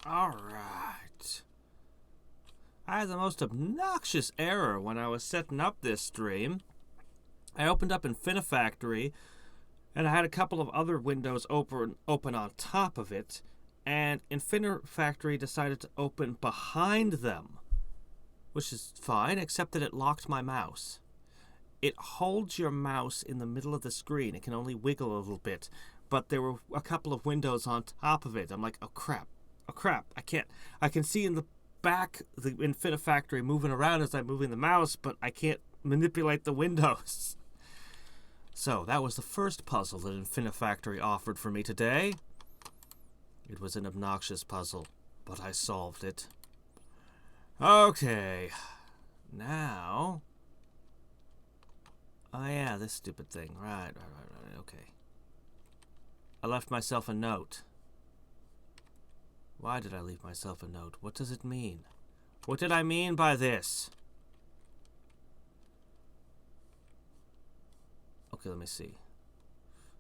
Alright. I had the most obnoxious error when I was setting up this stream. I opened up Infinifactory, and I had a couple of other windows open on top of it, and Infinifactory decided to open behind them, which is fine, except that it locked my mouse. It holds your mouse in the middle of the screen. It can only wiggle a little bit, but there were a couple of windows on top of it. I'm like, oh crap, I can see in the back the Infinifactory moving around as I'm moving the mouse, but I can't manipulate the windows. So that was the first puzzle that Infinifactory offered for me today. It was an obnoxious puzzle, but I solved it. Okay, now... Oh yeah, this stupid thing. Right, okay. I left myself a note. Why did I leave myself a note? What does it mean? What did I mean by this? Okay, let me see.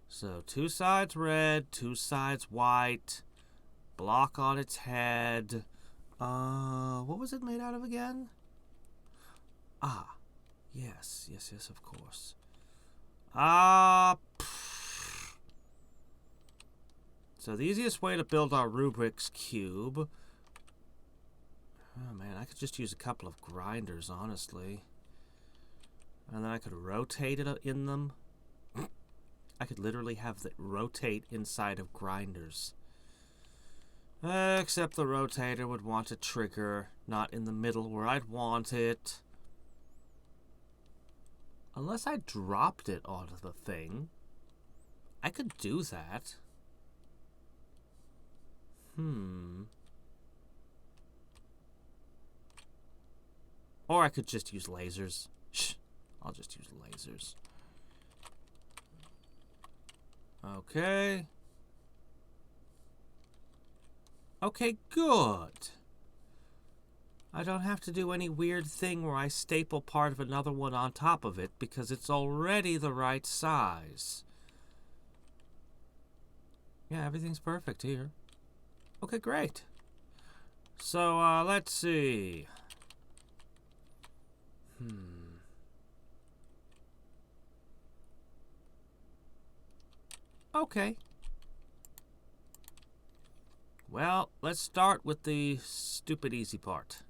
So, 2 sides red, 2 sides white, block on its head. What was it made out of again? Ah, yes, of course. So the easiest way to build our Rubik's Cube... Oh man, I could just use a couple of grinders, honestly. And then I could rotate it in them. I could literally have it rotate inside of grinders. Except the rotator would want a trigger, not in the middle where I'd want it. Unless I dropped it onto the thing. I could do that. Or I could just use lasers. Shh, I'll just use lasers. Okay. Okay, good. I don't have to do any weird thing where I staple part of another one on top of it because it's already the right size. Yeah, everything's perfect here. Okay, great. So, let's see. Okay. Well, let's start with the stupid easy part.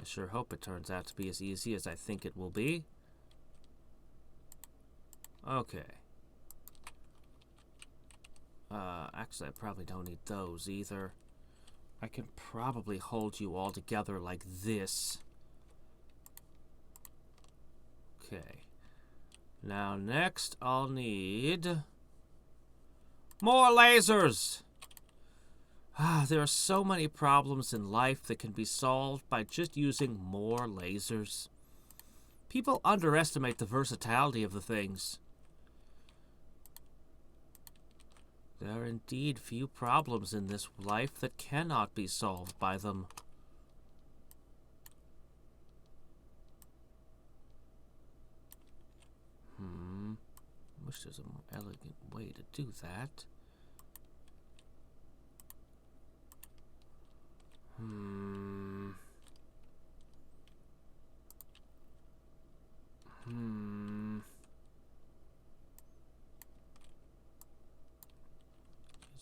I sure hope it turns out to be as easy as I think it will be. Okay. Actually, I probably don't need those either. I can probably hold you all together like this. Okay. Now, next, I'll need... more lasers! There are so many problems in life that can be solved by just using more lasers. People underestimate the versatility of the things. There are indeed few problems in this life that cannot be solved by them. I wish there's a more elegant way to do that.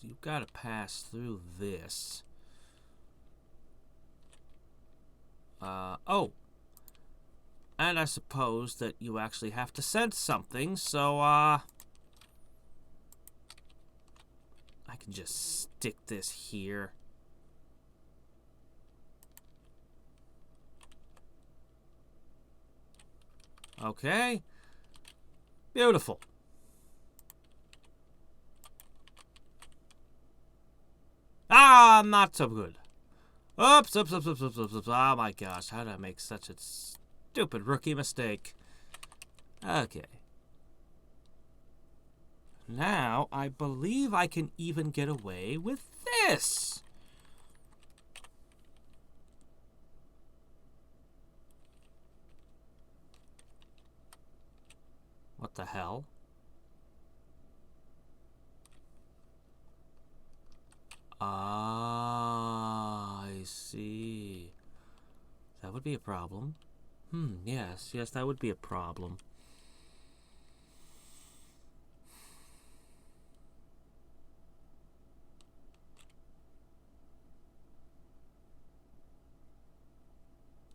You've got to pass through this. Oh. And I suppose that you actually have to sense something, so, I can just stick this here. Okay. Beautiful. Not so good. Oops. Oh my gosh, how did I make such a stupid rookie mistake? Okay. Now, I believe I can even get away with this. What the hell? see. That would be a problem. Yes, that would be a problem.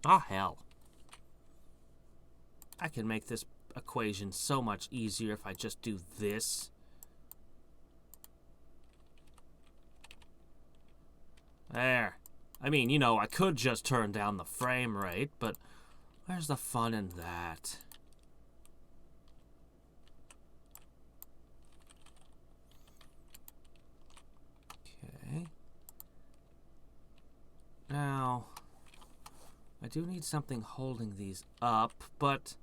Oh, hell. I can make this equation so much easier if I just do this. There. I mean, you know, I could just turn down the frame rate, but where's the fun in that? Okay. Now, I do need something holding these up, but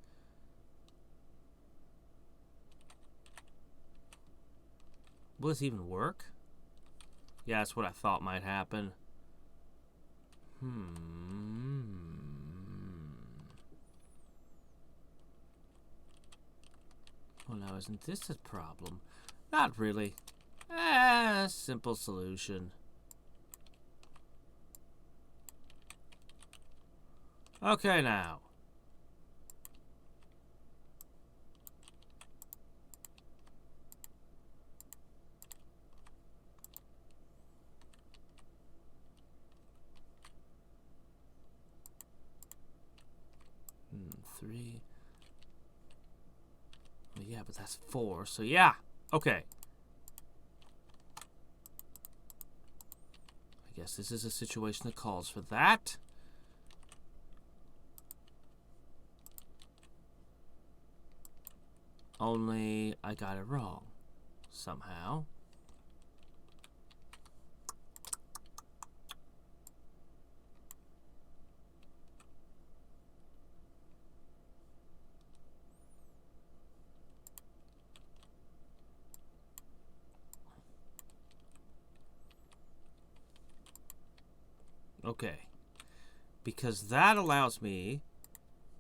will this even work? Yeah, that's what I thought might happen. Well, now, isn't this a problem? Not really. Simple solution. Okay, now. Three. Well, yeah, but that's 4, so yeah. Okay. I guess this is a situation that calls for that. Only I got it wrong. Somehow. Okay. Because that allows me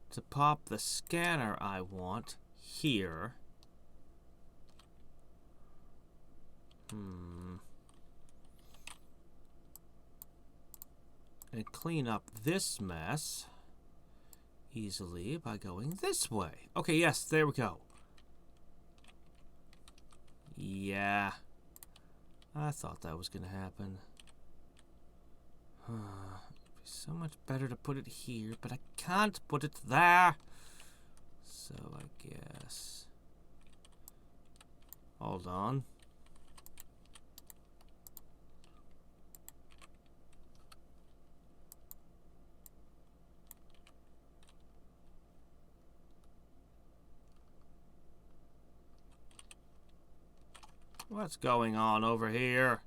to pop the scanner I want here. And clean up this mess easily by going this way. Okay, yes, there we go. Yeah. I thought that was going to happen. It'd be so much better to put it here, but I can't put it there. So I guess... Hold on. What's going on over here?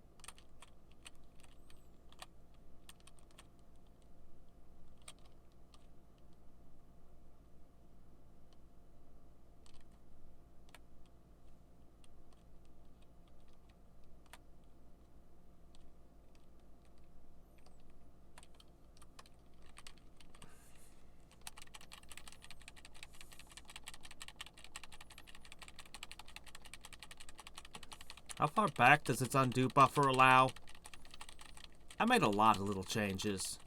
How far back does its undo buffer allow? I made a lot of little changes.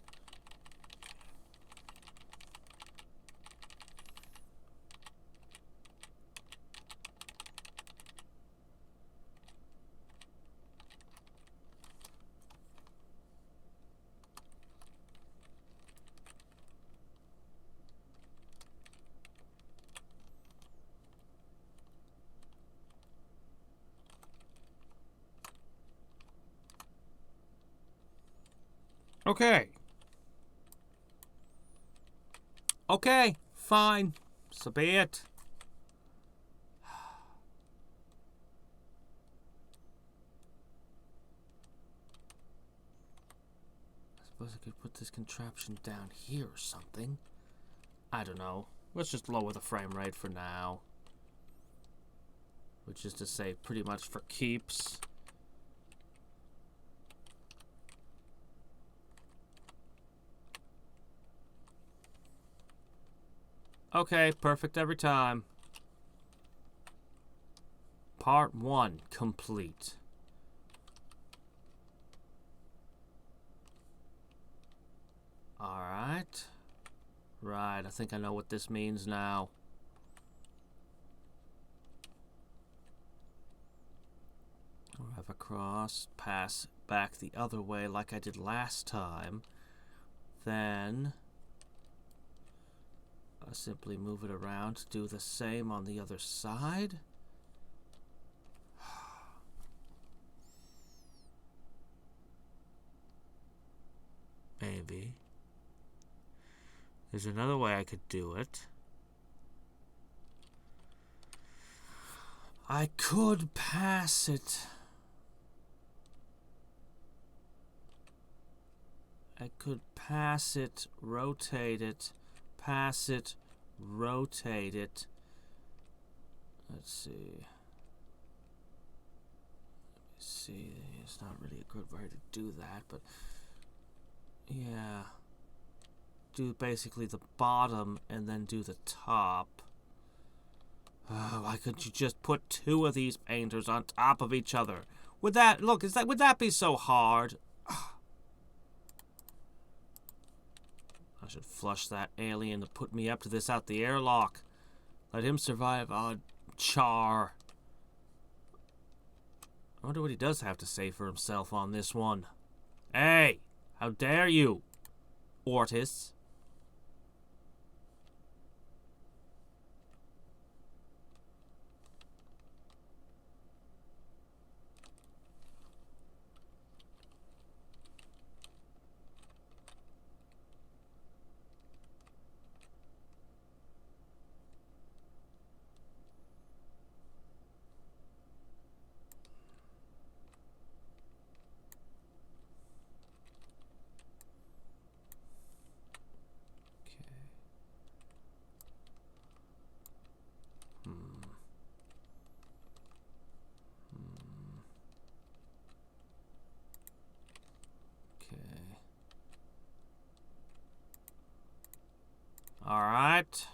Okay. Okay, fine. So be it. I suppose I could put this contraption down here or something. I don't know. Let's just lower the frame rate for now. Which is to say, pretty much for keeps. Okay, perfect every time. Part 1 complete. Alright. Right, I think I know what this means now. Drive across, pass back the other way like I did last time. Then I simply move it around to do the same on the other side. Maybe. There's another way I could do it. I could pass it. I could pass it, rotate it, pass it, rotate it. Let's see. It's not really a good way to do that, but yeah. Do basically the bottom and then do the top. Why couldn't you just put two of these painters on top of each other? Would that be so hard? I should flush that alien to put me up to this out the airlock. Let him survive on char. I wonder what he does have to say for himself on this one. Hey, how dare you, Ortis? Alright.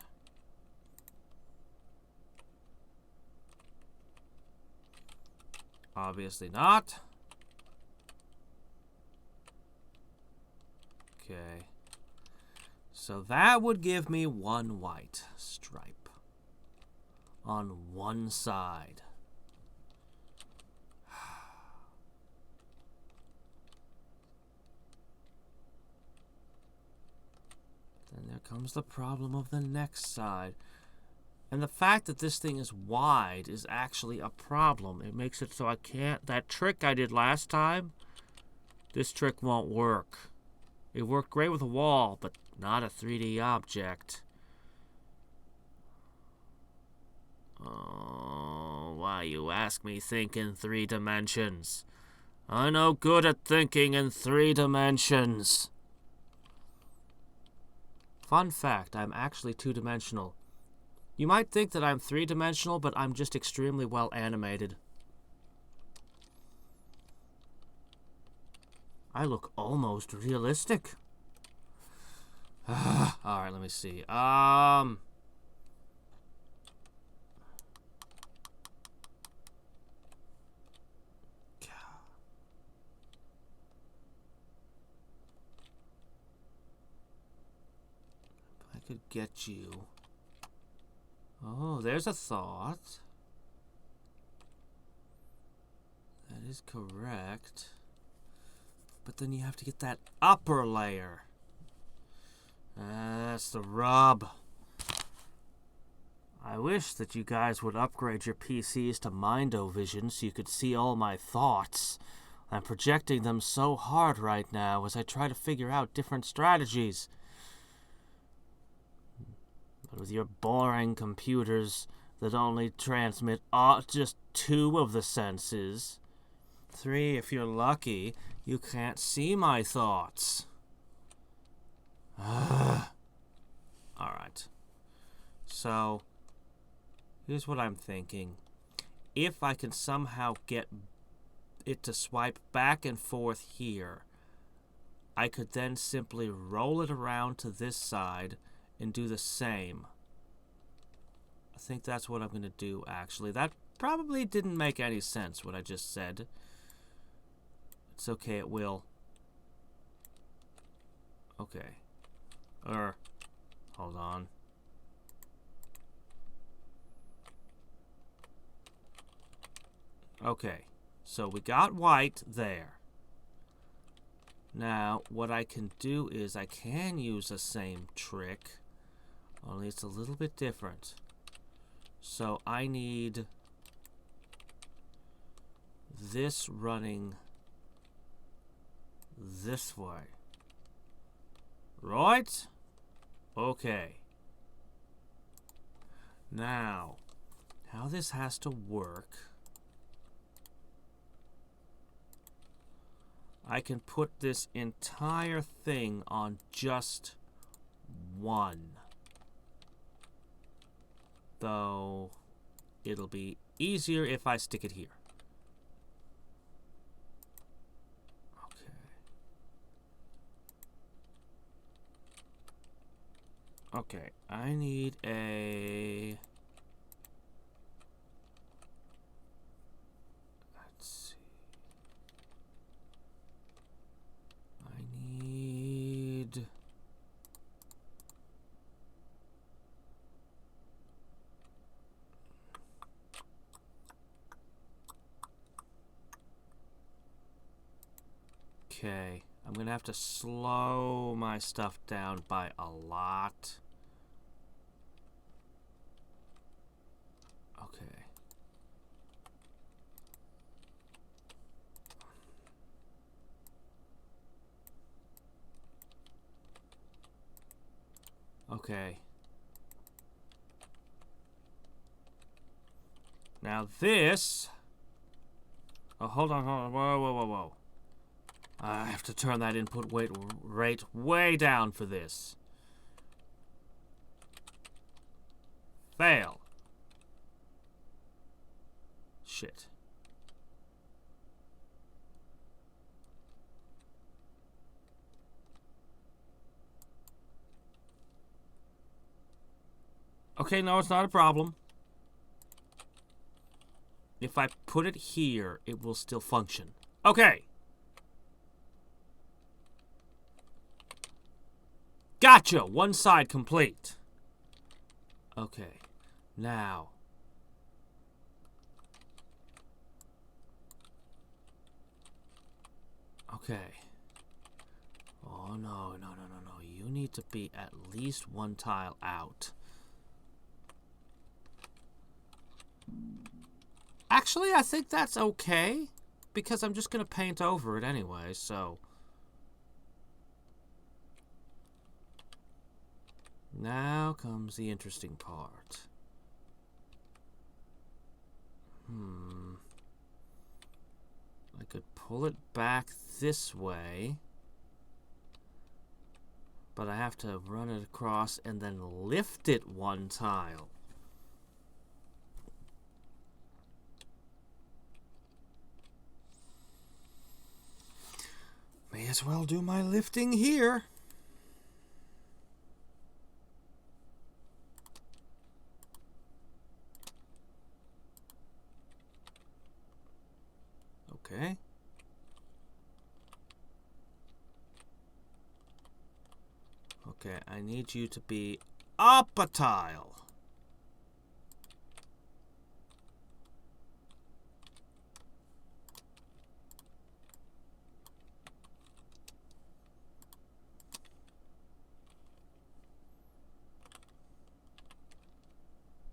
Obviously not. Okay. So that would give me one white stripe on one side. Then there comes the problem of the next side. And the fact that this thing is wide is actually a problem. It makes it so I can't... That trick I did last time, this trick won't work. It worked great with a wall, but not a 3D object. Oh, why you ask me think in 3 dimensions? I'm no good at thinking in 3 dimensions. Fun fact, I'm actually 2-dimensional. You might think that I'm 3-dimensional, but I'm just extremely well animated. I look almost realistic. Alright, let me see. I could get you. Oh, there's a thought. That is correct. But then you have to get that upper layer. That's the rub. I wish that you guys would upgrade your PCs to Mindovision so you could see all my thoughts. I'm projecting them so hard right now as I try to figure out different strategies. But with your boring computers that only transmit just 2 of the senses, 3 if you're lucky, you can't see my thoughts. Alright. So, here's what I'm thinking. If I can somehow get it to swipe back and forth here, I could then simply roll it around to this side and do the same. I think that's what I'm going to do, actually. That probably didn't make any sense, what I just said. It's okay, it will. Okay. Hold on. Okay, so we got white there. Now, what I can do is I can use the same trick, only it's a little bit different. So I need this running this way. Right? Okay. Now, how this has to work, I can put this entire thing on just one. Though, it'll be easier if I stick it here. Okay, I need a... Let's see. I need... Okay, I'm gonna have to slow my stuff down by a lot. Okay. Okay. Now this... Oh, hold on. Whoa. I have to turn that input rate way down for this. Fail. Shit. Okay, no, it's not a problem. If I put it here, it will still function. Okay. Gotcha! One side complete. Okay. Now. Okay. Oh, no. You need to be at least one tile out. Actually, I think that's okay, because I'm just going to paint over it anyway, so... Now comes the interesting part. I could pull it back this way, but I have to run it across and then lift it one tile. May as well do my lifting here. Okay. Okay, I need you to be up a tile.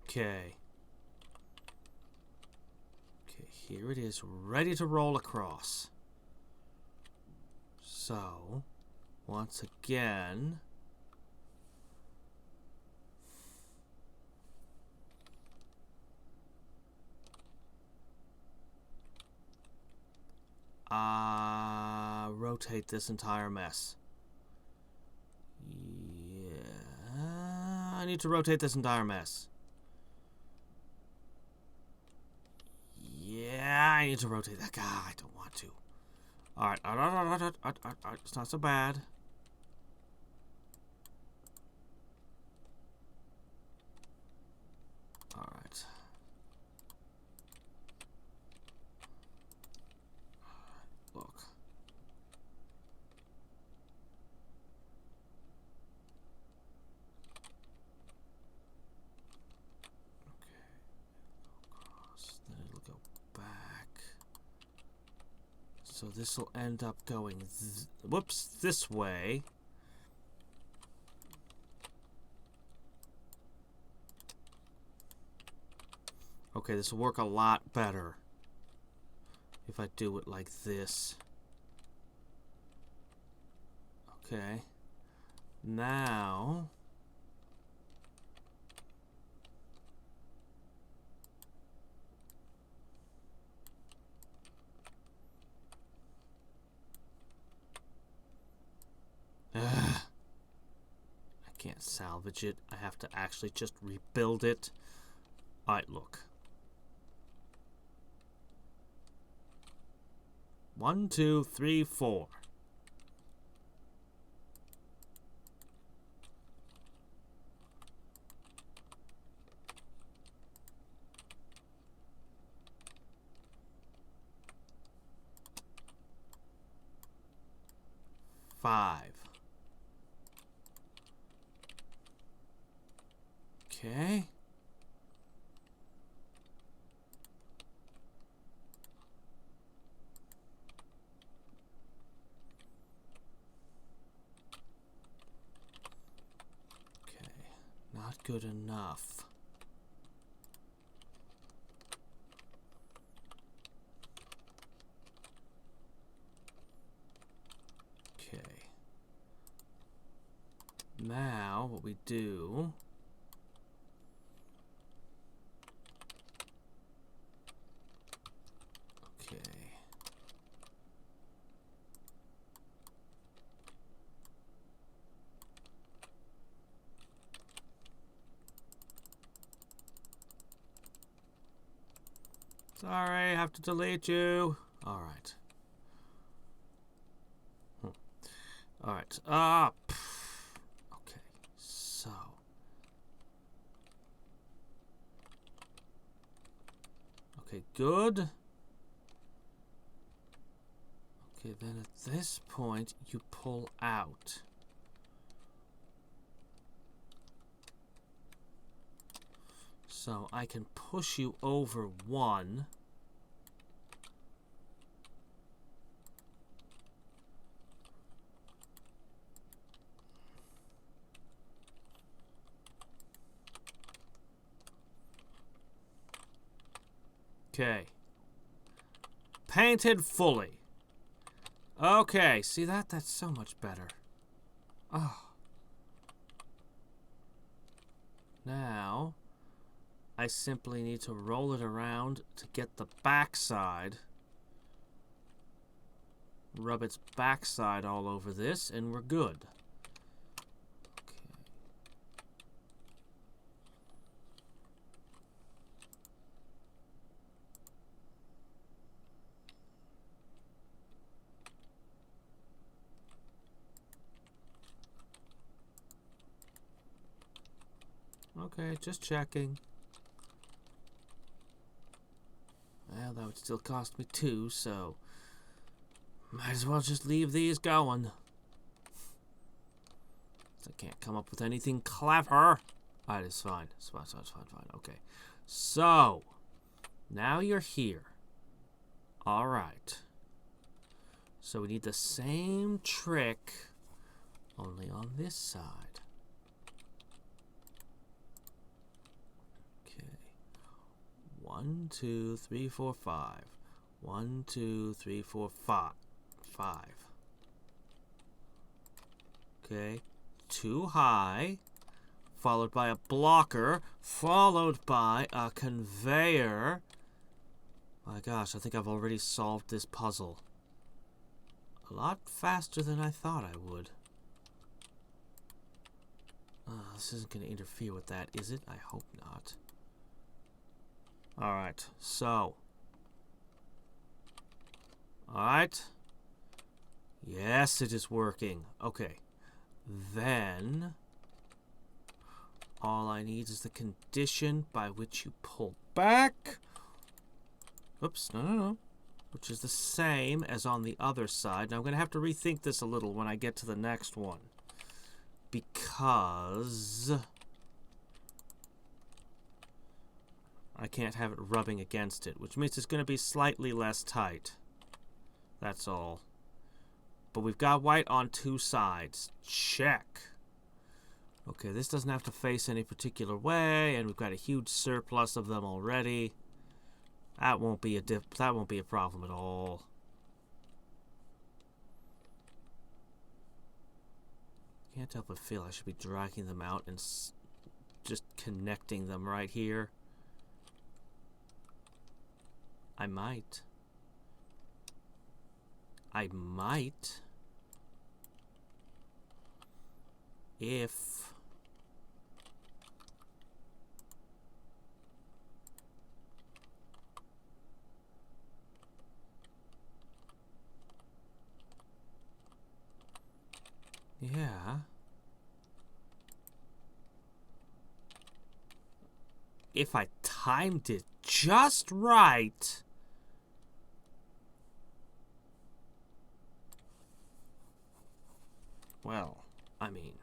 Okay. Okay, here it is, ready to roll across. So, once again, rotate this entire mess. Yeah, I need to rotate this entire mess. Yeah, I need to rotate that. God, I don't want to. Alright, it's not so bad. Alright. Look. So this will end up going, whoops, this way. Okay, this will work a lot better if I do it like this. Okay. Now... I can't salvage it. I have to actually just rebuild it. Alright, look. 1, 2, 3, 4. Five. Okay. Okay. Not good enough. Okay. Now, what we do... Okay. Sorry, I have to delete you. All right. All right. Okay. So. Okay, good. Okay, then at this point, you pull out. So I can push you over one. Okay. Painted fully. Okay, see that? That's so much better. Oh. Now, I simply need to roll it around to get the backside. Rub its backside all over this, and we're good. Okay, just checking. Well, that would still cost me 2, so might as well just leave these going. I can't come up with anything clever. Alright, it's fine. It's fine, it's fine. Okay. So, now you're here. Alright. So we need the same trick, only on this side. 1, 2, 3, 4, 5. 1, 2, 3, 4, 5. 5. Okay. Too high. Followed by a blocker. Followed by a conveyor. My gosh, I think I've already solved this puzzle. A lot faster than I thought I would. This isn't going to interfere with that, is it? I hope not. Alright, so. Alright. Yes, it is working. Okay. Then, all I need is the condition by which you pull back. Oops, no. Which is the same as on the other side. Now, I'm going to have to rethink this a little when I get to the next one. Because I can't have it rubbing against it, which means it's going to be slightly less tight. That's all. But we've got white on 2 sides. Check. Okay, this doesn't have to face any particular way, and we've got a huge surplus of them already. That won't be a problem at all. Can't help but feel I should be dragging them out and just connecting them right here. I might. If yeah. If I timed it just right. Well, I mean.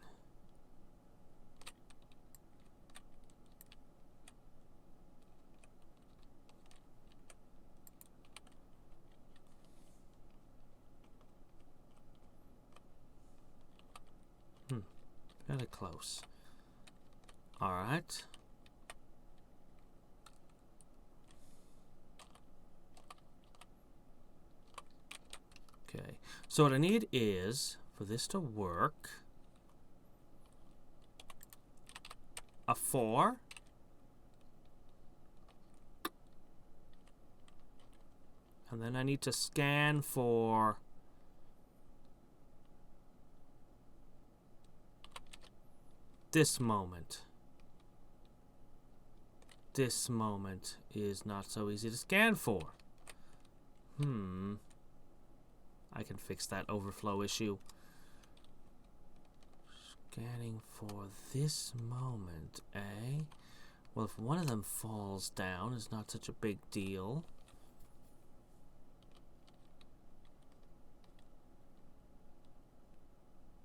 Fairly close. All right. Okay. So what I need is, for this to work, a 4. And then I need to scan for this moment. This moment is not so easy to scan for. I can fix that overflow issue. Scanning for this moment, eh? Well, if one of them falls down, it's not such a big deal.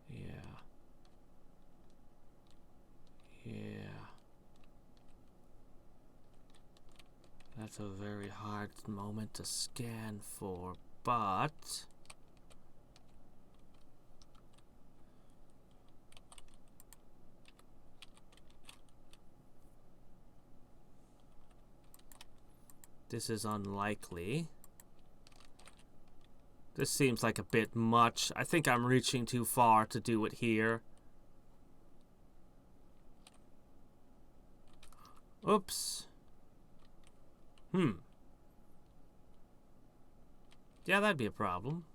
Yeah. That's a very hard moment to scan for, but this is unlikely. This seems like a bit much. I think I'm reaching too far to do it here. Oops. Yeah, that'd be a problem.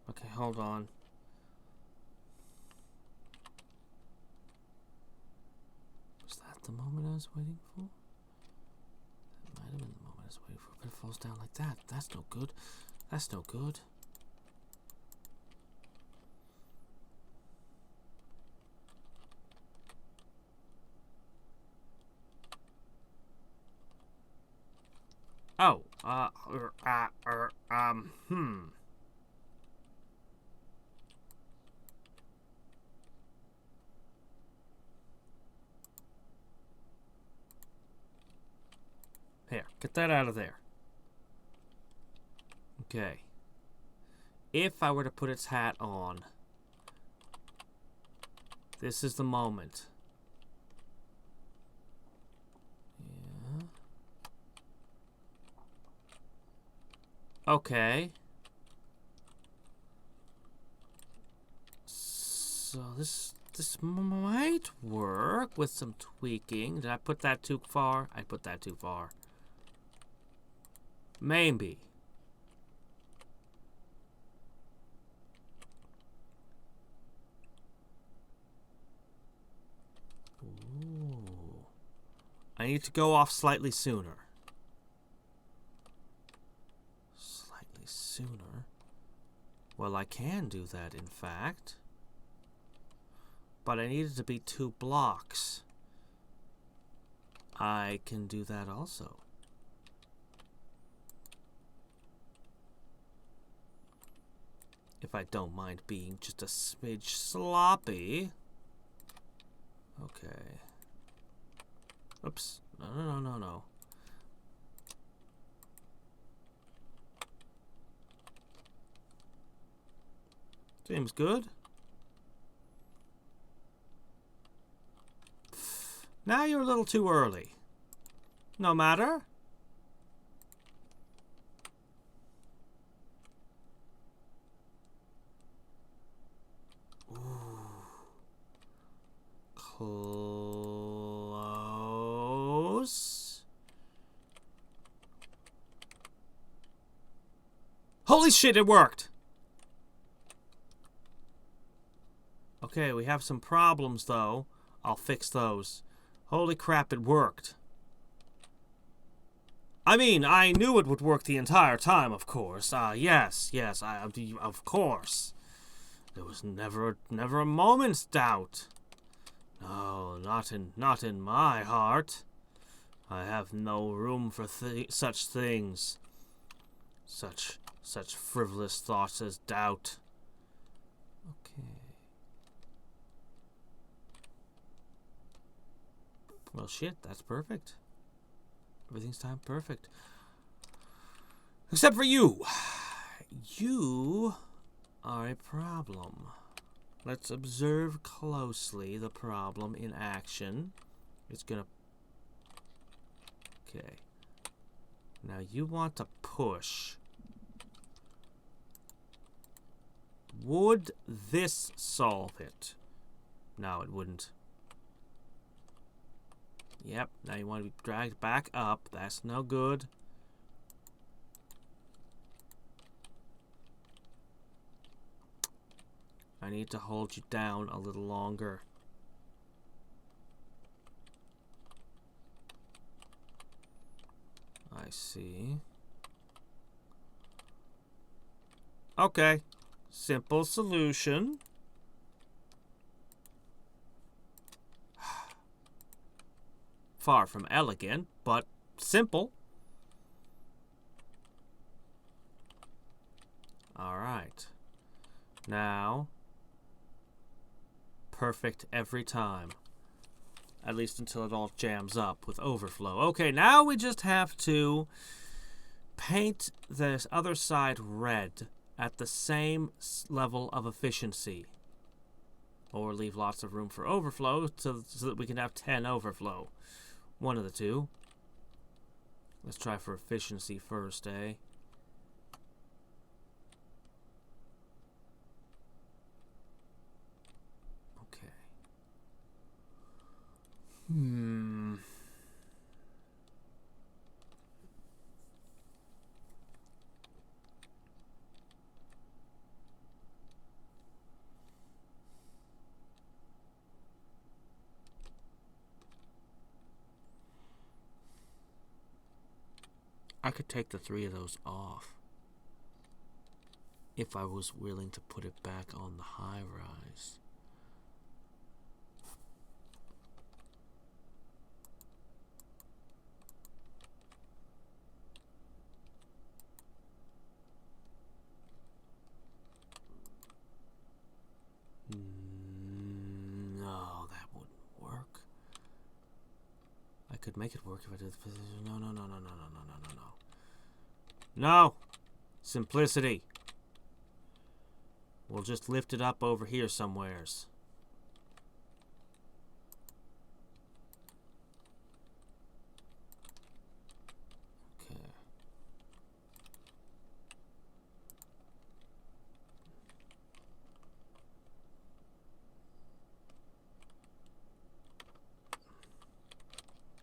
Okay, hold on. Was that the moment I was waiting for? That might have been the moment I was waiting for, but it falls down like that. That's no good. That's no good. Oh, Here, get that out of there. Okay. If I were to put its hat on, this is the moment. Yeah. Okay. So this might work with some tweaking. Did I put that too far? I put that too far. Maybe. Ooh. I need to go off slightly sooner. Slightly sooner? Well, I can do that, in fact. But I need it to be 2 blocks. I can do that also. If I don't mind being just a smidge sloppy. Okay. Oops. No. Seems good. Now you're a little too early. No matter. Close. Holy shit, it worked! Okay, we have some problems, though. I'll fix those. Holy crap, it worked. I mean, I knew it would work the entire time, of course. Yes, of course. There was never a moment's doubt. No, not in my heart. I have no room for such things. Such frivolous thoughts as doubt. Okay. Well, shit, that's perfect. Everything's timed perfect. Except for you. You are a problem. Let's observe closely the problem in action. It's gonna... Okay. Now you want to push. Would this solve it? No, it wouldn't. Yep, now you want to be dragged back up. That's no good. I need to hold you down a little longer. I see. Okay. Simple solution. Far from elegant, but simple. Alright. Now, perfect every time. At least until it all jams up with overflow. Okay, now we just have to paint this other side red at the same level of efficiency. Or leave lots of room for overflow so that we can have 10 overflow. One of the two. Let's try for efficiency first, eh? Okay. I could take the 3 of those off if I was willing to put it back on the high rise. No, that wouldn't work. I could make it work if I did. No. No! Simplicity. We'll just lift it up over here somewheres. Okay.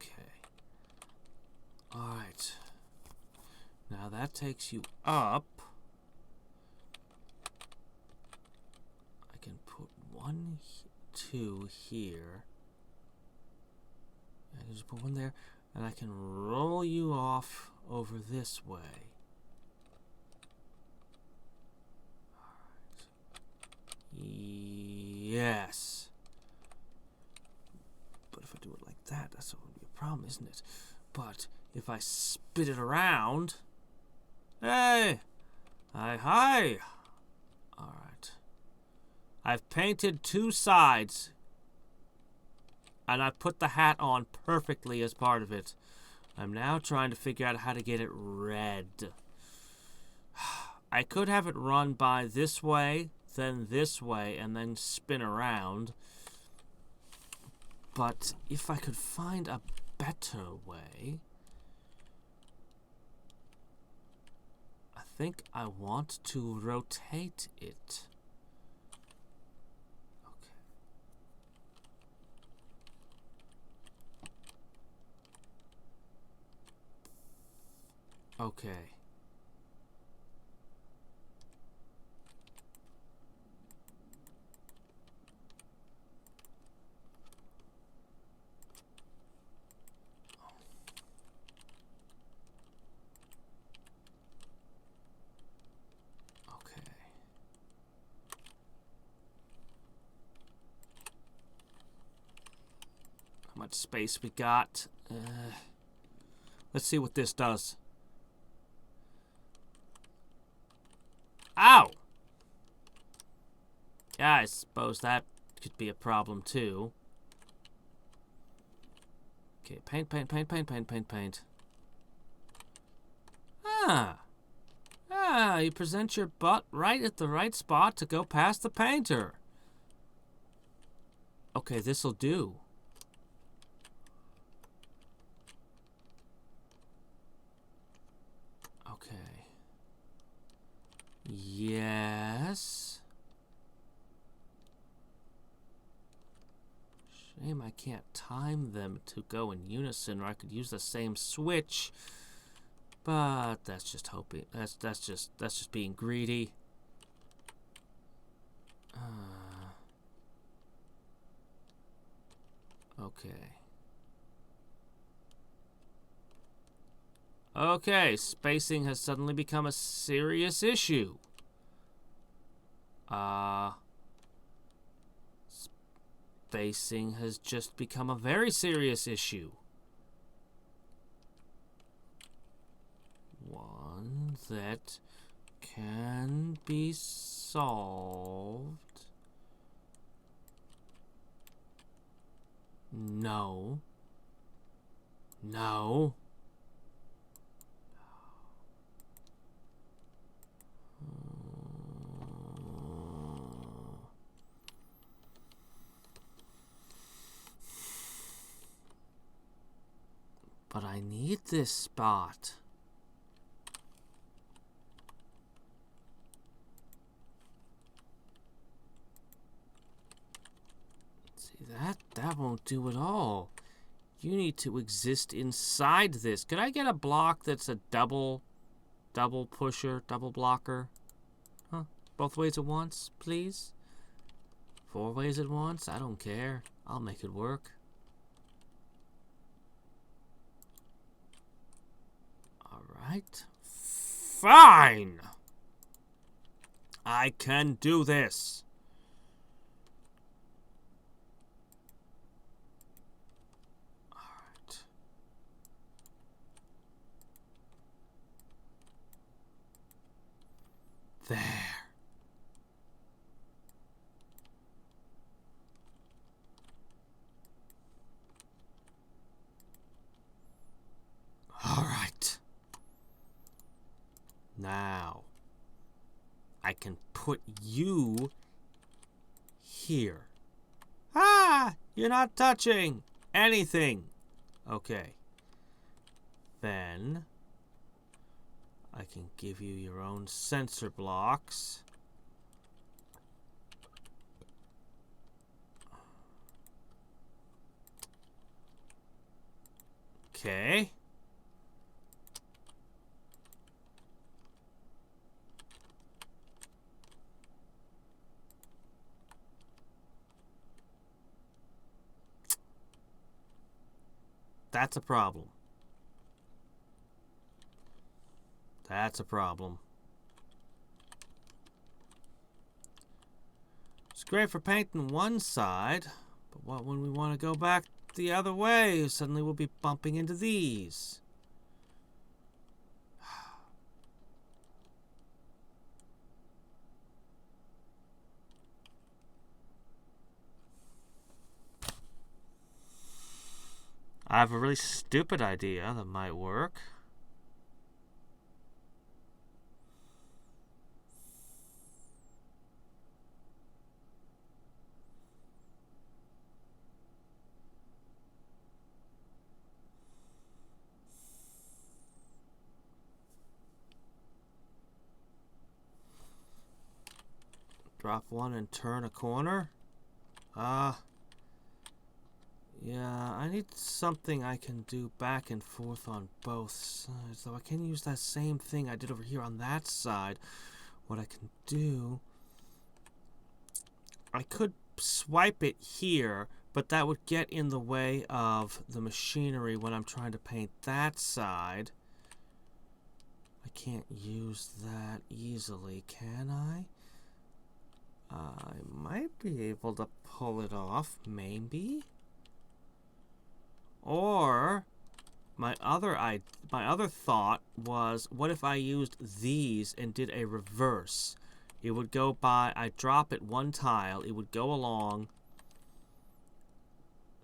Okay. Alright. Now that takes you up. I can put 1, 2 here. I can just put 1 there, and I can roll you off over this way. Alright. Yes. But if I do it like that, that's going to be a problem, isn't it? But if I spit it around... Hey! Hi! Alright. I've painted 2 sides. And I put the hat on perfectly as part of it. I'm now trying to figure out how to get it red. I could have it run by this way then this way, and then spin around. But if I could find a better way, I think I want to rotate it. Okay. Okay. How much space we got? Let's see what this does. Ow! Yeah, I suppose that could be a problem too. Okay, paint, paint, paint, paint, paint, paint, paint. You present your butt right at the right spot to go past the painter. Okay, this'll do. Okay. Yes. Shame I can't time them to go in unison, or I could use the same switch. But that's just hoping. That's just being greedy. Okay. Okay, spacing has suddenly become a serious issue. Spacing has just become a very serious issue. One that can be solved. No. No. But I need this spot. See, that won't do at all. You need to exist inside this. Could I get a block that's a double pusher, double blocker? Huh? Both ways at once, please? 4 ways at once? I don't care. I'll make it work. Alright. Fine! I can do this. Alright. There. Alright. Now, I can put you here. You're not touching anything. Okay. Then, I can give you your own sensor blocks. Okay. That's a problem. That's a problem. It's great for painting one side, but what when we want to go back the other way? Suddenly we'll be bumping into these. I have a really stupid idea that might work. Drop one and turn a corner. Yeah, I need something I can do back and forth on both sides. Though I can use that same thing I did over here on that side. What I can do... I could swipe it here, but that would get in the way of the machinery when I'm trying to paint that side. I can't use that easily, can I? I might be able to pull it off, maybe? Or my other thought was, what if I used these and did a reverse? It would go by, I'd drop it one tile, it would go along,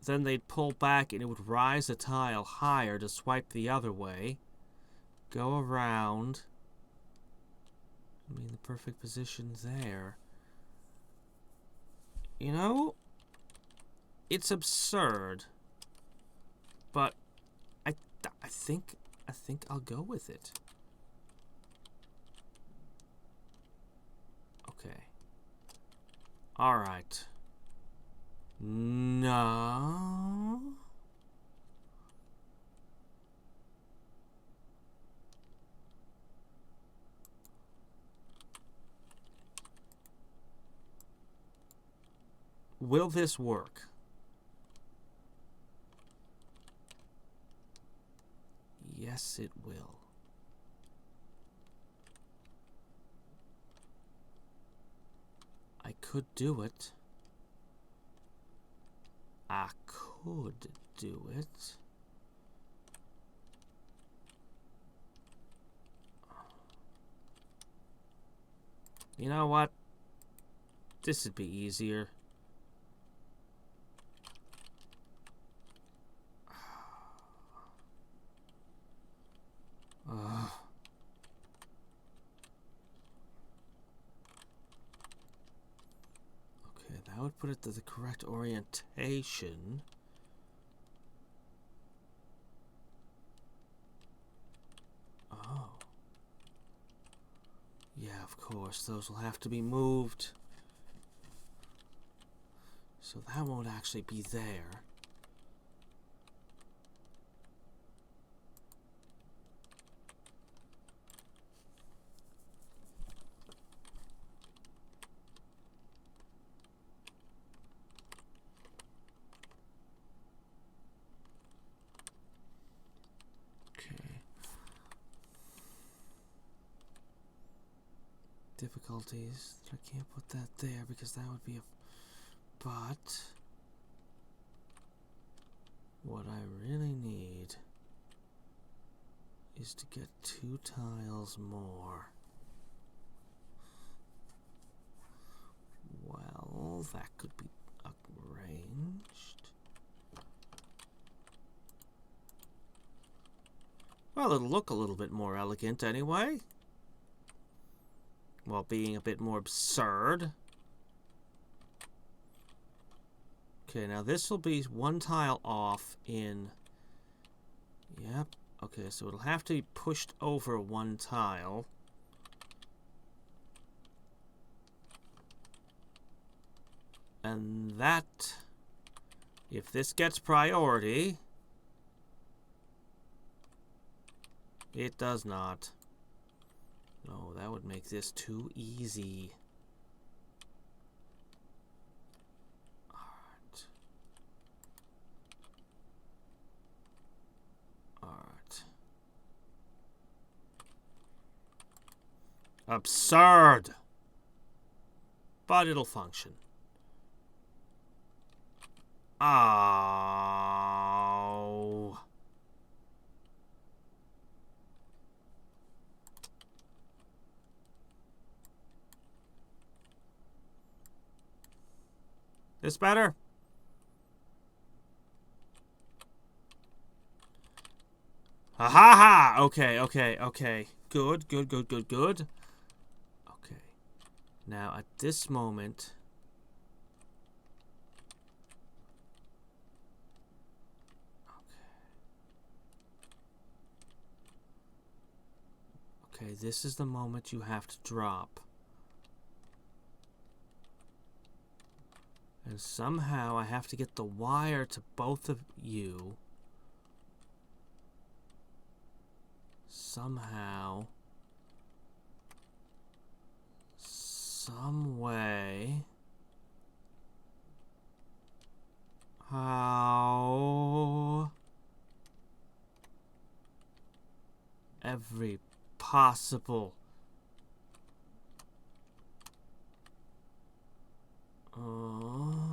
then they'd pull back and it would rise a tile higher to swipe the other way, go around. I mean, the perfect position there. You know, it's absurd. But I think I'll go with it. Okay. All right. No. Will this work? Yes, it will. I could do it. I could do it. You know what? This would be easier. Okay, that would put it to the correct orientation. Oh. Yeah, of course, those will have to be moved. So that won't actually be there. Difficulties. I can't put that there because that would be a... But... what I really need is to get 2 tiles more. Well, that could be arranged. Well, it'll look a little bit more elegant anyway. While being a bit more absurd. Okay, now this will be 1 tile off in... Yep. Okay, so it'll have to be pushed over 1 tile. And that... if this gets priority... It does not. No, that would make this too easy. Alright. Alright. Absurd! But it'll function. Ow. This better? Ha ha ha! Okay, okay, okay. Good, good, good, good, good. Okay. Now, at this moment... Okay, this is the moment you have to drop. And somehow I have to get the wire to both of you. Somehow. Some way. How? Every possible. Oh.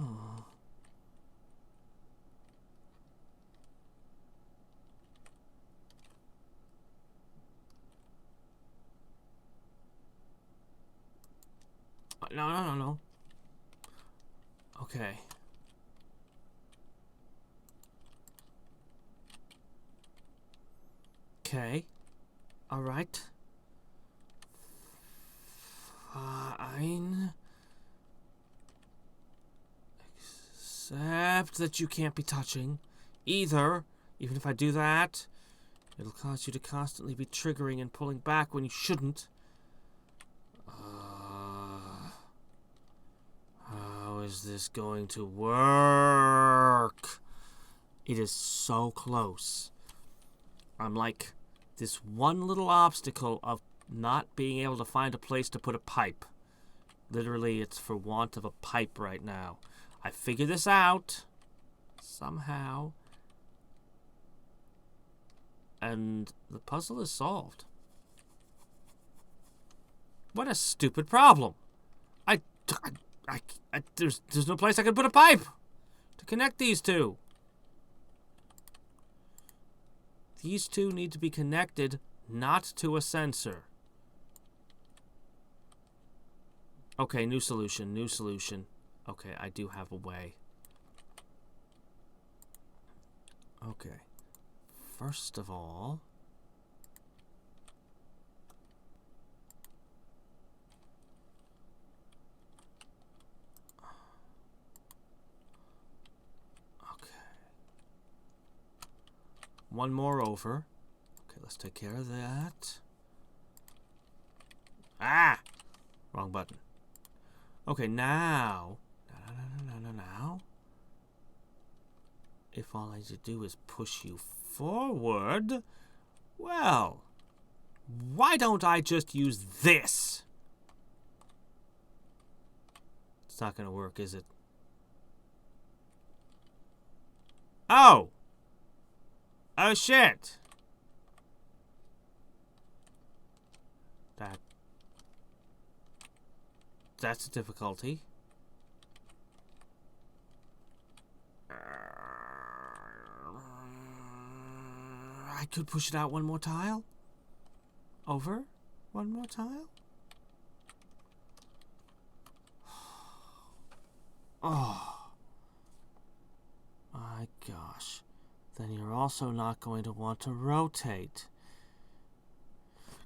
No. Okay. Okay. All right. Fine. Except that you can't be touching either. Even if I do that, it'll cause you to constantly be triggering and pulling back when you shouldn't. How is this going to work? It is so close. I'm like this one little obstacle of not being able to find a place to put a pipe. Literally, it's for want of a pipe right now. I figured this out somehow, and the puzzle is solved. What a stupid problem. There's no place I can put a pipe to connect these two. These two need to be connected, not to a sensor. Okay, new solution. Okay, I do have a way. Okay. First of all, one more over. Okay, let's take care of that. Ah! Wrong button. Okay, now. Now. If all I need to do is push you forward, well, why don't I just use this? It's not going to work, is it? Oh! Oh, shit! That's a difficulty. I could push it out one more tile. Over one more tile. Oh. My gosh. Then you're also not going to want to rotate.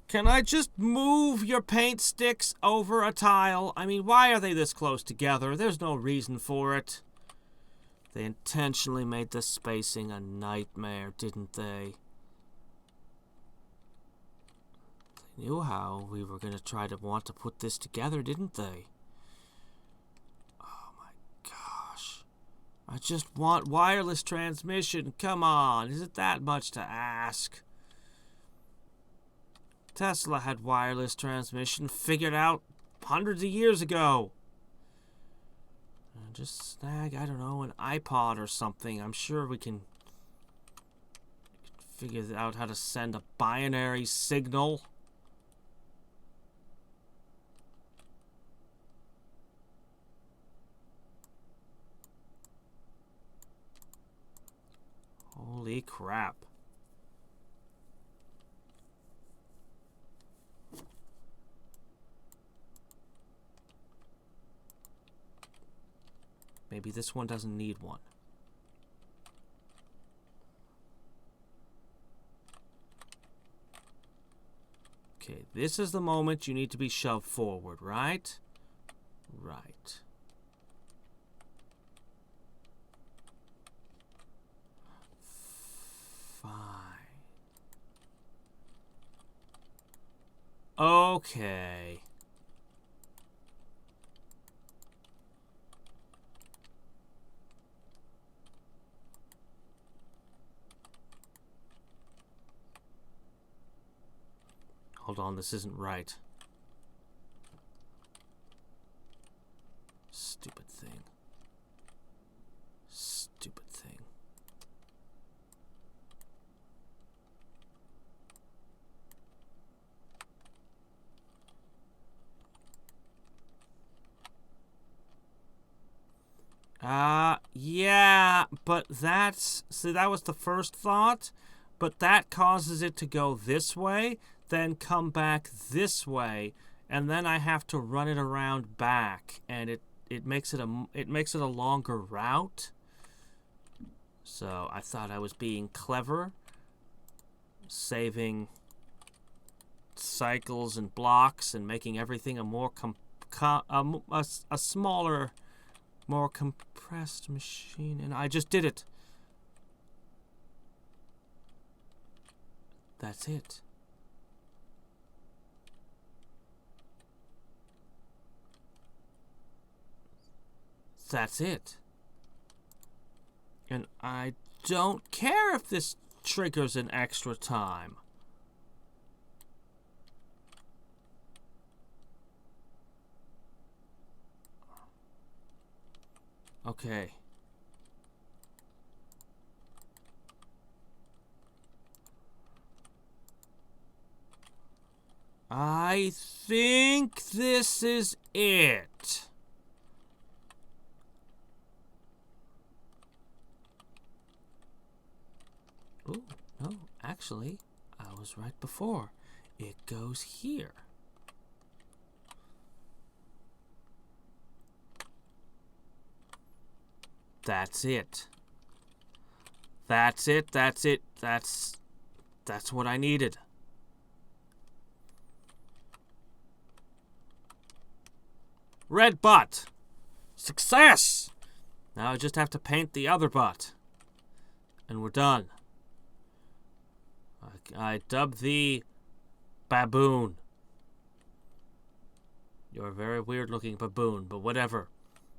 Can I just move your paint sticks over a tile? I mean, why are they this close together? There's no reason for it. They intentionally made the spacing a nightmare, didn't they? They knew how we were going to try to want to put this together, didn't they? Oh my gosh. I just want wireless transmission. Come on, is it that much to ask? Tesla had wireless transmission figured out hundreds of years ago. Just snag, I don't know, an iPod or something. I'm sure we can figure out how to send a binary signal. Holy crap. Maybe this one doesn't need one. Okay, this is the moment you need to be shoved forward, right? Right. Fine. Okay. Hold on, this isn't right. Stupid thing. Stupid thing. Yeah, but that's... See, that was the first thought, but that causes it to go this way, then come back this way, and then I have to run it around back, and it makes it a longer route. So I thought I was being clever, saving cycles and blocks and making everything a more a smaller, more compressed machine, and I just did it. That's it. That's it. And I don't care if this triggers an extra time. Okay. I think this is it. Oh, no, actually, I was right before. It goes here. That's it. That's it, that's it, that's what I needed. Red butt. Success! Now I just have to paint the other butt. And we're done. I dub thee baboon. You're a very weird looking baboon, but whatever.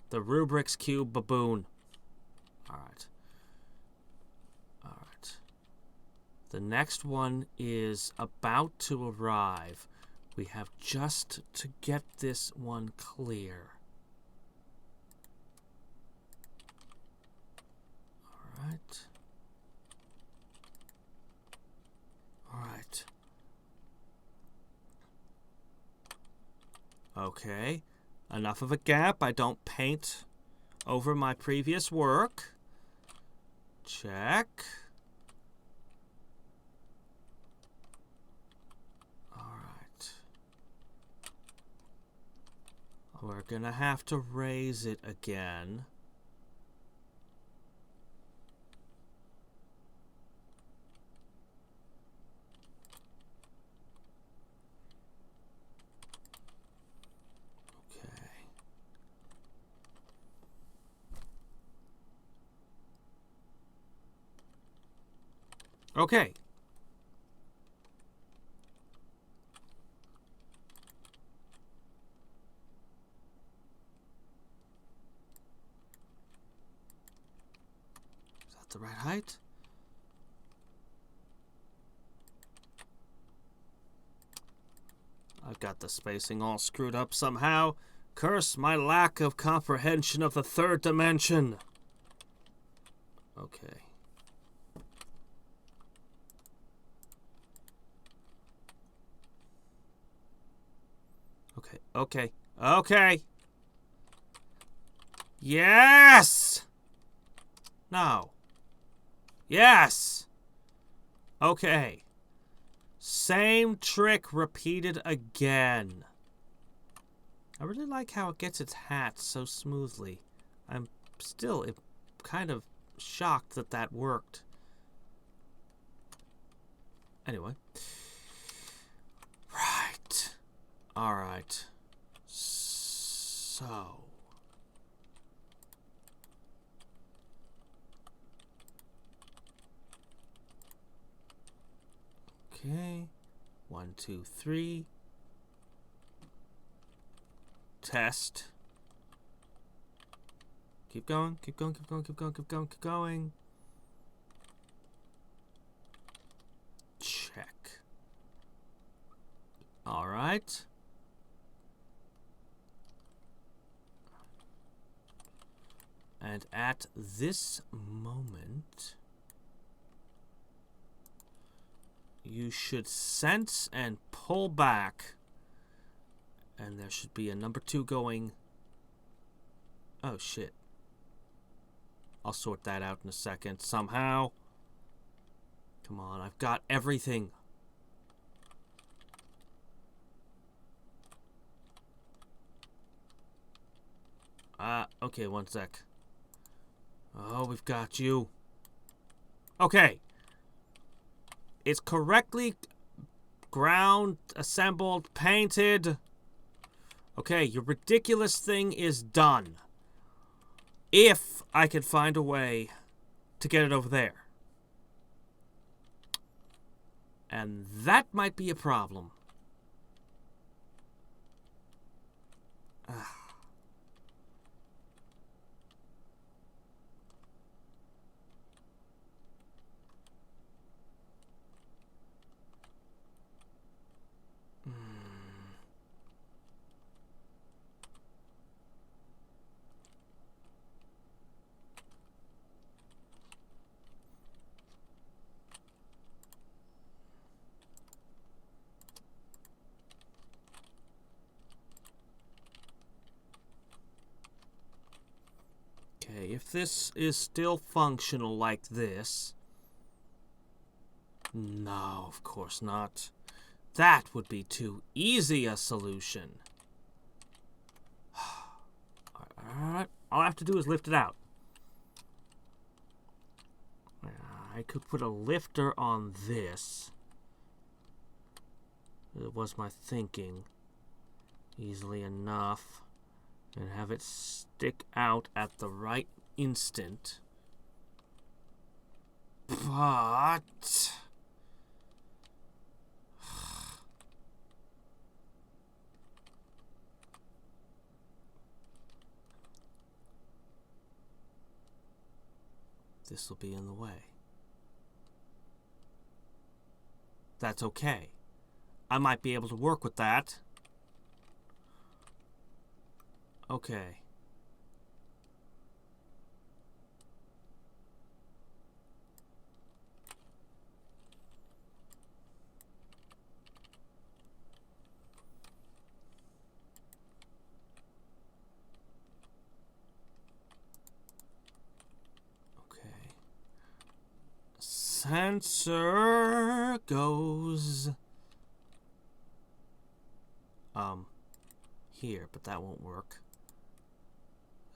The Rubik's Cube baboon. Alright. Alright. The next one is about to arrive. We have just to get this one clear. Alright. Alright. Okay. Enough of a gap. I don't paint over my previous work. Check. Alright. We're gonna have to raise it again. Okay. Is that the right height? I've got the spacing all screwed up somehow. Curse my lack of comprehension of the third dimension. Okay. Okay, okay, okay. Yes! No. Yes! Okay. Same trick repeated again. I really like how it gets its hat so smoothly. I'm still kind of shocked that that worked. Anyway. Right. Alright. So. Okay. 1, 2, 3. Test. Keep going, keep going, keep going, keep going, keep going, keep going. Check. All right. And at this moment, you should sense and pull back. And there should be a number 2 going. Oh, shit. I'll sort that out in a second somehow. Come on, I've got everything. Okay, one sec. Oh, we've got you. Okay. It's correctly ground, assembled, painted. Okay, your ridiculous thing is done. If I could find a way to get it over there. And that might be a problem. Okay, if this is still functional like this... No, of course not. That would be too easy a solution. Alright, all I have to do is lift it out. I could put a lifter on this. It was my thinking. Easily enough. And have it stick out at the right instant. But... this will be in the way. That's okay. I might be able to work with that. Okay. Sensor goes here, but that won't work.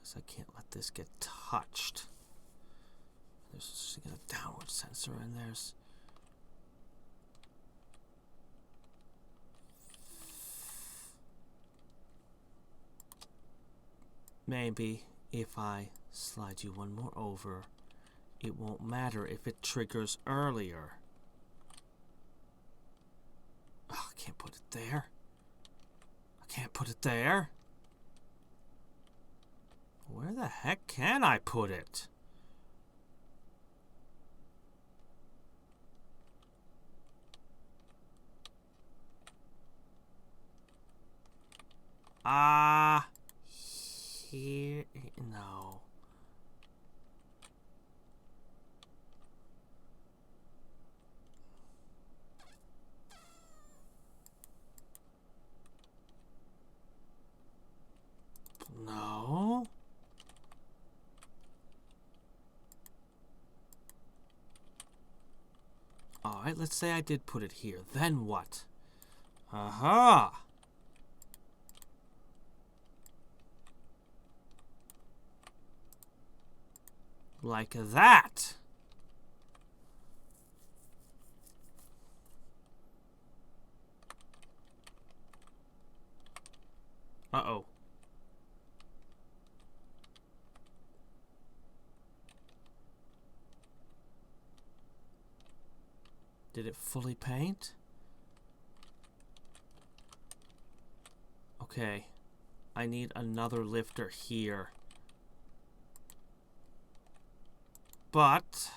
So I can't let this get touched. There's a downward sensor and there's maybe if I slide you one more over, it won't matter if it triggers earlier. Oh, I can't put it there. I can't put it there. Where the heck can I put it? Here, no. No. Alright, let's say I did put it here. Then what? Aha! Like that. Uh-oh. Did it fully paint? Okay. I need another lifter here. But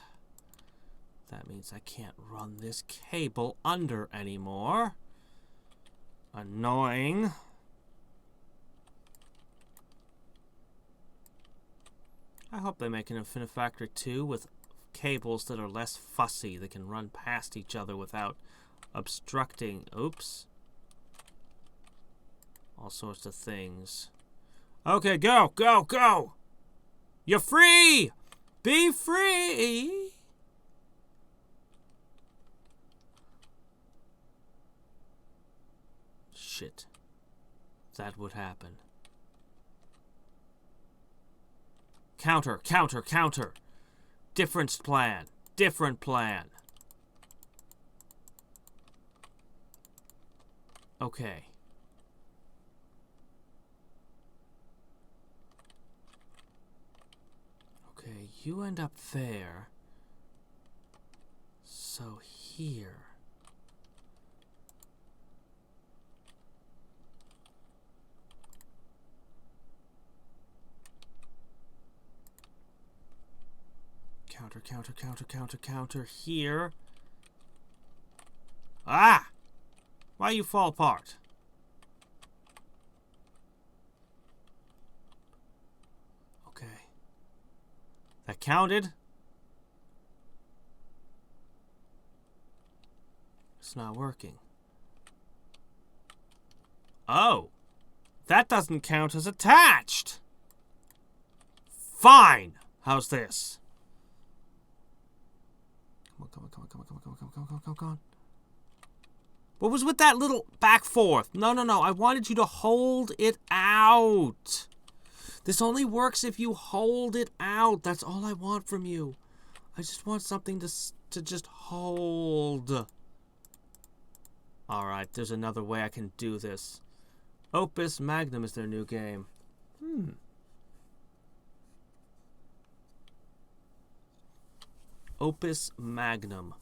that means I can't run this cable under anymore. Annoying. I hope they make an Infinifactory 2 with cables that are less fussy, that can run past each other without obstructing. Oops. All sorts of things. Okay, go, go, go! You're free! Be free! Shit. That would happen. Counter, counter, counter. Different plan. Different plan. Okay. Okay, you end up there. So here. Counter, counter, counter, counter, counter. Here. Ah! Why you fall apart? Okay. That counted? It's not working. Oh! That doesn't count as attached! Fine! How's this? Come on, come on, come on, come on, come on, come on, come on, come on, come on, come on. What was with that little back forth? No, no, no. I wanted you to hold it out. This only works if you hold it out. That's all I want from you. I just want something to just hold. Alright, there's another way I can do this. Opus Magnum is their new game. Opus Magnum.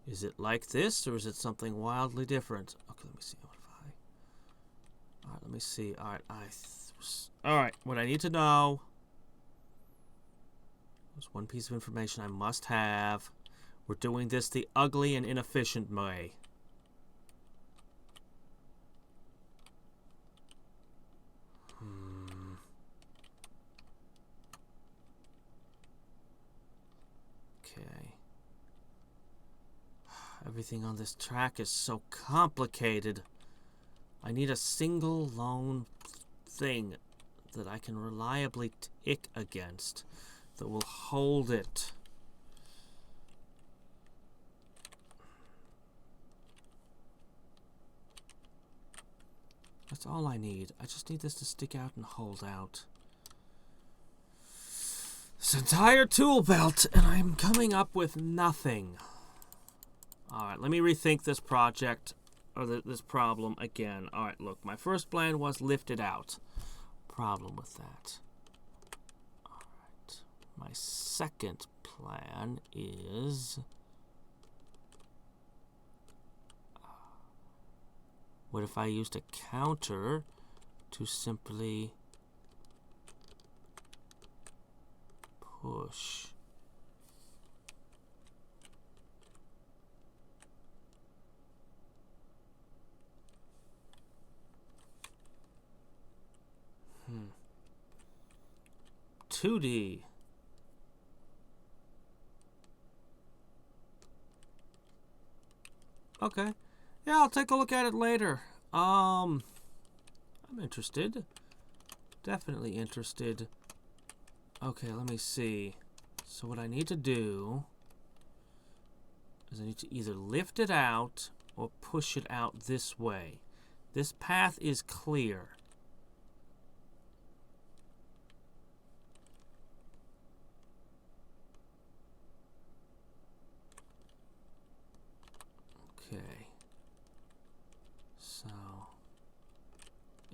Is it like this, or is it something wildly different? Okay, let me see. What if I... Alright, let me see. Alright, Alright, what I need to know... There's one piece of information I must have. We're doing this the ugly and inefficient way. Okay. Everything on this track is so complicated. I need a single lone thing that I can reliably tick against that will hold it. That's all I need. I just need this to stick out and hold out. This entire tool belt, and I'm coming up with nothing. Alright, let me rethink this project, or this problem again. Alright, look, my first plan was lift it out. Problem with that. Alright, my second plan is... What if I used a counter to simply push? Hmm. 2D. Okay. Yeah, I'll take a look at it later. I'm interested. Definitely interested. Okay, let me see. So what I need to do is I need to either lift it out or push it out this way. This path is clear. Okay. So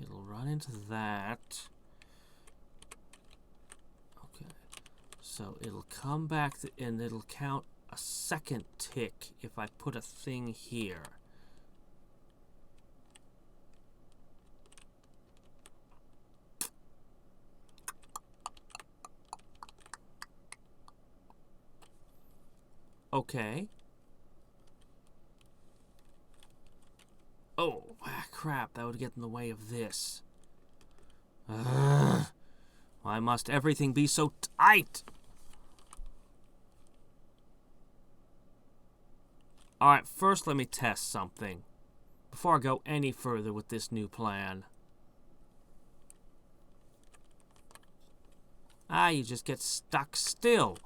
it'll run into that. Okay. So it'll come back and it'll count a second tick if I put a thing here. Okay. Oh, crap, that would get in the way of this. Ugh. Why must everything be so tight? Alright, first let me test something before I go any further with this new plan. You just get stuck still.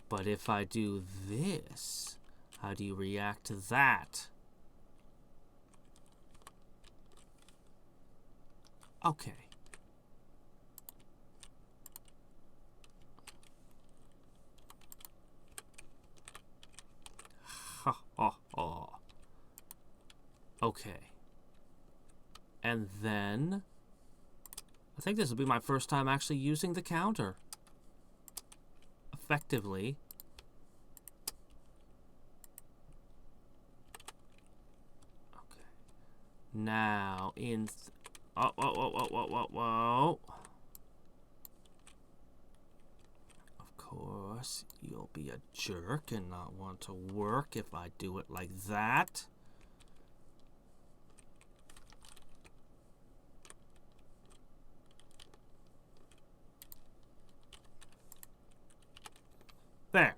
But if I do this, how do you react to that? Okay. Okay. And then I think this will be my first time actually using the counter effectively. Okay. Now whoa. Of course, you'll be a jerk and not want to work if I do it like that. There.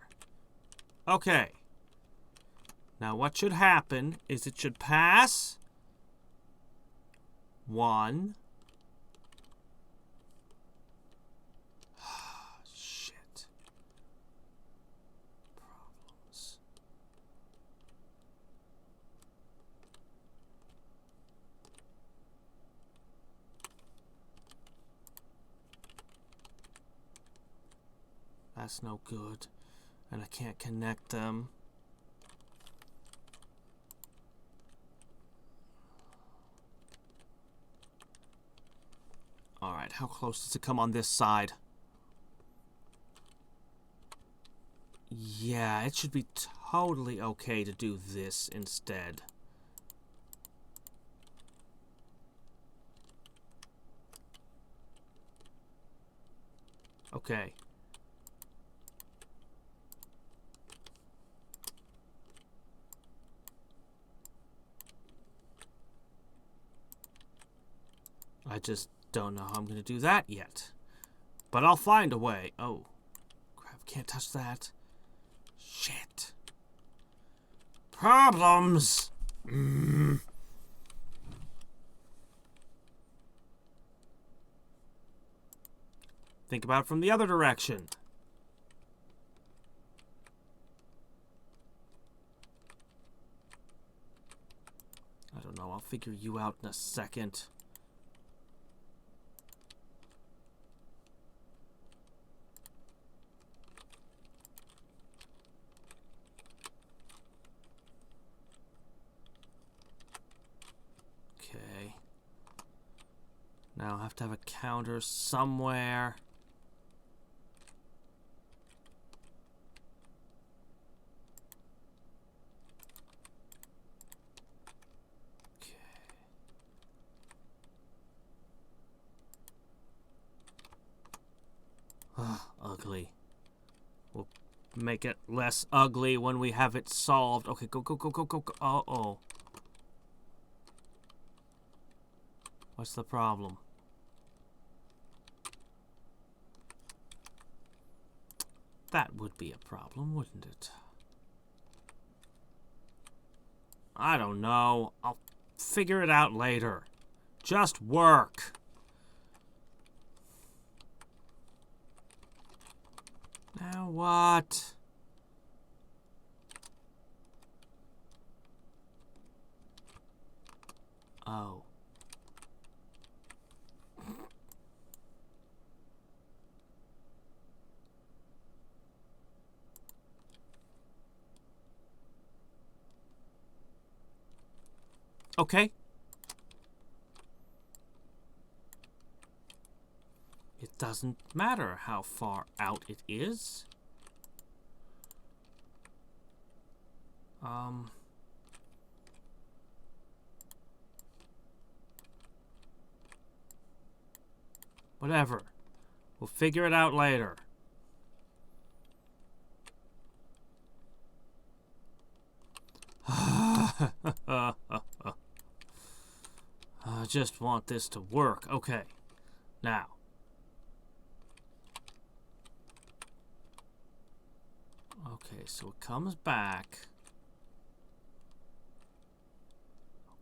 Okay. Now what should happen is it should pass. 1. Shit. Problems. That's no good. And I can't connect them. Alright, how close does it come on this side? Yeah, it should be totally okay to do this instead. Okay. I just don't know how I'm going to do that yet. But I'll find a way. Oh, crap, can't touch that. Shit. Problems! Think about it from the other direction. I don't know, I'll figure you out in a second. Okay. Now I have to have a counter somewhere. Ugly. We'll make it less ugly when we have it solved. Okay, go. Uh-oh. What's the problem? That would be a problem, wouldn't it? I don't know. I'll figure it out later. Just work. Now what? Oh. Okay. It doesn't matter how far out it is. Whatever. We'll figure it out later. just want this to work. Okay. Now. Okay, so it comes back. Okay.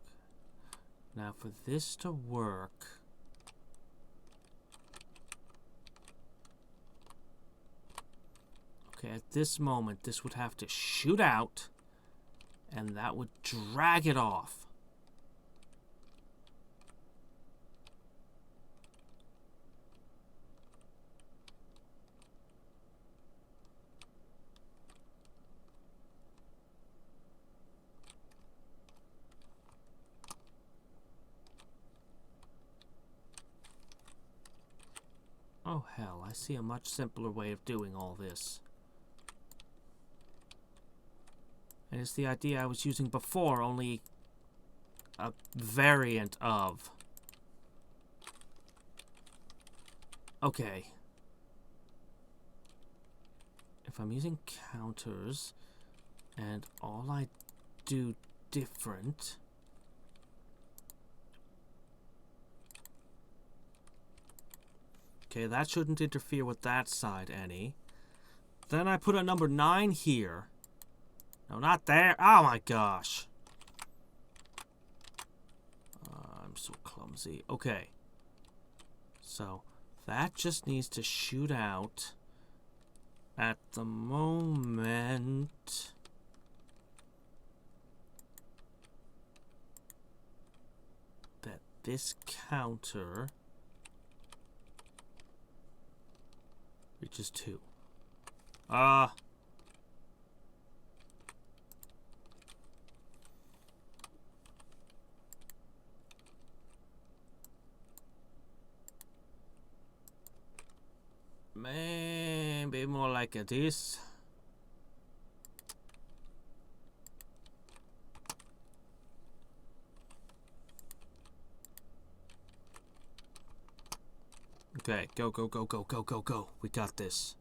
Now for this to work... Okay, at this moment, this would have to shoot out, and that would drag it off. Oh, hell, I see a much simpler way of doing all this. And it's the idea I was using before, only a variant of. Okay. If I'm using counters, and all I do different... Okay, that shouldn't interfere with that side any. Then I put a number 9 here. No, not there. Oh my gosh. I'm so clumsy. Okay. So, that just needs to shoot out at the moment. That this counter reaches 2. Maybe more like this. Okay, go, go, go, go, go, go, go. We got this.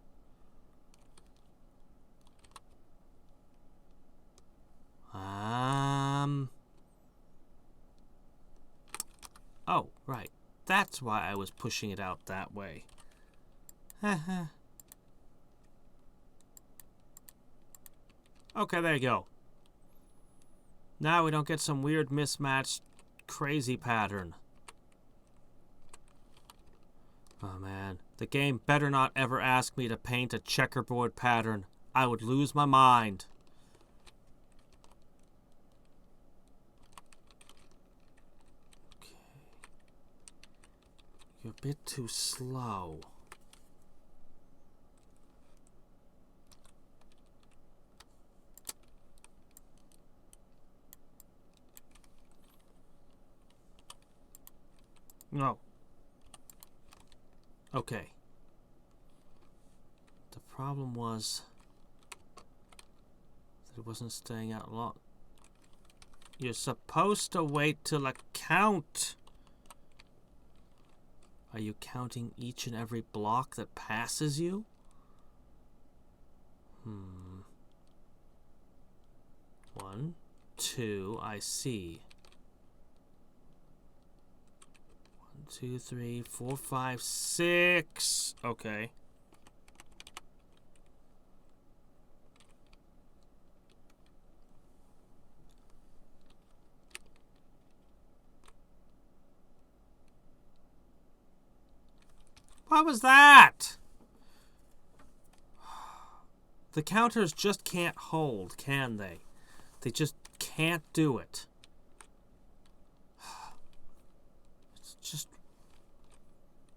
Oh, right. That's why I was pushing it out that way. Okay, there you go. Now we don't get some weird mismatched crazy pattern. Oh man, the game better not ever ask me to paint a checkerboard pattern. I would lose my mind. Okay. You're a bit too slow. No. Okay. The problem was that it wasn't staying out long. You're supposed to wait till a count. Are you counting each and every block that passes you? 1, 2, I see. 1, 2, 3, 4, 5, 6. Okay. What was that? The counters just can't hold, can they? They just can't do it. It's just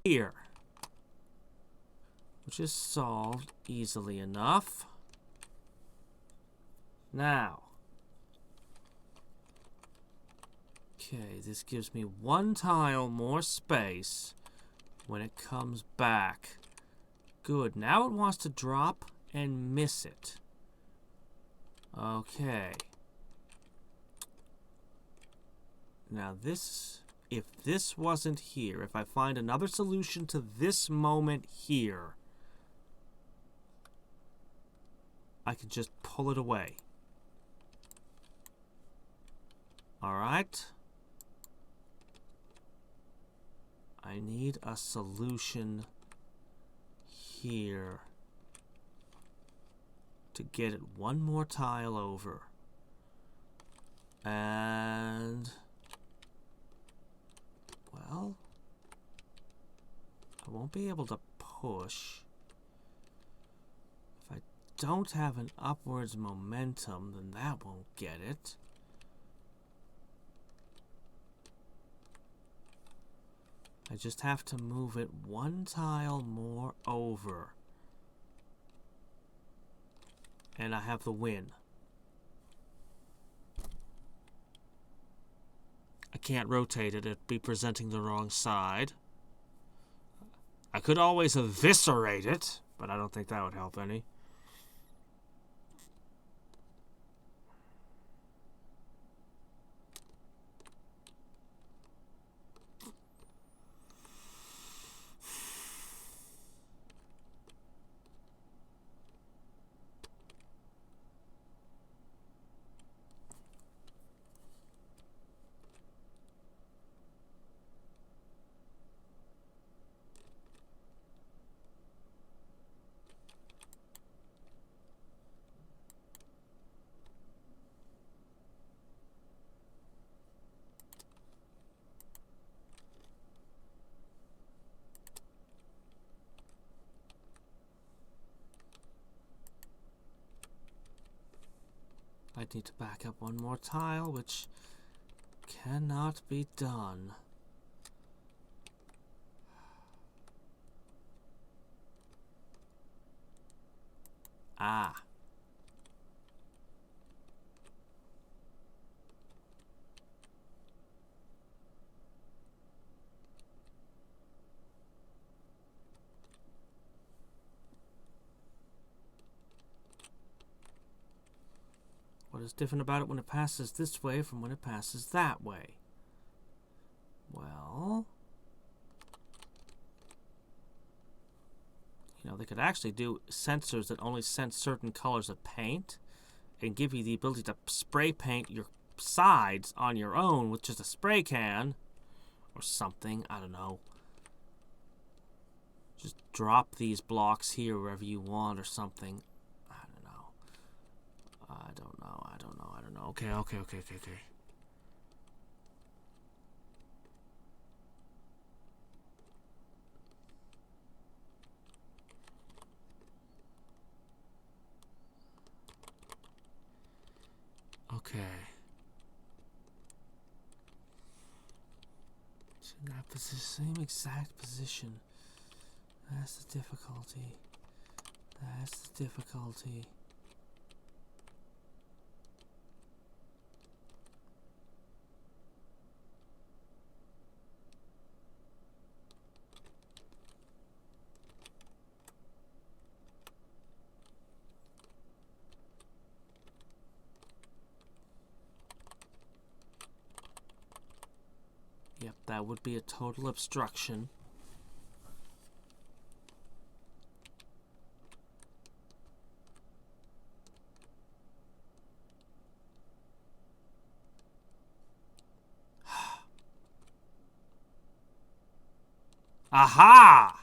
here, which is solved easily enough. Now, okay, this gives me 1 tile more space when it comes back. Good. Now it wants to drop and miss it. Okay. Now this, if this wasn't here, if I find another solution to this moment here, I could just pull it away. All right. I need a solution here to get it one more tile over. And, well, I won't be able to push. If I don't have an upwards momentum, then that won't get it. I just have to move it one tile more over. And I have the win. I can't rotate it. It'd be presenting the wrong side. I could always eviscerate it, but I don't think that would help any. I need to back up one more tile, which cannot be done. Ah. What is different about it when it passes this way from when it passes that way? Well, you know, they could actually do sensors that only sense certain colors of paint and give you the ability to spray paint your sides on your own with just a spray can or something. I don't know. Just drop these blocks here wherever you want or something. I don't know. Okay. Okay. It's in that position, same exact position. That's the difficulty. Yep, that would be a total obstruction. Aha!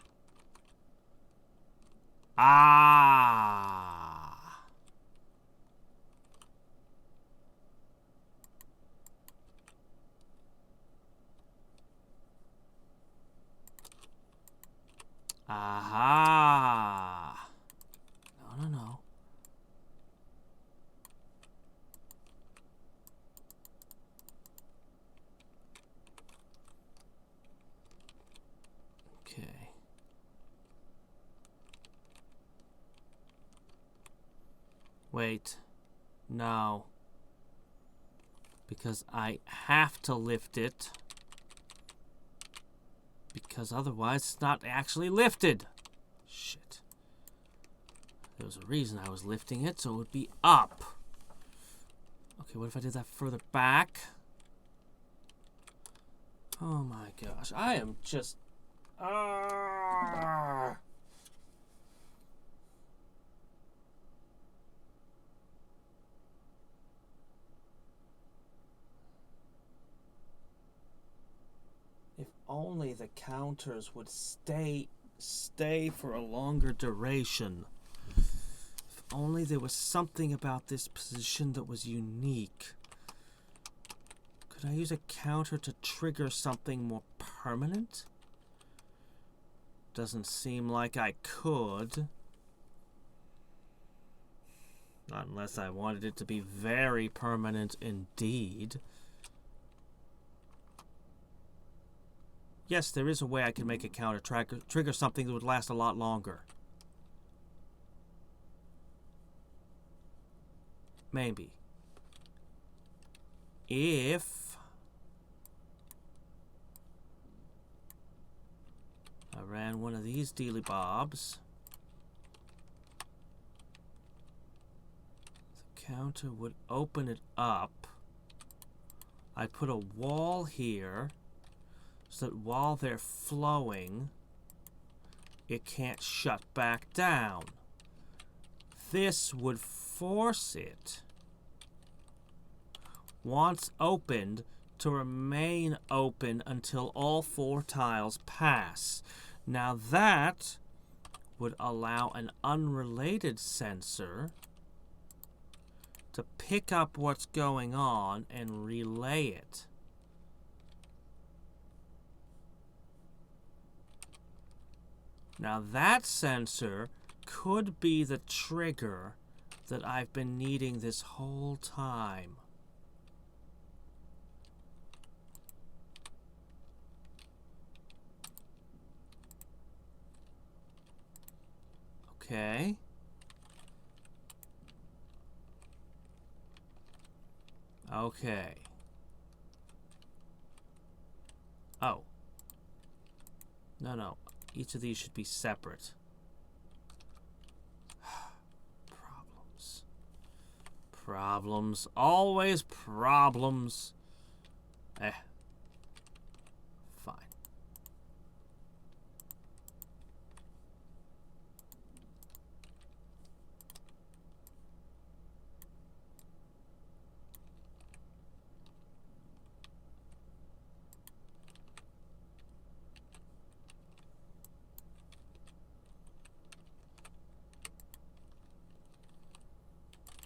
Ah! Aha! No. Okay. Wait. No. Because I have to lift it. Because otherwise it's not actually lifted. Shit. There was a reason I was lifting it, so it would be up. Okay, what if I did that further back? Oh my gosh. I am just... If only the counters would stay for a longer duration. If only there was something about this position that was unique. Could I use a counter to trigger something more permanent? Doesn't seem like I could. Not unless I wanted it to be very permanent indeed. Yes, there is a way I can make a counter trigger something that would last a lot longer. Maybe. If I ran one of these dealy bobs, the counter would open it up. I'd put a wall here so that while they're flowing, it can't shut back down. This would force it, once opened, to remain open until all 4 tiles pass. Now that would allow an unrelated sensor to pick up what's going on and relay it. Now that sensor could be the trigger that I've been needing this whole time. Okay. Okay. Oh. No. Each of these should be separate. Problems. Problems. Always problems. Fine.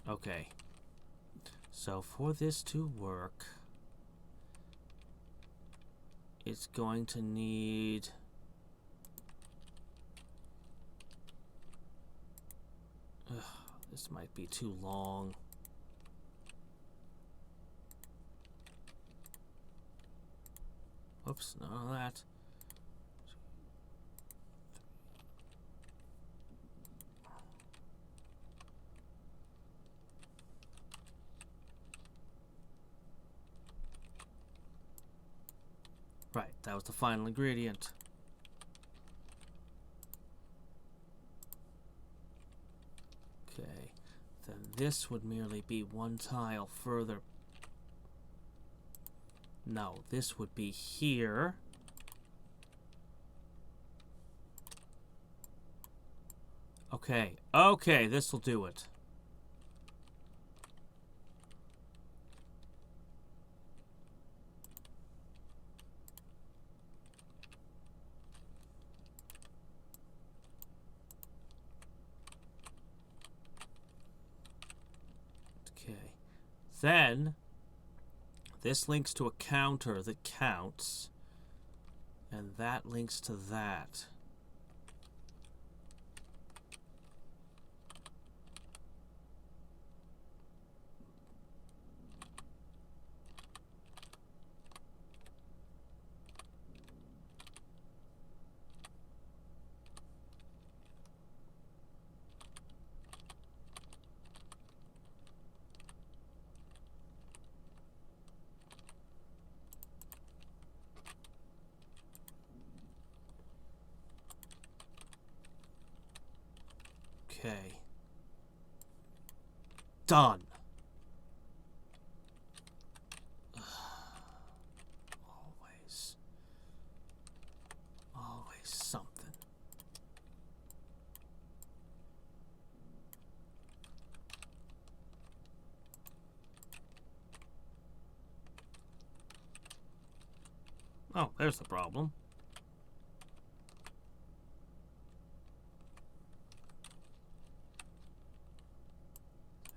Okay. So for this to work, it's going to need this might be too long. Whoops, none of that. Right, that was the final ingredient. Okay, then this would merely be 1 tile further. No, this would be here. Okay, this will do it. Okay, then this links to a counter that counts, and that links to that. Okay. Done. Always something. Oh, there's the problem.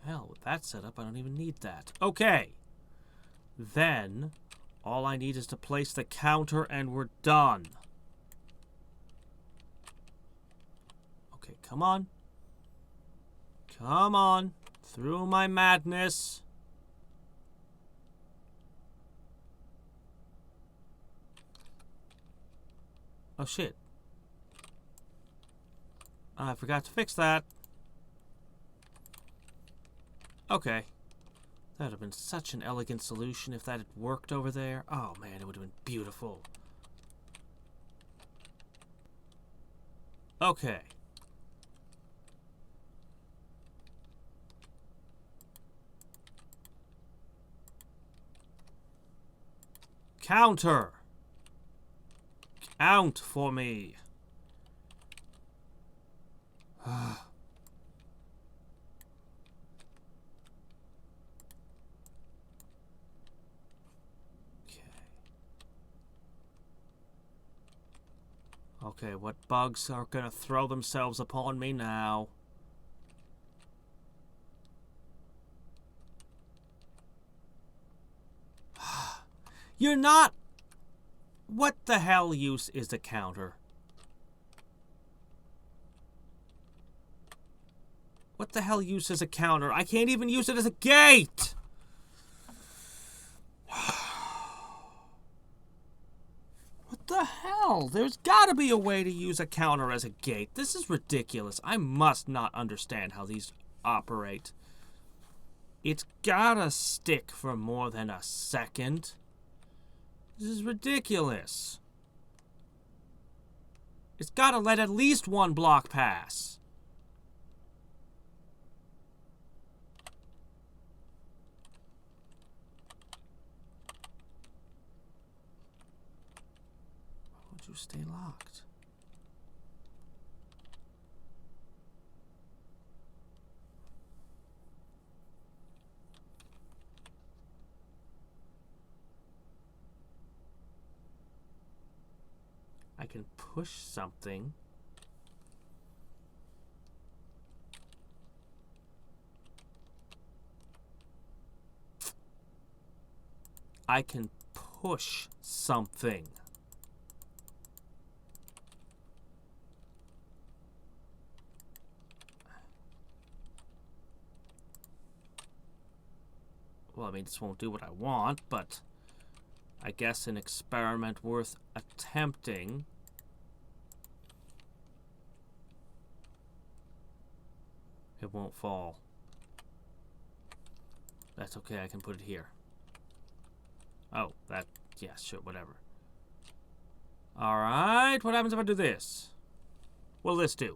Hell, with that setup, I don't even need that. Okay. Then, all I need is to place the counter and we're done. Okay, come on. Come on. Through my madness. Oh, shit. I forgot to fix that. Okay. That would have been such an elegant solution if that had worked over there. Oh, man, it would have been beautiful. Okay. Counter. Count for me. Okay, what bugs are gonna throw themselves upon me now? You're not... What the hell use is the counter? What the hell use is a counter? I can't even use it as a gate! What the hell? There's gotta be a way to use a counter as a gate. This is ridiculous. I must not understand how these operate. It's gotta stick for more than a second. This is ridiculous. It's gotta let at least one block pass. Why would you stay locked? I can push something. I can push something. Well, I mean, this won't do what I want, but I guess an experiment worth attempting. It won't fall. That's okay, I can put it here. Oh, that, yeah, sure, whatever. Alright, what happens if I do this? What'll this do?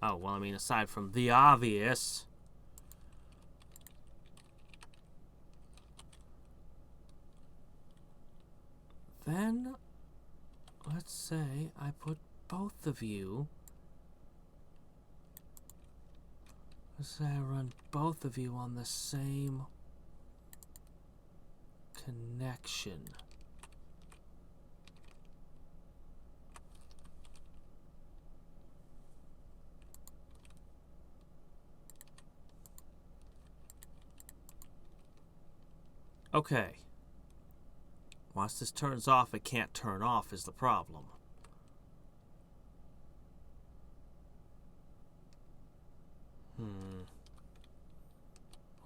Oh, well, I mean, aside from the obvious... Then, let's say I put both of you... Let's say I run both of you on the same connection. Okay. Once this turns off, it can't turn off is the problem.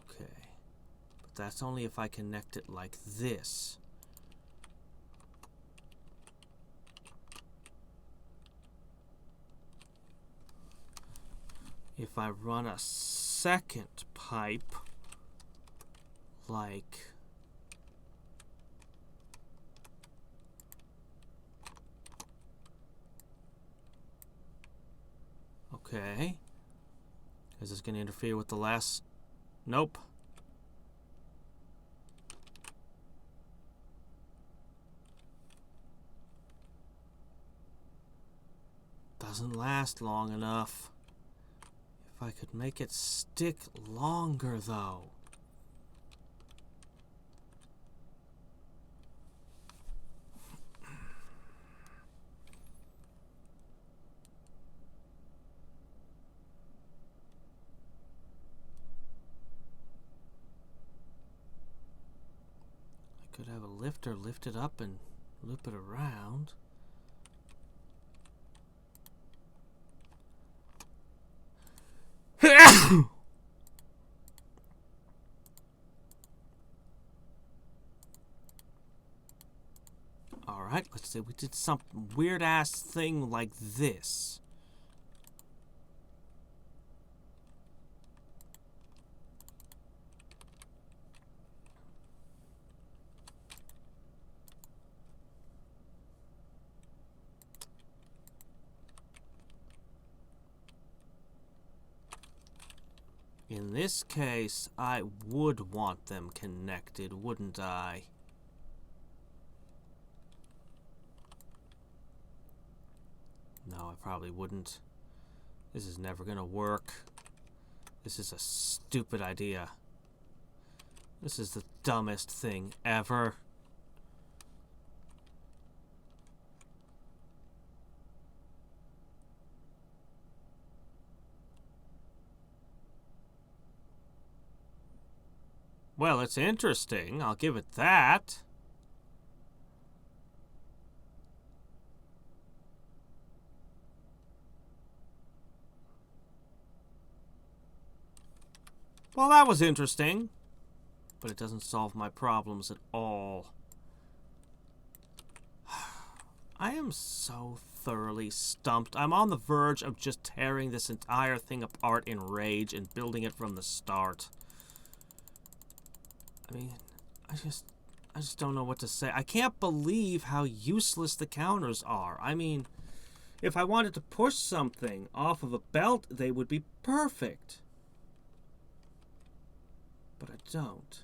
Okay. But that's only if I connect it like this. If I run a second pipe, like... Okay. Is this going to interfere with the last... Nope. Doesn't last long enough. If I could make it stick longer, though. Could have a lifter lift it up and loop it around. Alright, let's say we did some weird-ass thing like this. In this case, I would want them connected, wouldn't I? No, I probably wouldn't. This is never gonna work. This is a stupid idea. This is the dumbest thing ever. Well, it's interesting. I'll give it that. Well, that was interesting. But it doesn't solve my problems at all. I am so thoroughly stumped. I'm on the verge of just tearing this entire thing apart in rage and building it from the start. I mean, I just don't know what to say. I can't believe how useless the counters are. I mean, if I wanted to push something off of a belt, they would be perfect. But I don't.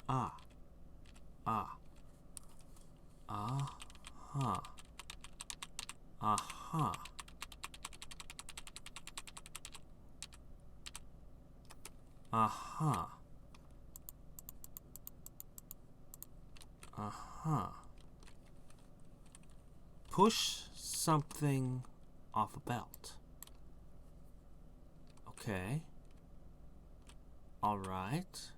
Ah. Ah. Uh-huh. Uh-huh. Uh-huh. Uh-huh. Push something off a belt. Okay. All right.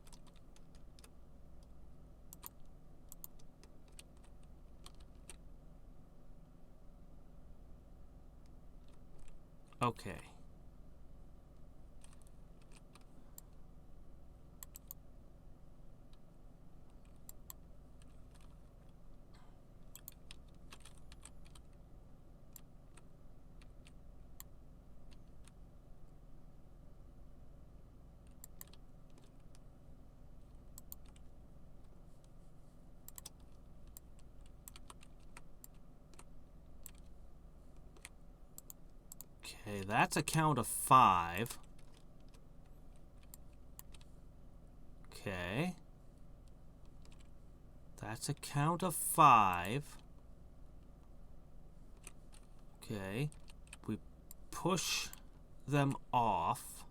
Okay. Okay, that's a count of 5. Okay. That's a count of 5. Okay. We push them off.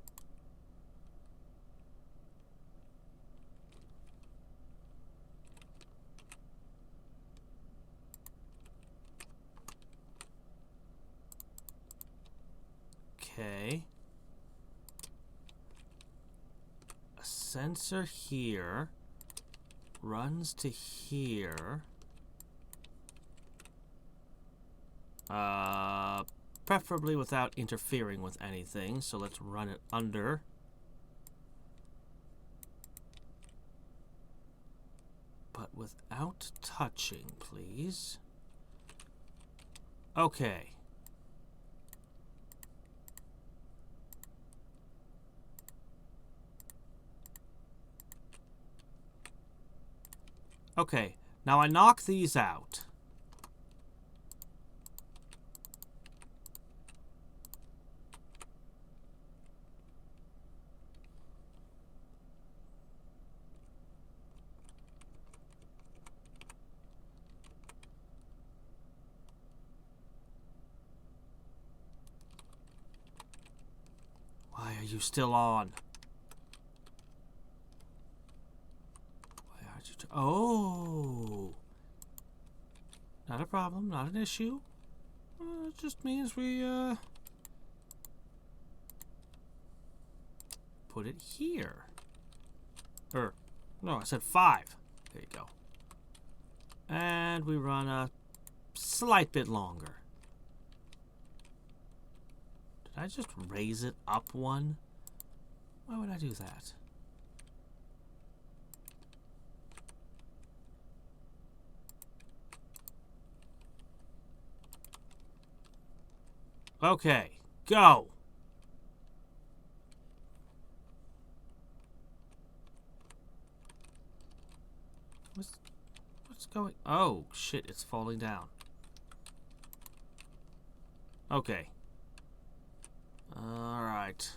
Okay. A sensor here runs to here. Preferably without interfering with anything, so let's run it under. But without touching, please. Okay. Okay, now I knock these out. Why are you still on? Why aren't Oh. Not a problem, not an issue. It just means we, put it here. No, I said 5. There you go. And we run a slight bit longer. Did I just raise it up 1? Why would I do that? Okay, go! What's going... Oh, shit, it's falling down. Okay. Alright.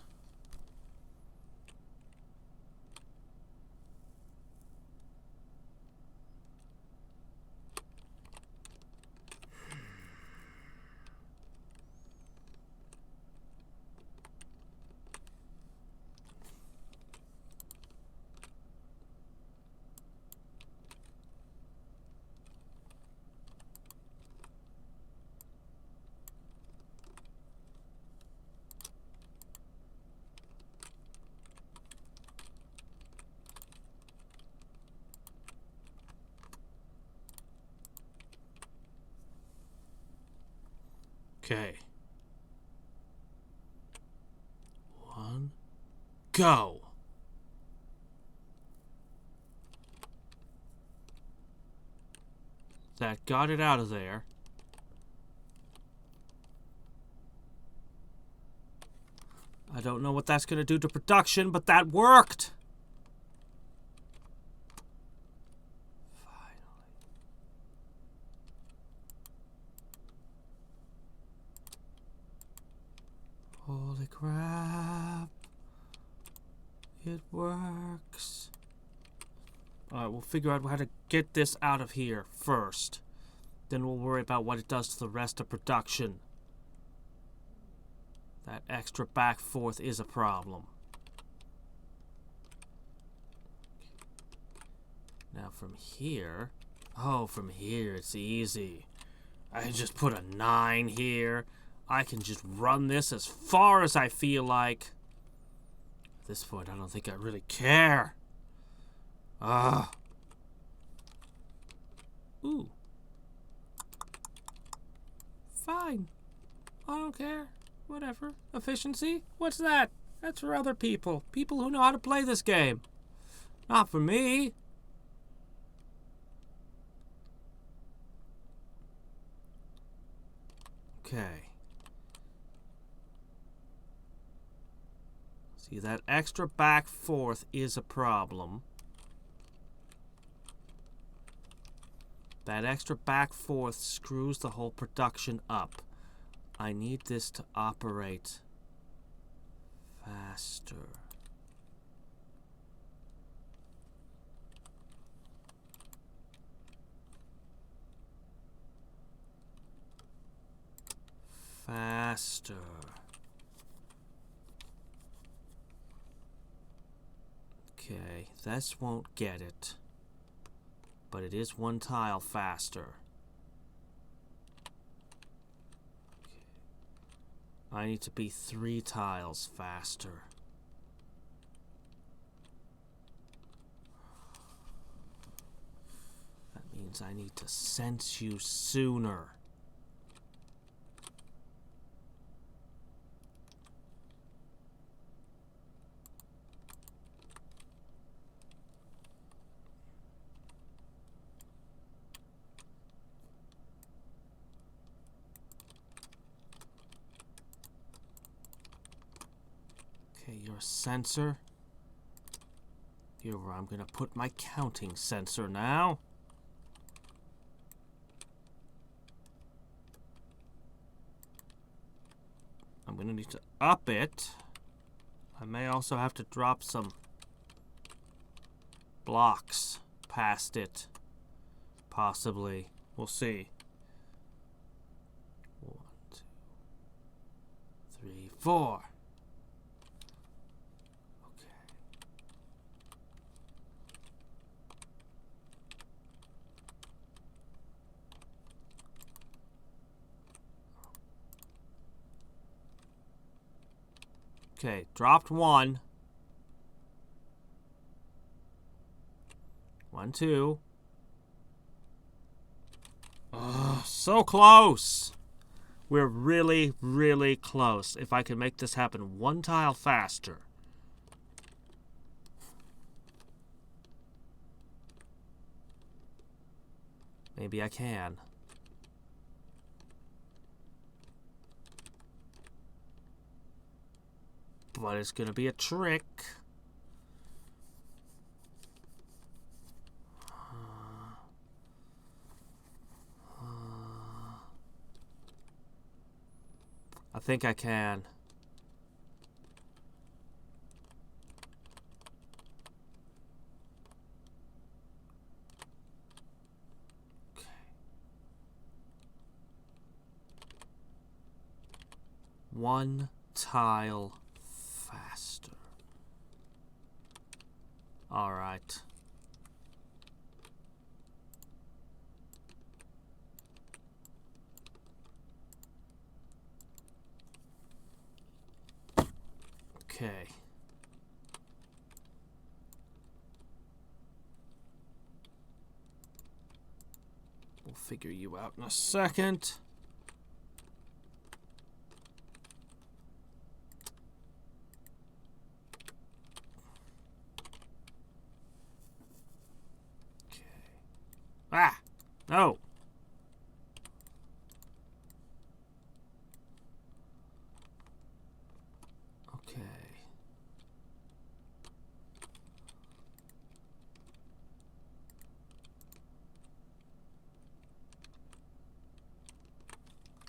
Okay. 1, go! That got it out of there. I don't know what that's going to do to production, but that worked! Holy crap. It works. Alright, we'll figure out how to get this out of here first. Then we'll worry about what it does to the rest of production. That extra back forth is a problem. Now from here... Oh, from here it's easy. I can just put a 9 here. I can just run this as far as I feel like. At this point, I don't think I really care. Ooh. Fine. I don't care. Whatever. Efficiency? What's that? That's for other people. People who know how to play this game. Not for me. Okay. See, that extra back forth is a problem. That extra back forth screws the whole production up. I need this to operate faster. Faster. Okay, this won't get it. But it is 1 tile faster. Okay. I need to be 3 tiles faster. That means I need to sense you sooner. Okay, you're a sensor. Here where I'm gonna put my counting sensor now. I'm gonna need to up it. I may also have to drop some blocks past it. Possibly. We'll see. 1, 2, 3, 4. Okay. Okay, dropped one. 1, 2. Oh, so close. We're really, really close. If I can make this happen one tile faster. Maybe I can. But it's gonna be a trick. I think I can. Okay. One tile faster. All right. Okay. We'll figure you out in a second. Okay. Ah! No! Okay.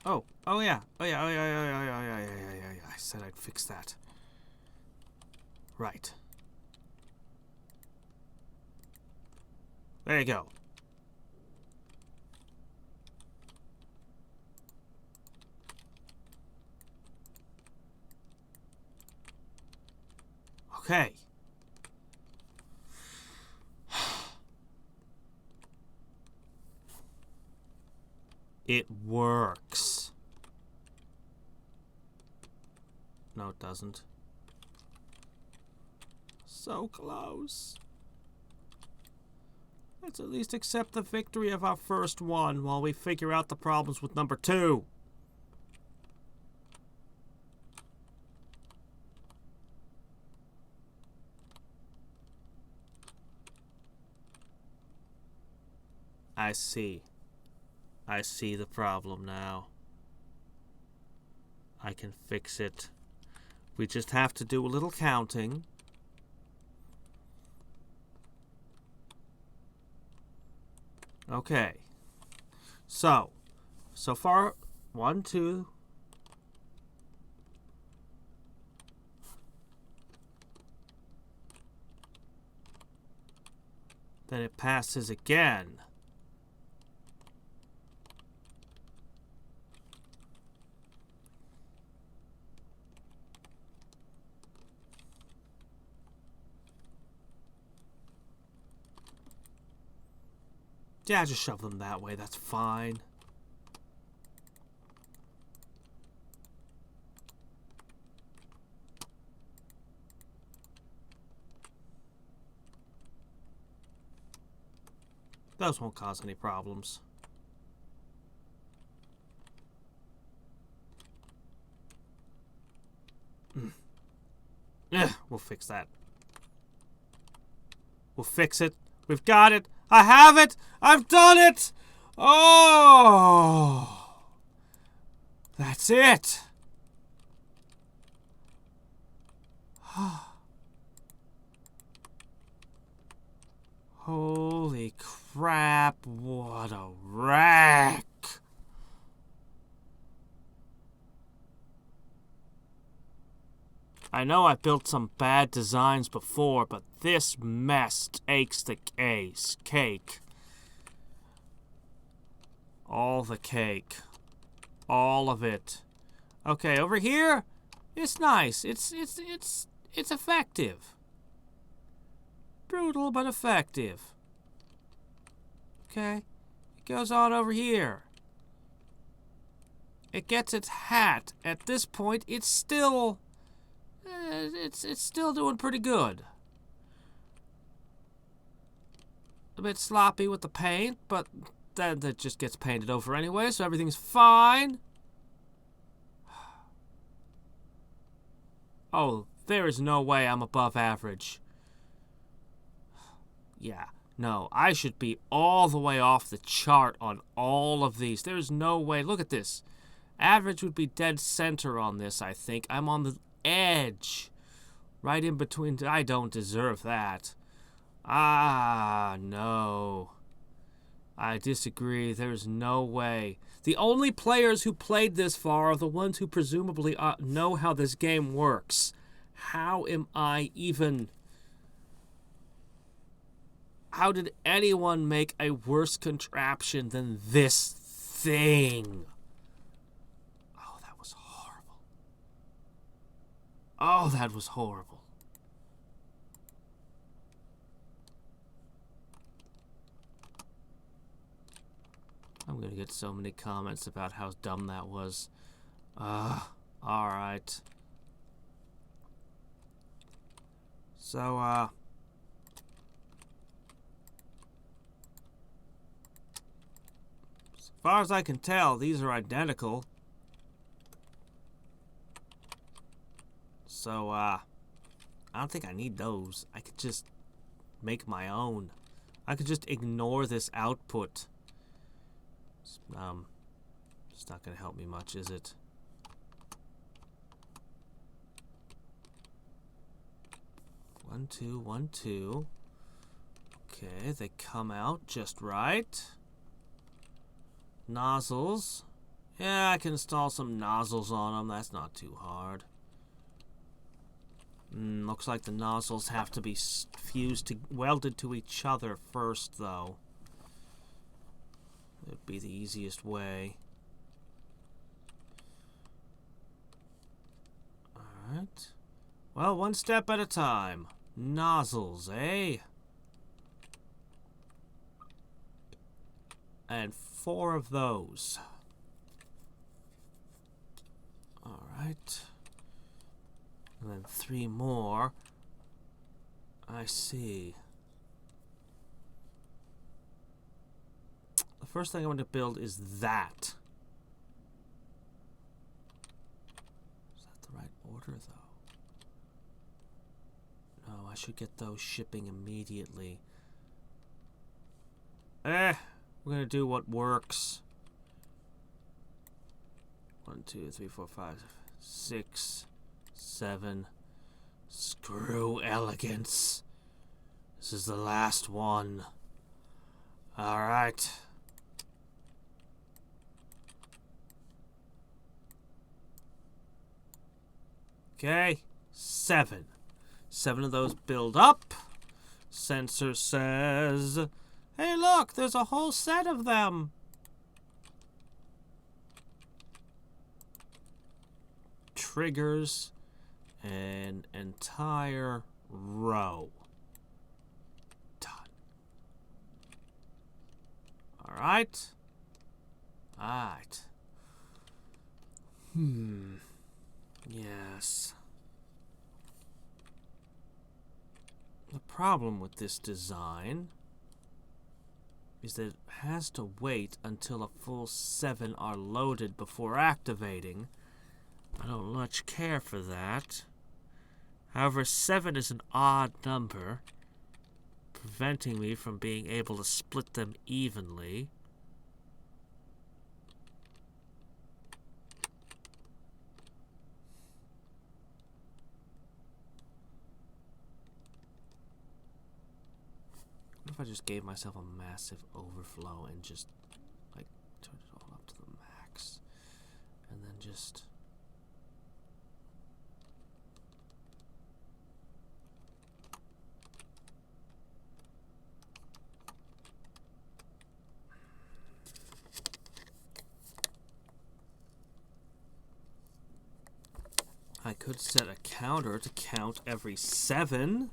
Oh, oh yeah, oh yeah, oh yeah, oh yeah, oh yeah, oh yeah, yeah, yeah, yeah, yeah. I said I'd fix that. Right. There you go. Okay. It works. No, it doesn't. So close. Let's at least accept the victory of our first one while we figure out the problems with number 2. I see. I see the problem now. I can fix it. We just have to do a little counting. Okay. So far, 1, 2. Then it passes again. Yeah, just shove them that way. That's fine. Those won't cause any problems. We'll fix that. We'll fix it. We've got it. I have it. I've done it. Oh, that's it. Holy crap, what a wreck. I know I built some bad designs before, but this mess takes the cake. All the cake. All of it. Okay, over here, it's nice. It's effective. Brutal, but effective. Okay, it goes on over here. It gets its hat. At this point, it's still it's still doing pretty good. A bit sloppy with the paint, but that just gets painted over anyway, so everything's fine. Oh, there is no way I'm above average. Yeah, no, I should be all the way off the chart on all of these. There's no way. Look at this. Average would be dead center on this, I think. I'm on the edge. Right in between. I don't deserve that. Ah, no. I disagree. There's no way. The only players who played this far are the ones who presumably know how this game works. How am I even... How did anyone make a worse contraption than this thing? Oh, that was horrible. Oh, that was horrible. I'm gonna get so many comments about how dumb that was. Alright. So, as far as I can tell, these are identical. So, I don't think I need those. I could just make my own. I could just ignore this output. It's not gonna help me much, is it? One, two, 1, 2. Okay, they come out just right. Nozzles. Yeah, I can install some nozzles on them. That's not too hard. Looks like the nozzles have to be welded to each other first, though. It'd be the easiest way. Alright. Well, one step at a time. Nozzles, eh? And 4 of those. Alright. And then 3 more. I see. The first thing I want to build is that. Is that the right order, though? No, I should get those shipping immediately. We're gonna do what works. 1, 2, 3, 4, 5, 6, 7. Screw elegance. This is the last one. Alright. Okay, 7. 7 of those build up. Sensor says, hey look, there's a whole set of them. Triggers an entire row. Done. Alright. Alright. Yes. The problem with this design is that it has to wait until a full 7 are loaded before activating. I don't much care for that. However, 7 is an odd number, preventing me from being able to split them evenly. What if I just gave myself a massive overflow and just, like, turned it all up to the max? And then just... I could set a counter to count every 7.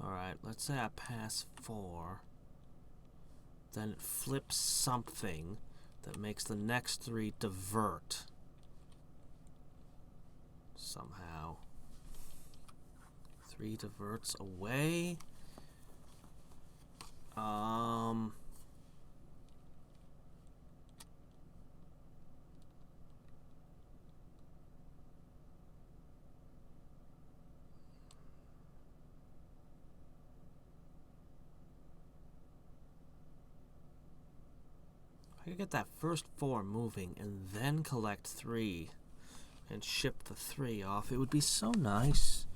Alright, let's say I pass 4. then it flips something that makes the next 3 divert. Somehow. 3 diverts away. I could get that first 4 moving and then collect 3 and ship the 3 off. It would be so nice.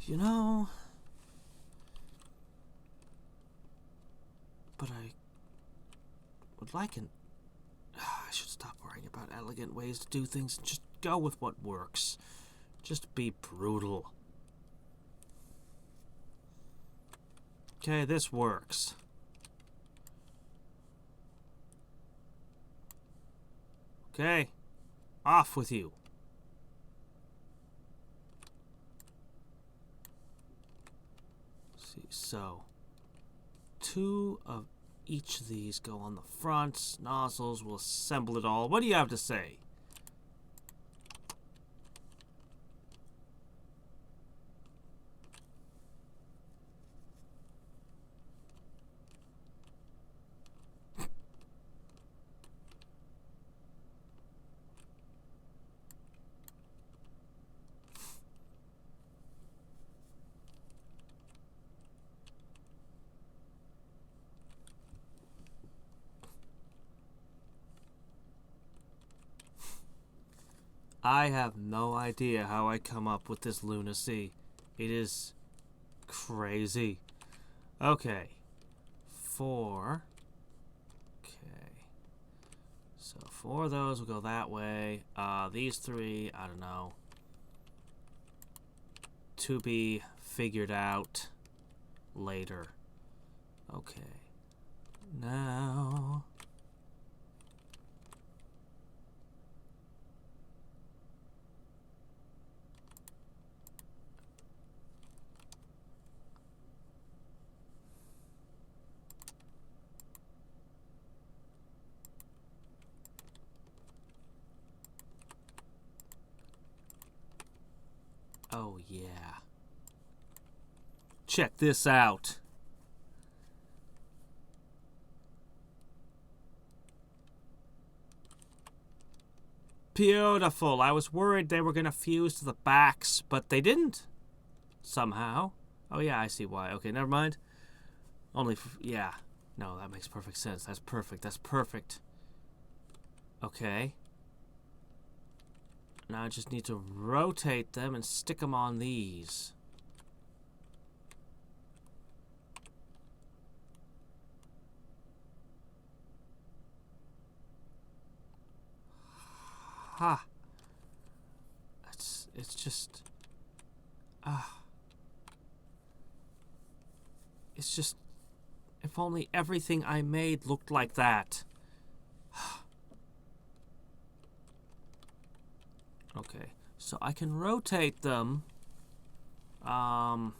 You know? But I would like an... I should stop worrying about elegant ways to do things and just go with what works. Just be brutal. Okay, this works. Okay, off with you. Let's see, so 2 of each of these go on the front. Nozzles will assemble it all. What do you have to say? I have no idea how I come up with this lunacy. It is crazy. Okay. 4. Okay. So 4 of those will go that way. These 3, I don't know. To be figured out later. Okay. Now... Oh, yeah. Check this out. Beautiful. I was worried they were going to fuse to the backs, but they didn't. Somehow. Oh, yeah, I see why. Okay, never mind. Yeah. No, that makes perfect sense. That's perfect. That's perfect. Okay. Now I just need to rotate them and stick them on these. Ha! It's just... It's just... If only everything I made looked like that. Okay, so I can rotate them. I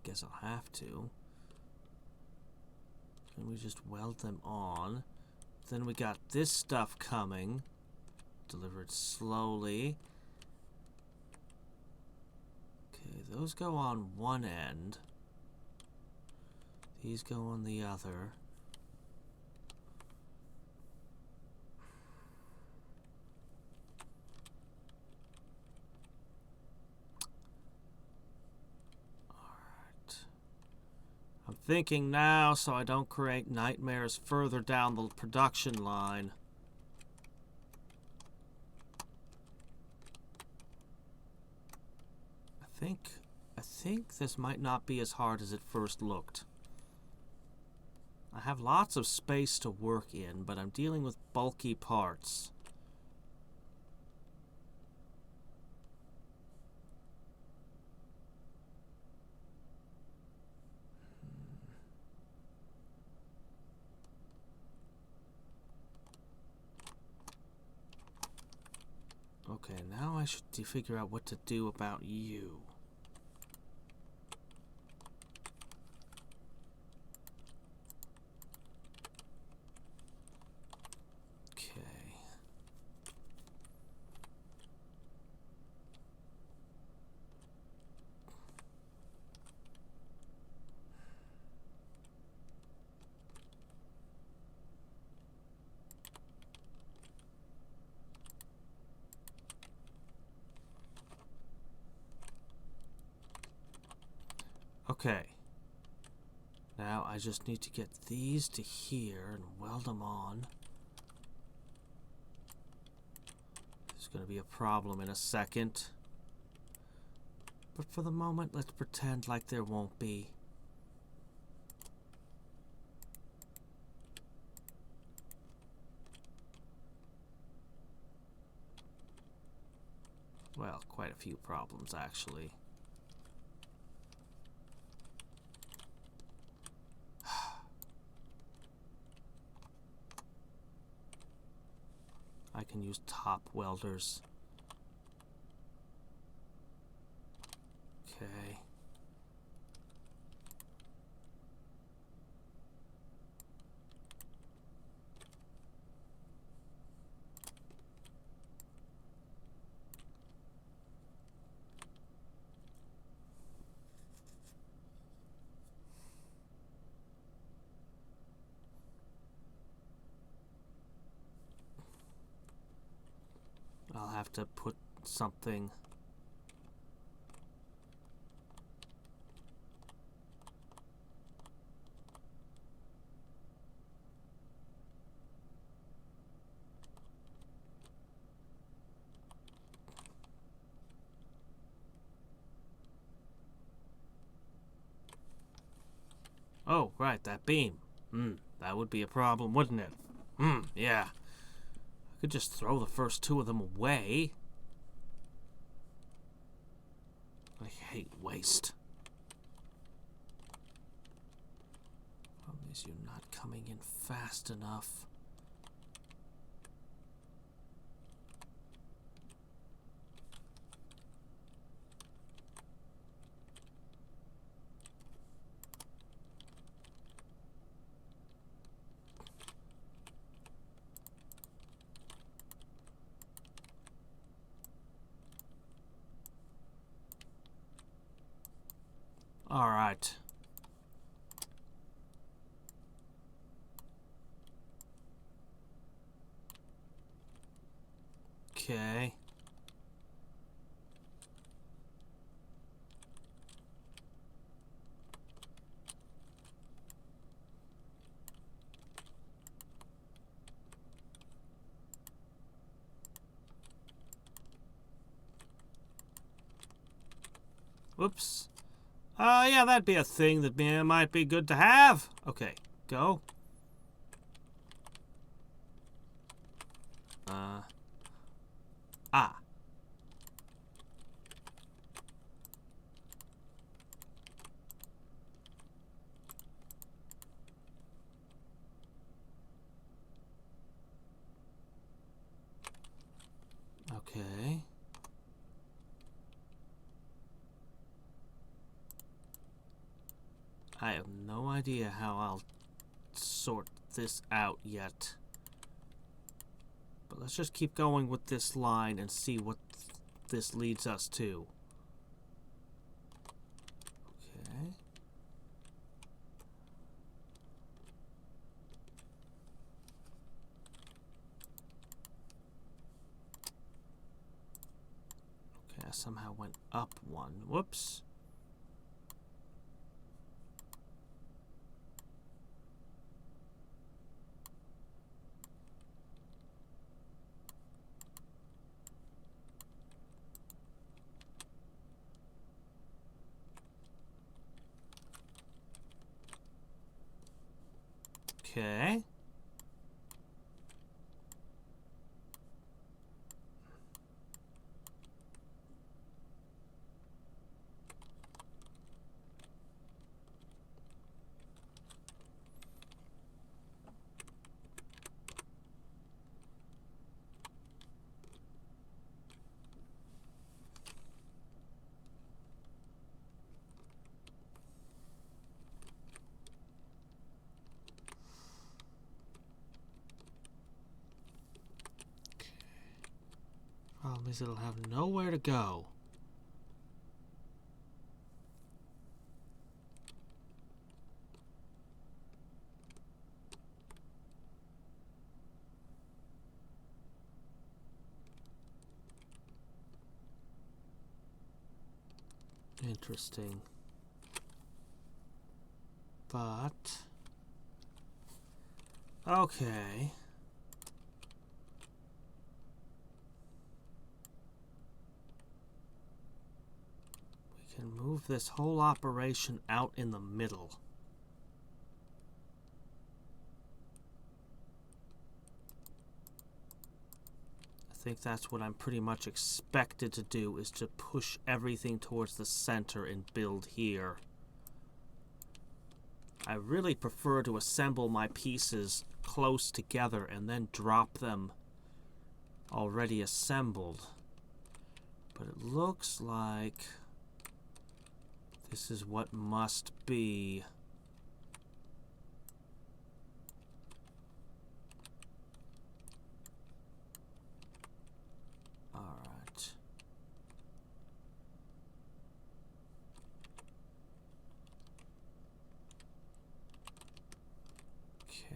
guess I'll have to. Can we just weld them on? Then we got this stuff coming. Delivered slowly. Okay, those go on one end. These go on the other. I'm thinking now so I don't create nightmares further down the production line. I think this might not be as hard as it first looked. I have lots of space to work in, but I'm dealing with bulky parts. Okay, now I should figure out what to do about you. Okay. Now I just need to get these to here and weld them on. There's going to be a problem in a second. But for the moment, let's pretend like there won't be. Well, quite a few problems, actually. I can use top welders. Okay. I'll have to put something. Oh, right, that beam. That would be a problem, wouldn't it? Yeah. I could just throw the first two of them away. I hate waste. Problem is you're not coming in fast enough. All right. Okay. Whoops. Yeah, that'd be a thing that might be good to have. Okay, go. Ah. Okay. I have no idea how I'll sort this out yet. But let's just keep going with this line and see what this leads us to. Okay. Okay, I somehow went up one. Whoops. Okay. Problem is it'll have nowhere to go. Interesting. But... okay. We can move this whole operation out in the middle. I think that's what I'm pretty much expected to do, is to push everything towards the center and build here. I really prefer to assemble my pieces close together and then drop them already assembled. But it looks like this is what must be. Alright. Okay.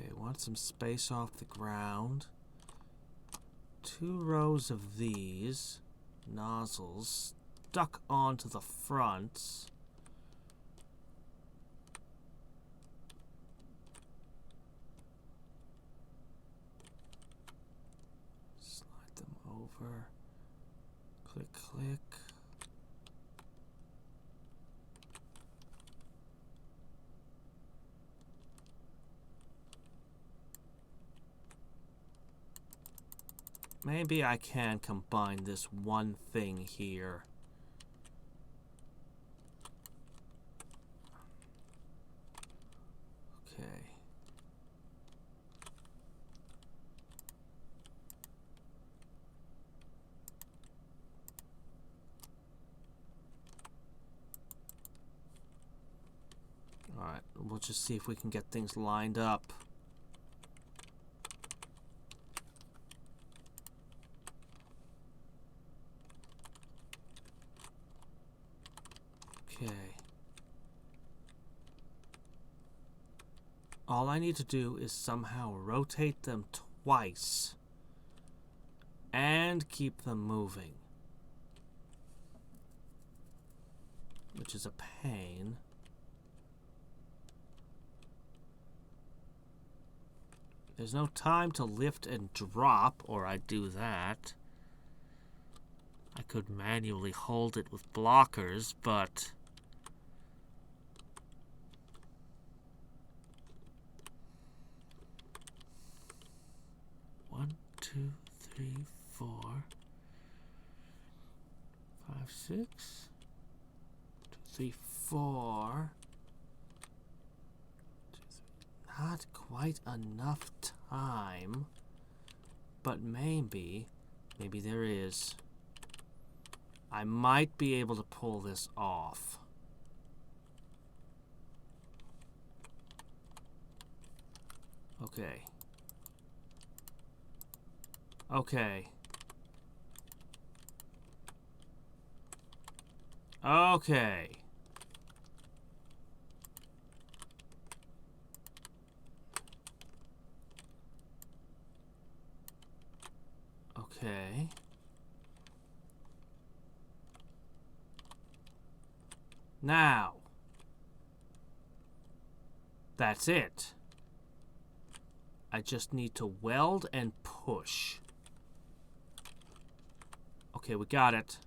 Okay, want some space off the ground. 2 rows of these nozzles stuck onto the fronts. Slide them over. Click, click. Maybe I can combine this one thing here. Okay. Alright, we'll just see if we can get things lined up. Okay. All I need to do is somehow rotate them twice and keep them moving, which is a pain. There's no time to lift and drop, or I'd do that. I could manually hold it with blockers, but... 1, 2, 3, 4, 5, 6, 2, 3, 4. Not quite enough time, but maybe there is. I might be able to pull this off. Okay. Okay. Okay. Okay. Now. That's it. I just need to weld and push. Okay, we got it.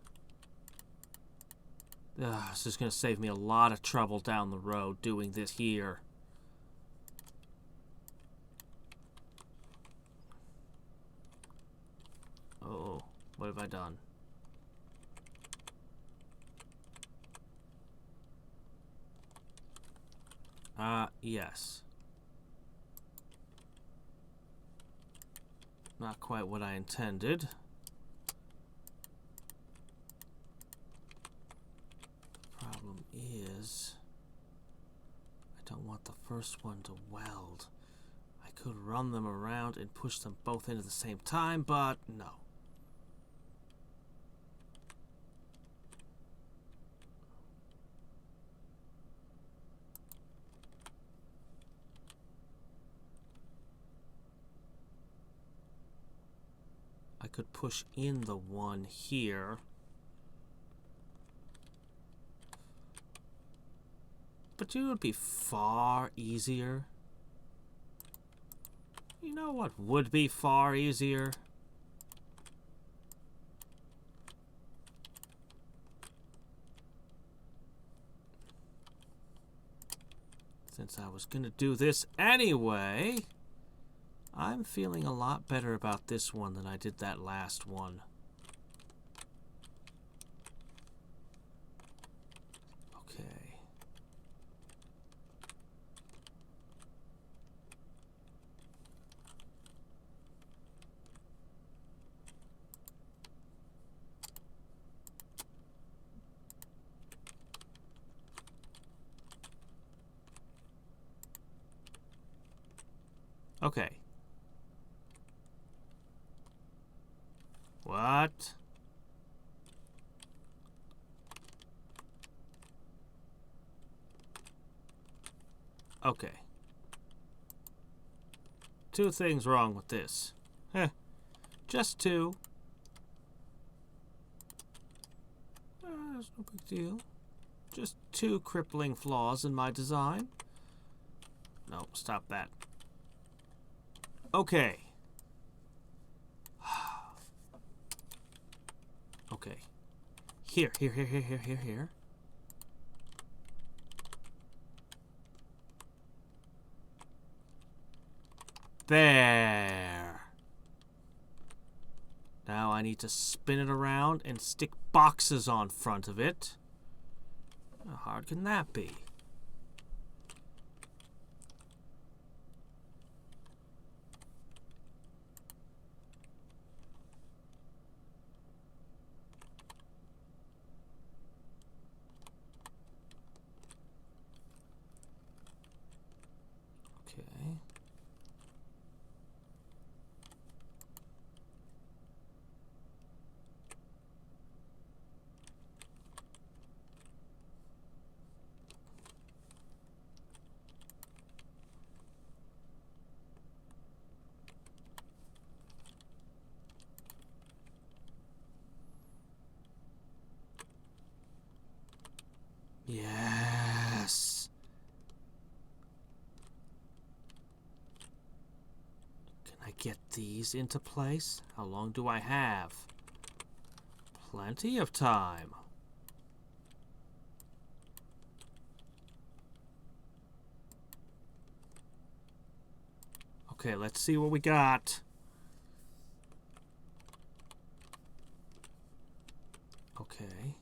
This is going to save me a lot of trouble down the road doing this here. Oh, what have I done? Yes. Not quite what I intended. not the first one to weld. I could run them around and push them both in at the same time, but no. I could push in the one here. But it would be far easier. You know what would be far easier? Since I was gonna do this anyway, I'm feeling a lot better about this one than I did that last one. Okay. Okay. What? Okay. Two things wrong with this. Just two. It's no big deal. Just two crippling flaws in my design. No, stop that. Okay. Okay. Here. There. Now I need to spin it around and stick boxes on front of it. How hard can that be? Okay. Yes. Can I get these into place? How long do I have? Plenty of time. Okay, let's see what we got. Okay.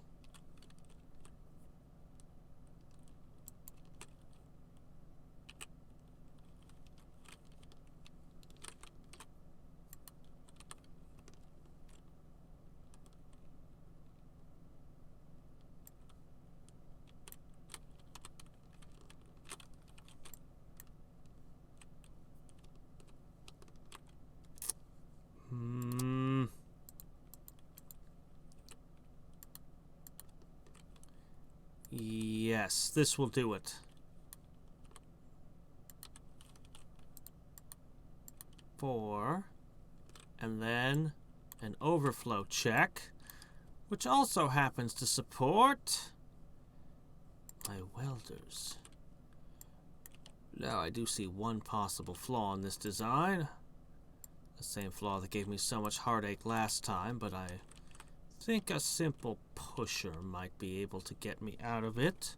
Yes, this will do it. Four. And then an overflow check, which also happens to support my welders. Now I do see one possible flaw in this design. The same flaw that gave me so much heartache last time, but I think a simple pusher might be able to get me out of it.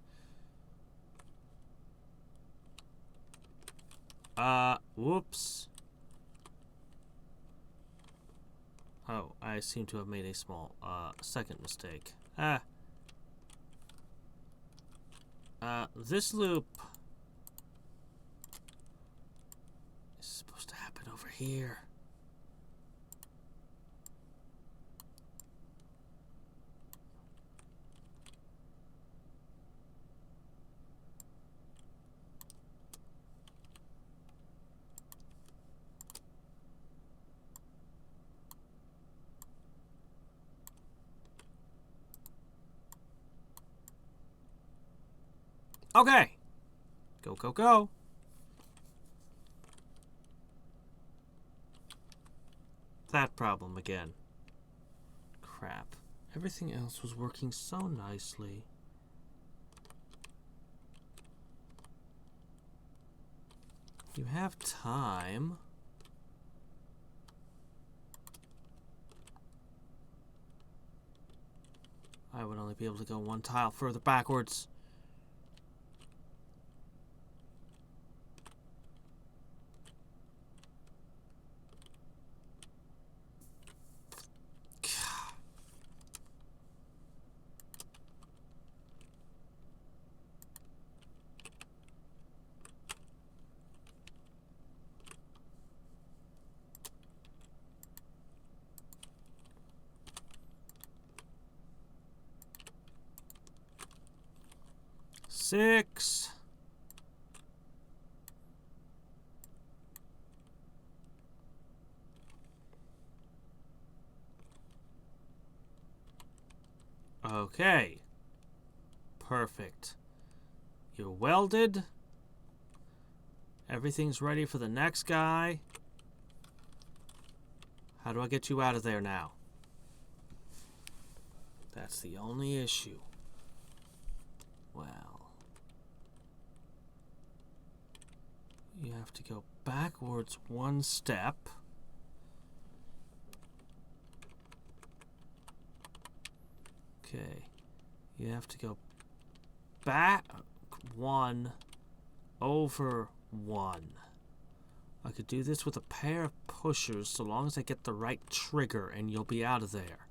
Whoops. Oh, I seem to have made a small, second mistake. This loop is supposed to happen over here. Okay. Go, go, go. That problem again. Crap. Everything else was working so nicely. You have time. I would only be able to go one tile further backwards. Six. Okay. Perfect. You're welded. Everything's ready for the next guy. How do I get you out of there now? That's the only issue. Well, you have to go backwards one step. Okay. You have to go back one over one. I could do this with a pair of pushers so long as I get the right trigger and you'll be out of there.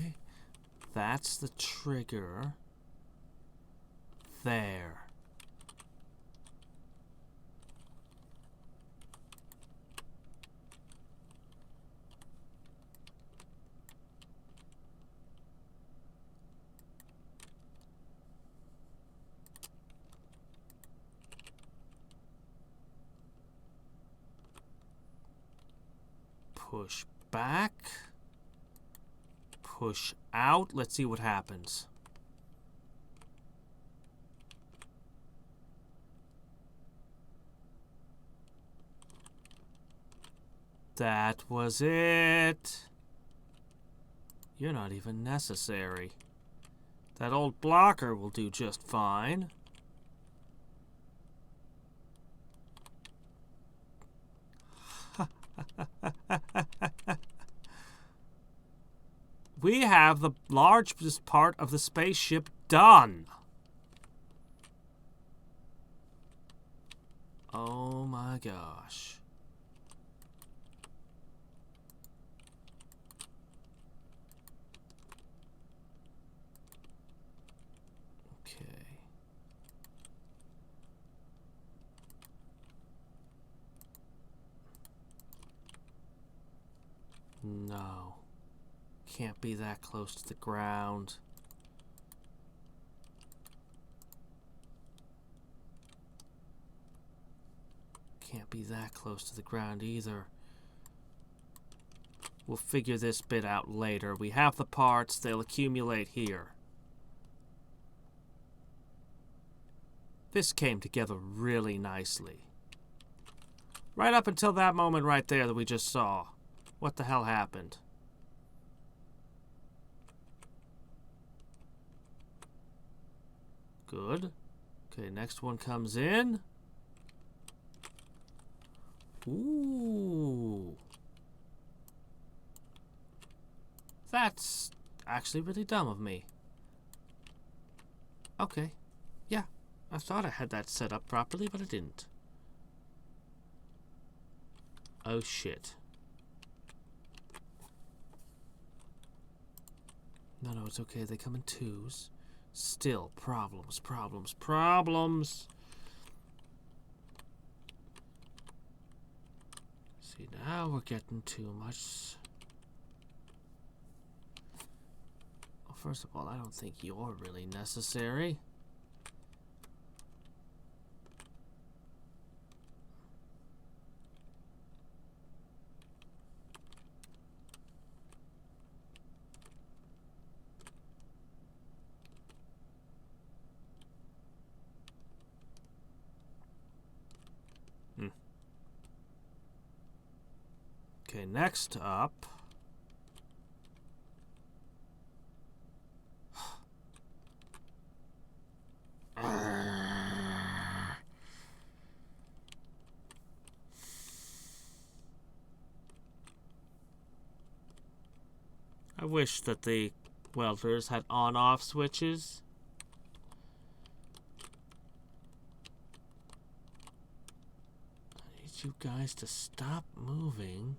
Okay. That's the trigger. There. Push back. Push out. Let's see what happens. That was it. You're not even necessary. That old blocker will do just fine. We have the largest part of the spaceship done. Oh my gosh. Okay. No. Can't be that close to the ground. Can't be that close to the ground either. We'll figure this bit out later. We have the parts. They'll accumulate here. This came together really nicely. Right up until that moment right there that we just saw. What the hell happened? Good. Okay, next one comes in. Ooh. That's actually really dumb of me. Okay. Yeah, I thought I had that set up properly, but I didn't. Oh shit. No, it's okay. They come in twos. Still, problems, problems, problems. See, now we're getting too much. I'll first of all, I don't think you're really necessary. Okay, next up. I wish that the welders had on-off switches. I need you guys to stop moving.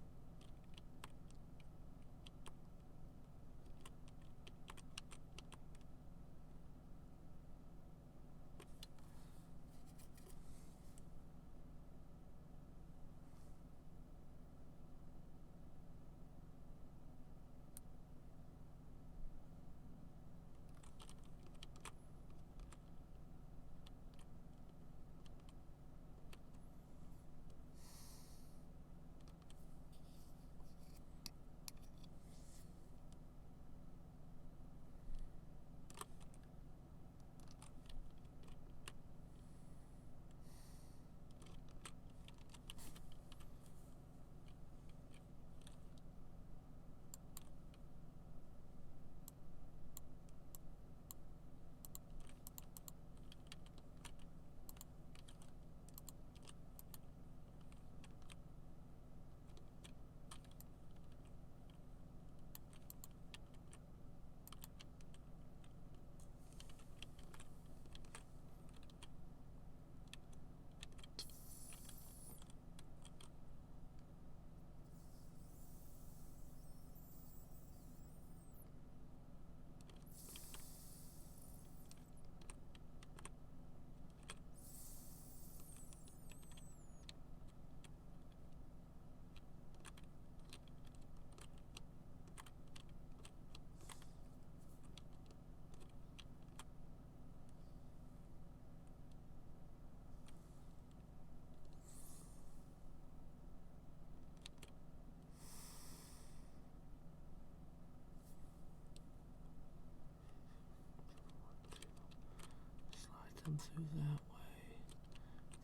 Them through that way.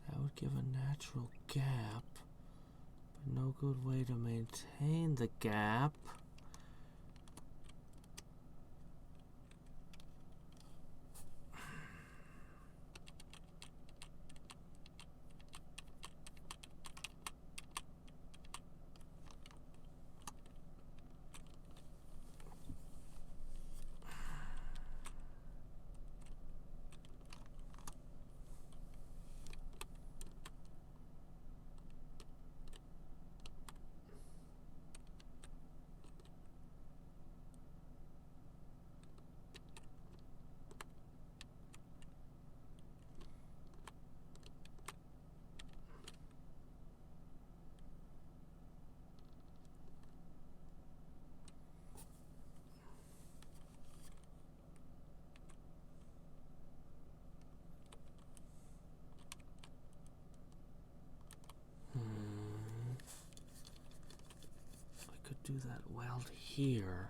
That would give a natural gap, but no good way to maintain the gap. Do that weld here.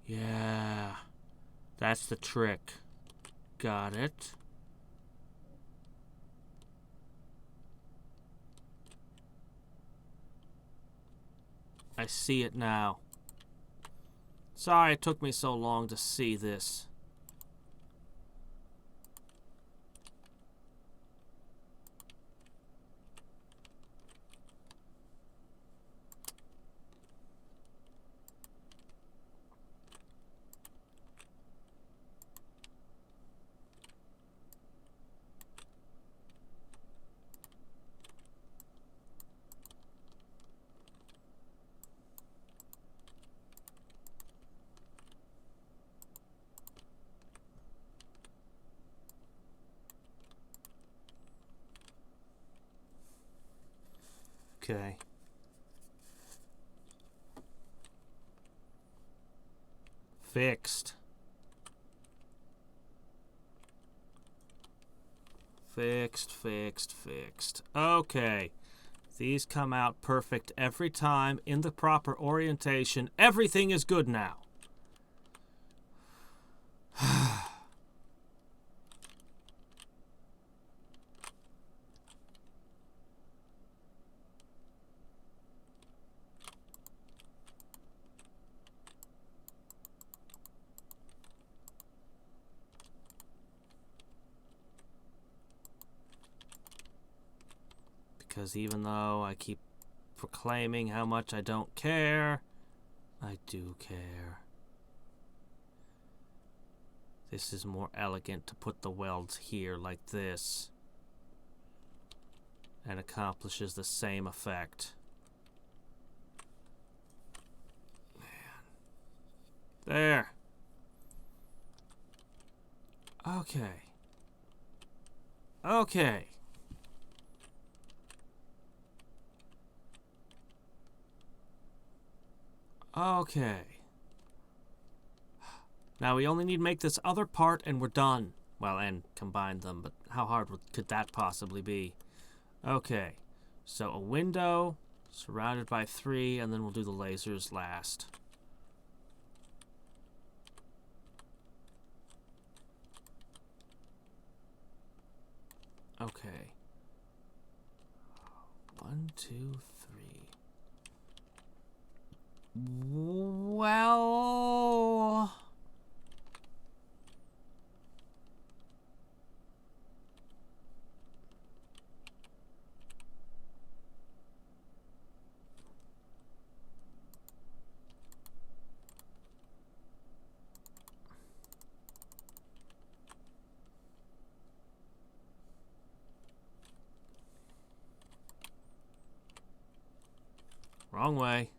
Yeah, that's the trick. Got it. I see it now. Sorry it took me so long to see this. Okay. Fixed. Fixed, fixed, fixed. Okay. These come out perfect every time in the proper orientation. Everything is good now. Because even though I keep proclaiming how much I don't care, I do care. This is more elegant to put the welds here like this, and accomplishes the same effect. Man. There. Okay. Okay. Okay. Now we only need to make this other part and we're done. Well, and combine them, but how hard could that possibly be? Okay. So a window surrounded by 3, and then we'll do the lasers last. Okay. 1, 2, 3. Well... Wrong way.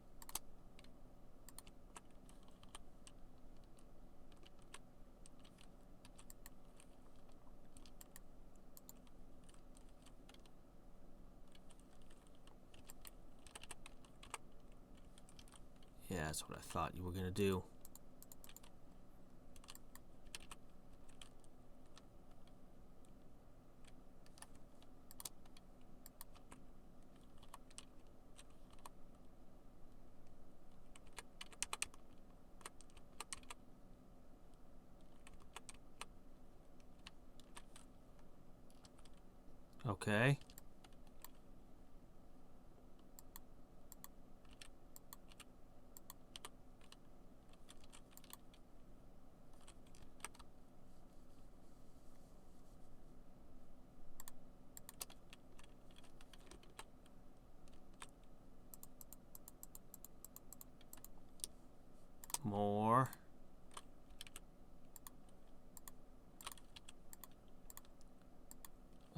Yeah, that's what I thought you were gonna do. Okay. More.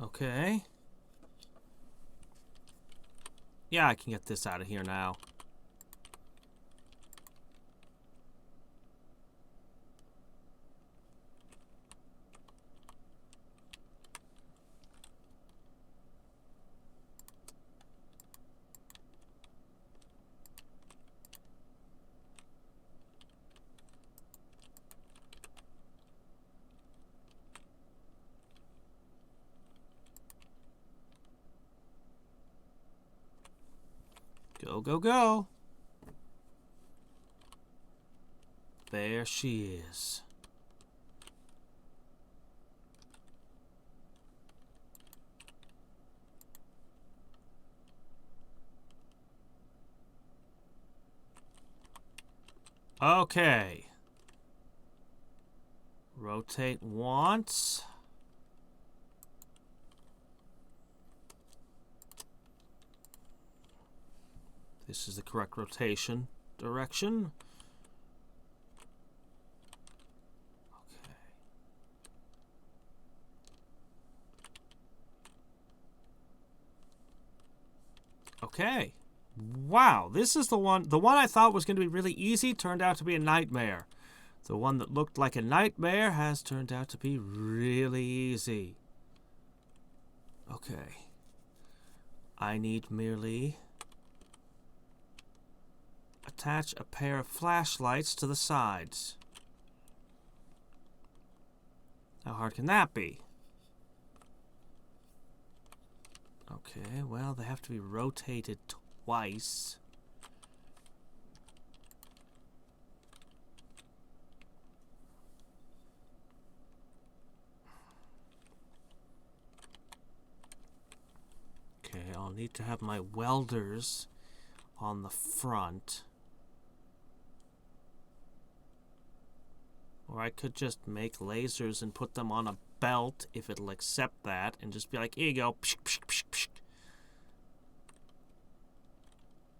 Okay. Yeah, I can get this out of here now. Go, go, go. There she is. Okay. Rotate once. This is the correct rotation direction. Okay. Wow, this is the one I thought was going to be really easy turned out to be a nightmare. The one that looked like a nightmare has turned out to be really easy. Okay. I need merely attach a pair of flashlights to the sides. How hard can that be? Okay, well, they have to be rotated twice. Okay, I'll need to have my welders on the front. Or I could just make lasers and put them on a belt if it'll accept that, and just be like, here you go. Psh, psh, psh, psh.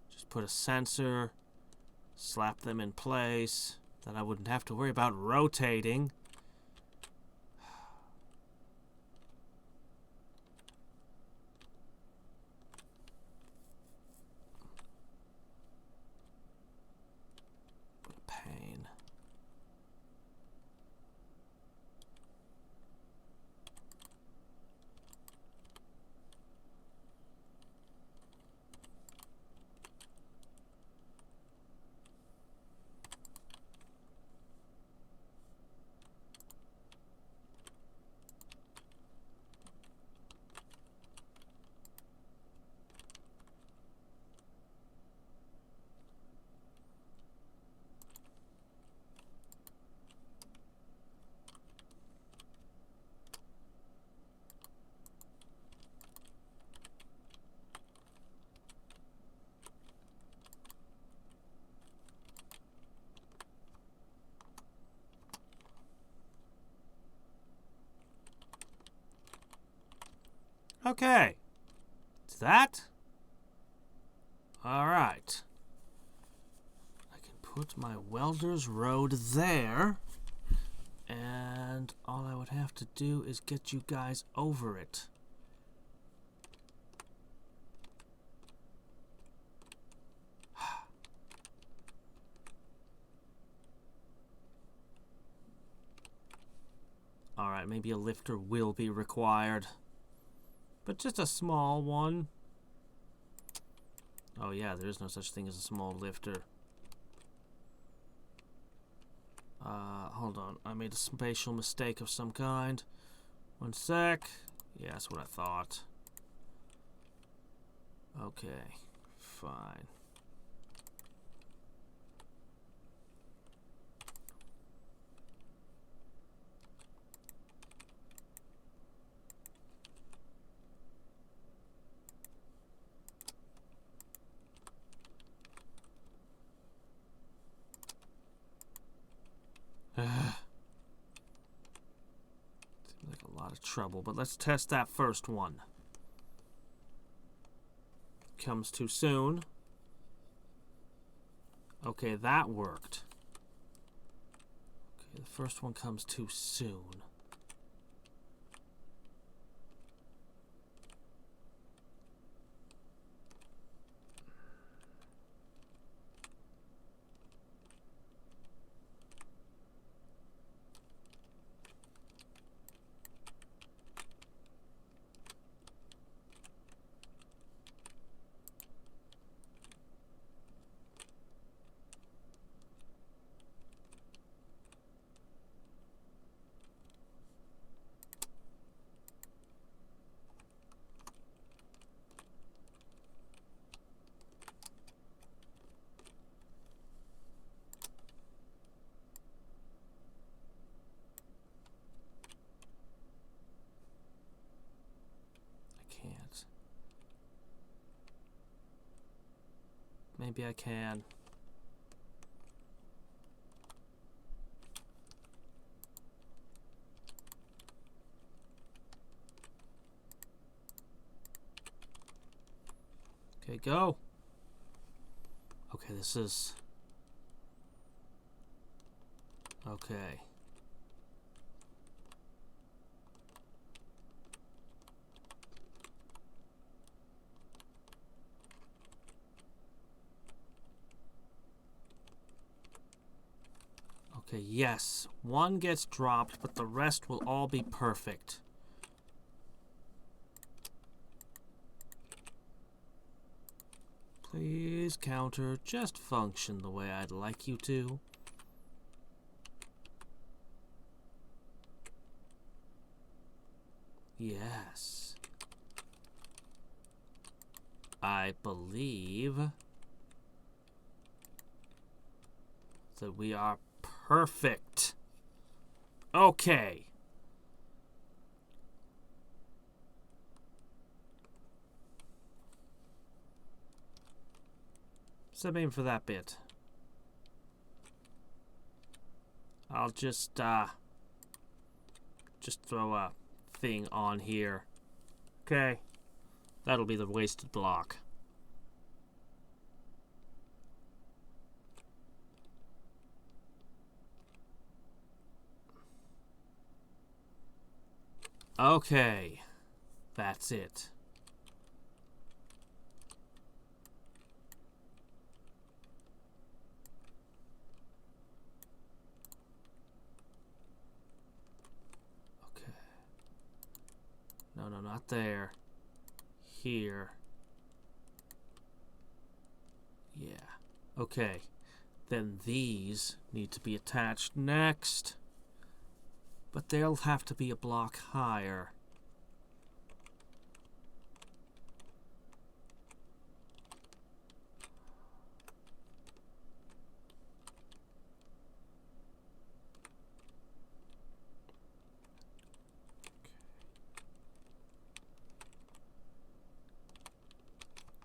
Just put a sensor, slap them in place, then I wouldn't have to worry about rotating. What a pain. Okay. It's that. Alright. I can put my welder's road there. And all I would have to do is get you guys over it. Alright, maybe a lifter will be required. But just a small one. Oh yeah, there is no such thing as a small lifter. Hold on. I made a spatial mistake of some kind. One sec. Yeah, that's what I thought. Okay. Fine. Seems like a lot of trouble, but let's test that first one. Comes too soon. Okay, that worked. Okay, the first one comes too soon. Can't. Maybe I can. Okay, go. Okay, this is... Okay. Okay, yes. One gets dropped, but the rest will all be perfect. Please, counter, just function the way I'd like you to. Yes. I believe that we are perfect. Okay. Same aim for that bit. I'll just throw a thing on here. Okay. That'll be the wasted block. Okay. That's it. Okay. No, not there. Here. Yeah. Okay. Then these need to be attached next. But they'll have to be a block higher.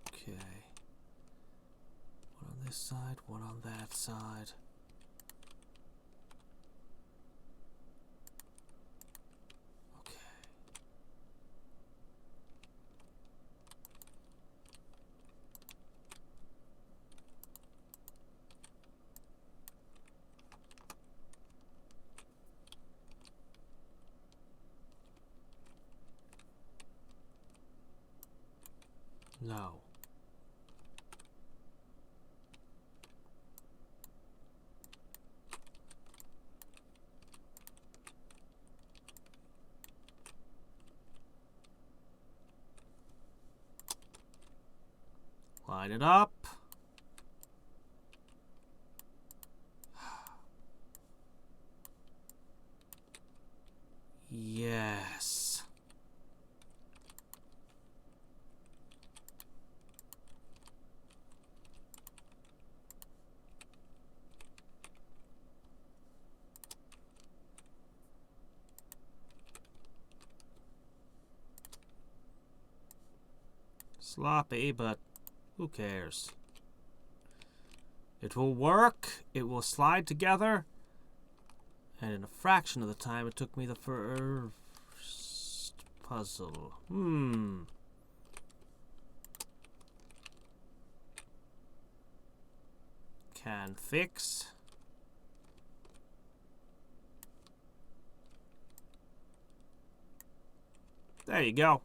Okay. One on this side, one on that side. Okay. No. Line it up. Yes. Sloppy, but who cares? It will work. It will slide together. And in a fraction of the time it took me the first puzzle. Can fix. There you go.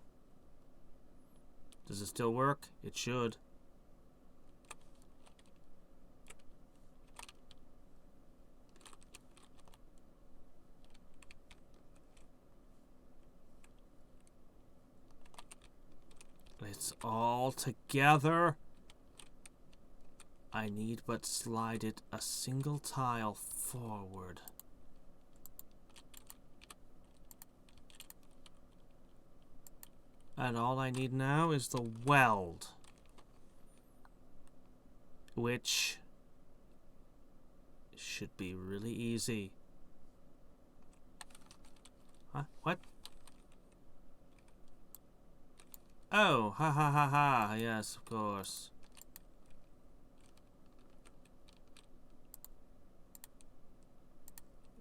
Does it still work? It should. It's all together. I need but slide it a single tile forward. And all I need now is the weld, which should be really easy. Huh? What? Oh, ha ha ha ha, yes, of course.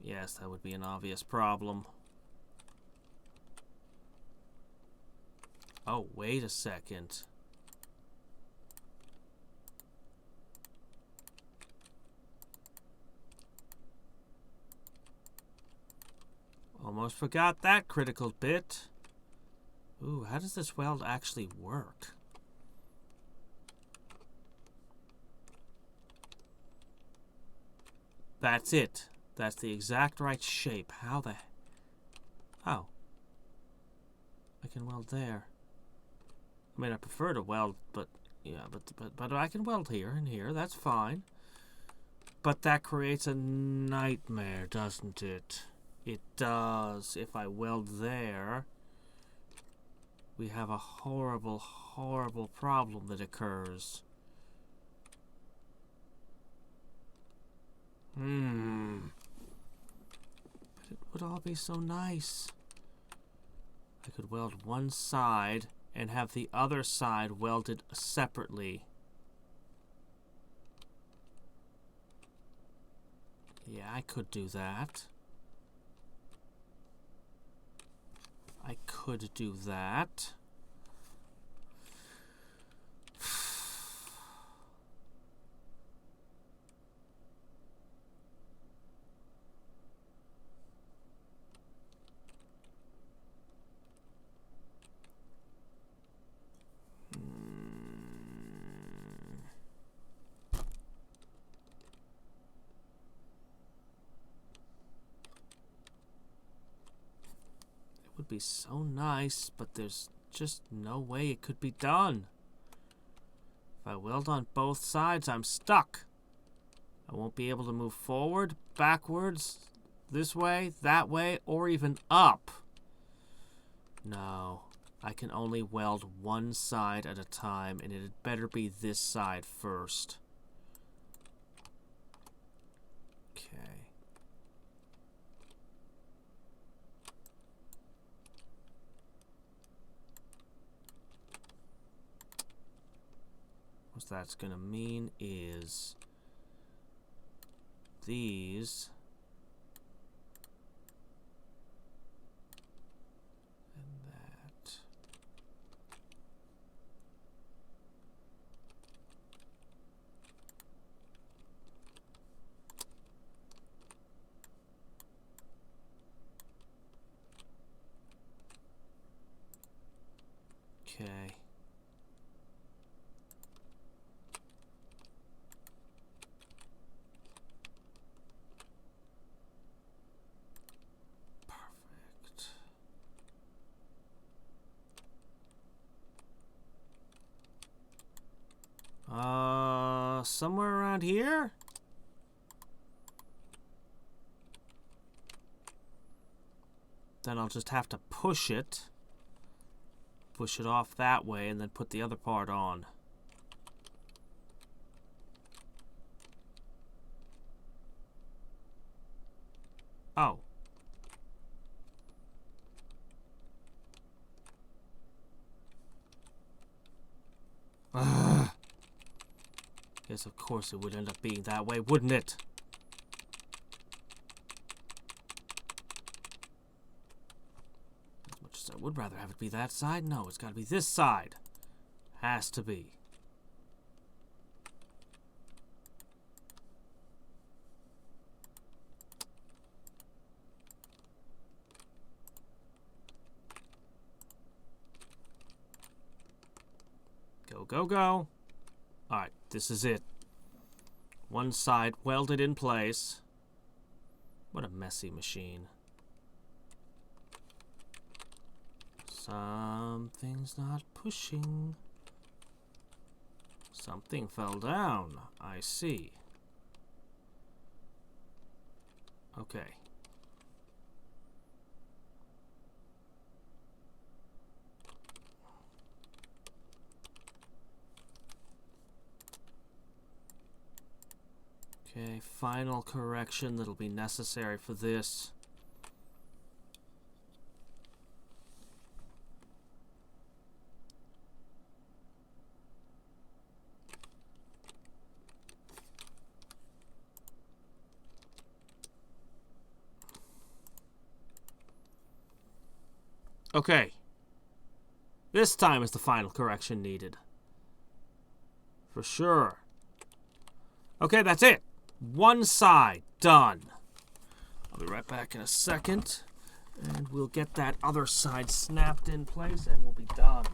Yes, that would be an obvious problem. Oh, wait a second. Almost forgot that critical bit. Ooh, how does this weld actually work? That's it. That's the exact right shape. How the... Oh. I can weld there. I mean, I prefer to weld, but... Yeah, but I can weld here and here. That's fine. But that creates a nightmare, doesn't it? It does. If I weld there... we have a horrible, horrible problem that occurs. But it would all be so nice. I could weld one side and have the other side welded separately. Yeah, I could do that. I could do that. Would be so nice, but there's just no way it could be done. If I weld on both sides, I'm stuck. I won't be able to move forward, backwards, this way, that way, or even up. No, I can only weld one side at a time, and it had better be this side first. Okay. What that's gonna mean is these and that. Okay. Somewhere around here? Then I'll just have to push it off that way, and then put the other part on. Oh. Ugh. Yes, of course it would end up being that way, wouldn't it? As much as I would rather have it be that side, no, it's got to be this side. Has to be. Go, go, go. Alright, this is it. One side welded in place. What a messy machine. Something's not pushing. Something fell down. I see. Okay. Okay, final correction that'll be necessary for this. Okay. This time is the final correction needed. For sure. Okay, that's it. One side done. I'll be right back in a second, and we'll get that other side snapped in place, and we'll be done.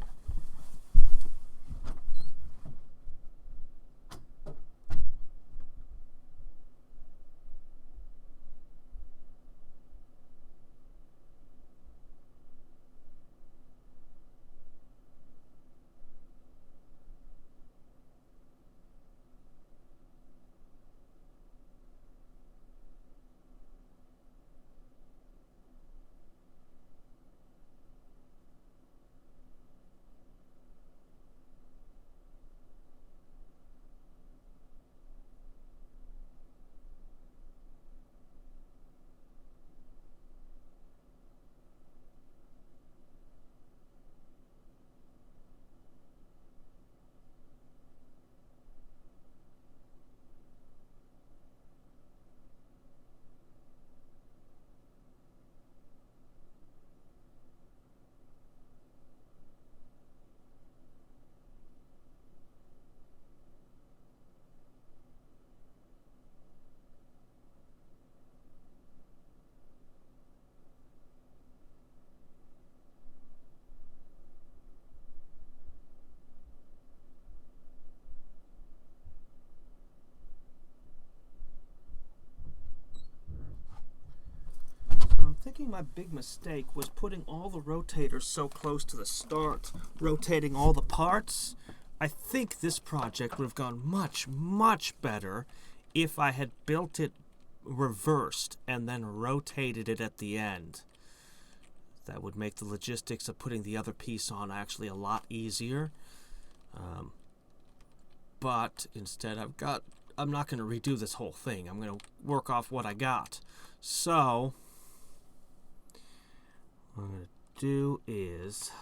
thinking my big mistake was putting all the rotators so close to the start, rotating all the parts. I think this project would have gone much, much better if I had built it reversed and then rotated it at the end. That would make the logistics of putting the other piece on actually a lot easier. But instead I'm not going to redo this whole thing. I'm going to work off what I got. So what I'm going to do is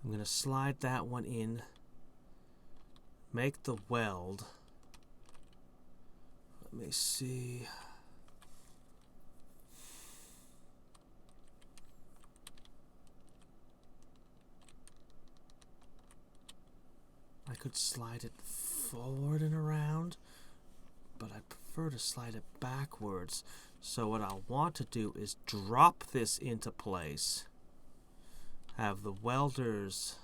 I'm going to slide that one in, make the weld. Let me see. I could slide it forward and around, but I prefer to slide it backwards. So what I'll want to do is drop this into place, have the welders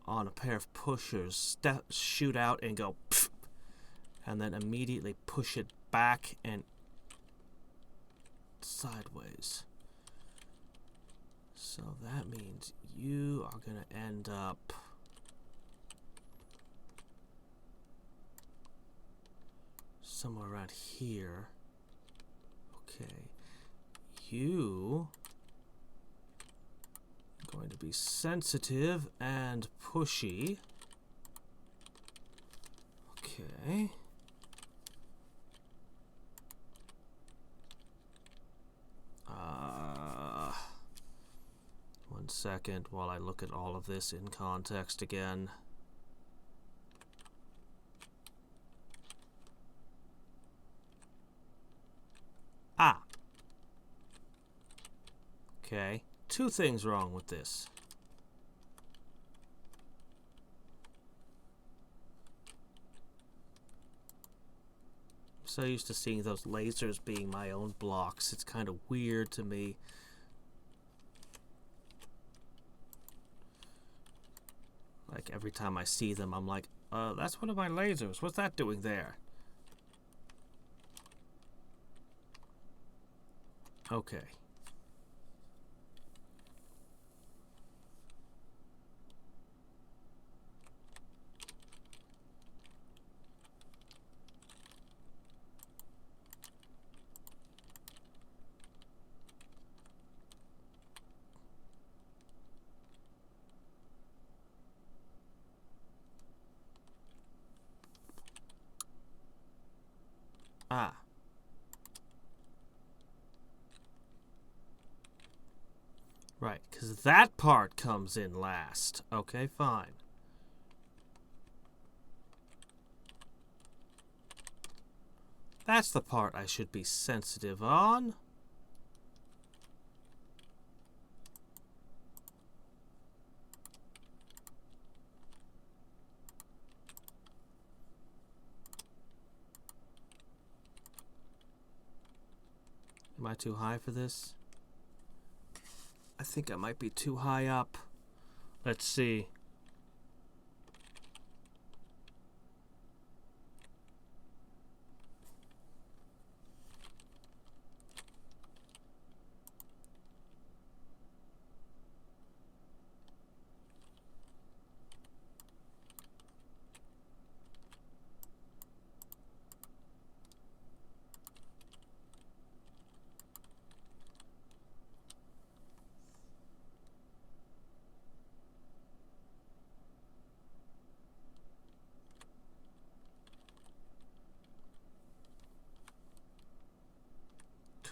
on a pair of pushers shoot out and go pfft, and then immediately push it back and sideways. So that means you are going to end up somewhere around here. Okay. You are going to be sensitive and pushy. Okay. One second while I look at all of this in context again. Okay, two things wrong with this. I'm so used to seeing those lasers being my own blocks. It's kind of weird to me. Like every time I see them, I'm like, that's one of my lasers. What's that doing there? Okay. Right, because that part comes in last. Okay, fine. That's the part I should be sensitive on. Am I too high for this? I think I might be too high up. Let's see.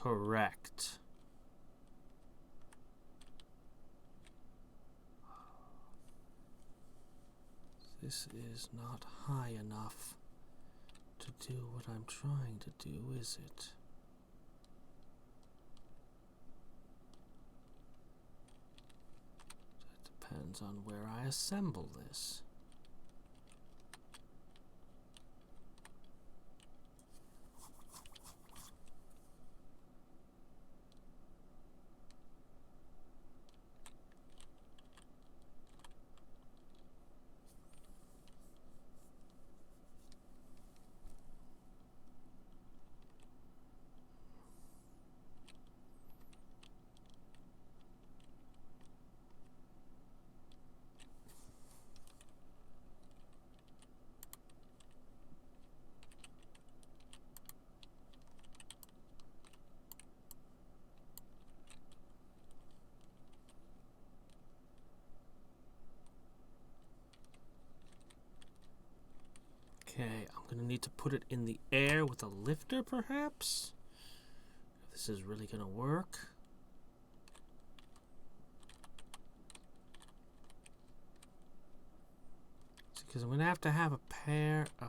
Correct. This is not high enough to do what I'm trying to do, is it? That depends on where I assemble this. Okay, I'm gonna need to put it in the air with a lifter, perhaps? If this is really gonna work. Because I'm gonna have to have a pair of...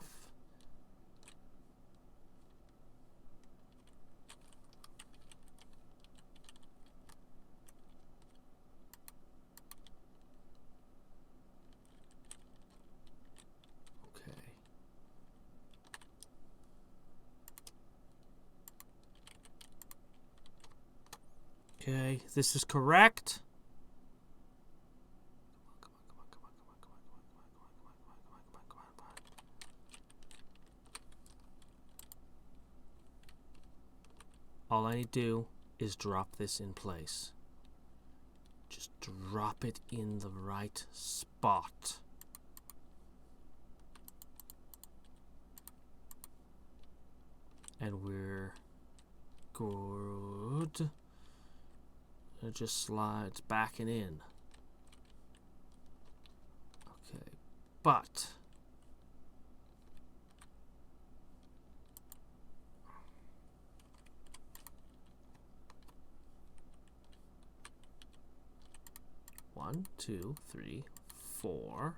Okay, this is correct. All I need to do is drop this in place. Just drop it in the right spot. And we're good. It just slides back and in. Okay, but one, two, three, four.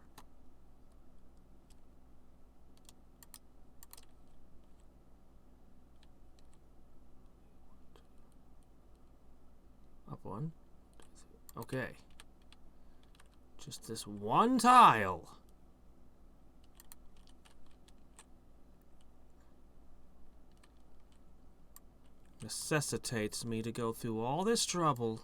Up one. Okay. Just this one tile. Necessitates me to go through all this trouble.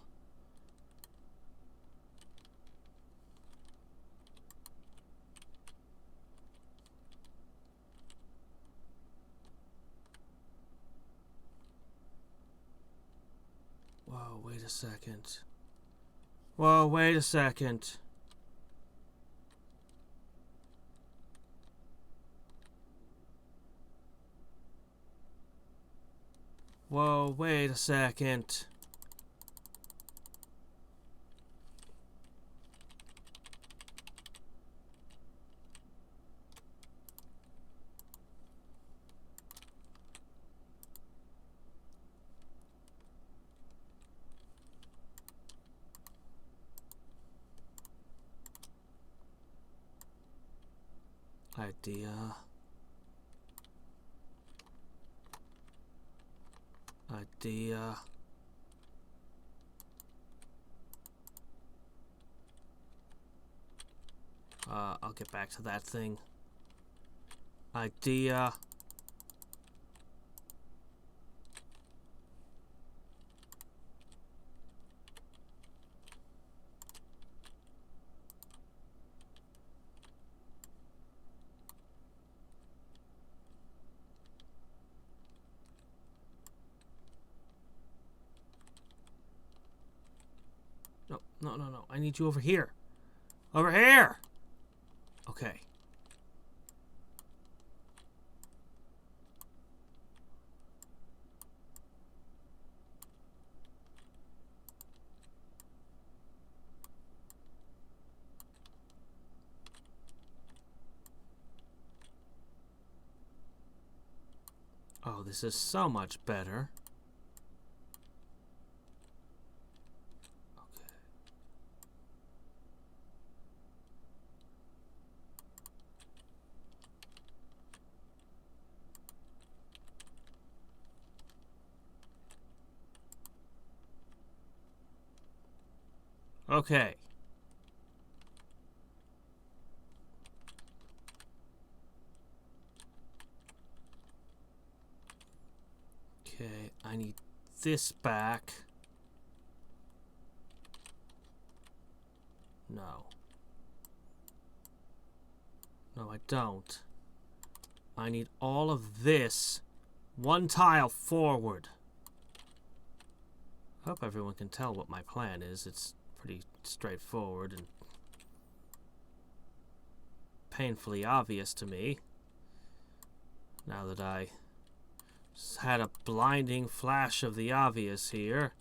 Whoa, wait a second. Whoa, wait a second. Whoa, wait a second. Idea. I'll get back to that thing. Idea. No. I need you over here. Over here! Okay. Oh, this is so much better. Okay. Okay, I need this back. No. No, I don't. I need all of this one tile forward. I hope everyone can tell what my plan is. It's pretty straightforward and painfully obvious to me. Now that I had a blinding flash of the obvious here.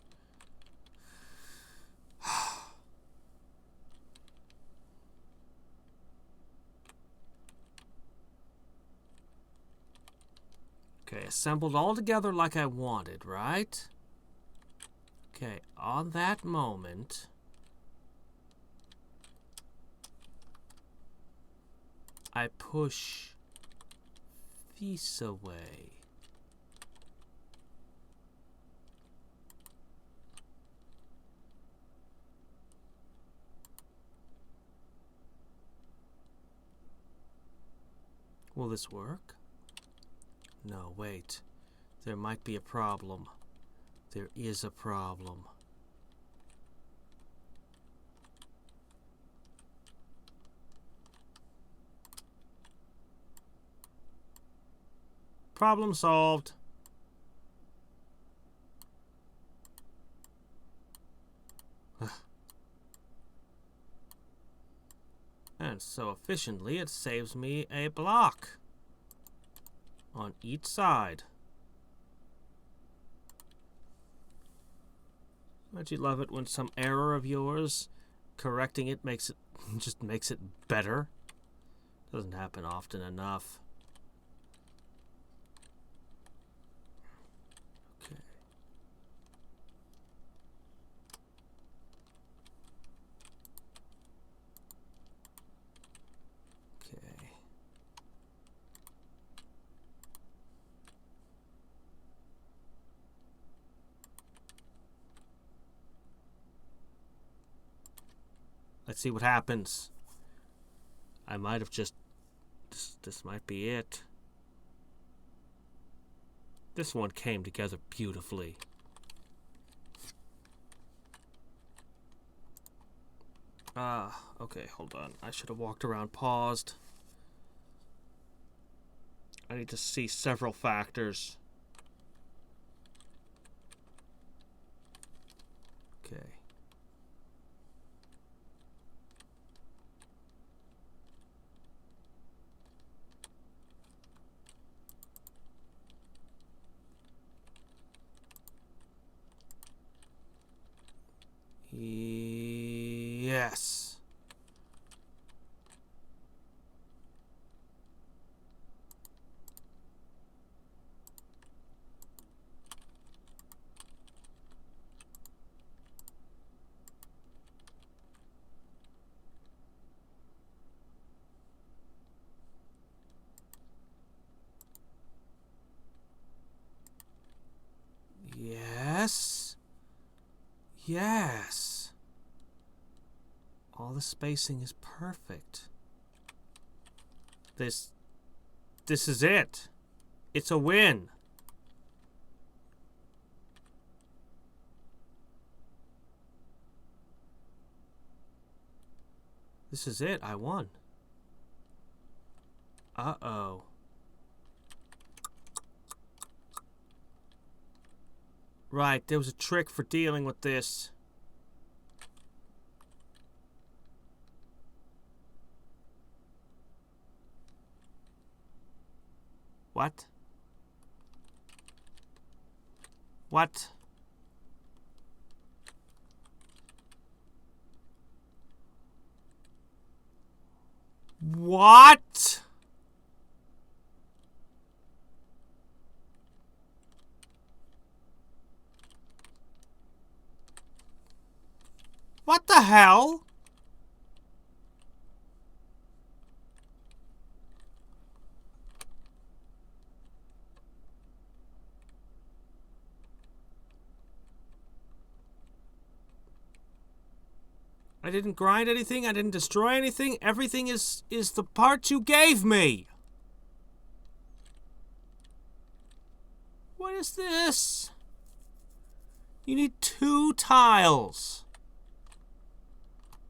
assembled all together like I wanted, right? Okay, on that moment, I push this away. Will this work? No, wait. There might be a problem. There is a problem. Problem solved. And so efficiently it saves me a block on each side. Don't you love it when some error of yours, correcting it just makes it better? Doesn't happen often enough. Okay. Okay. Let's see what happens. I might have just... This might be it. This one came together beautifully. Okay, hold on. I should have walked around, paused. I need to see several factors. Okay. Yes. Yes. Yes. All the spacing is perfect. This is it. It's a win. This is it. I won. Uh-oh. Right, there was a trick for dealing with this. What? What? What? What the hell? I didn't grind anything. I didn't destroy anything. Everything is the parts you gave me. What is this? You need 2 tiles.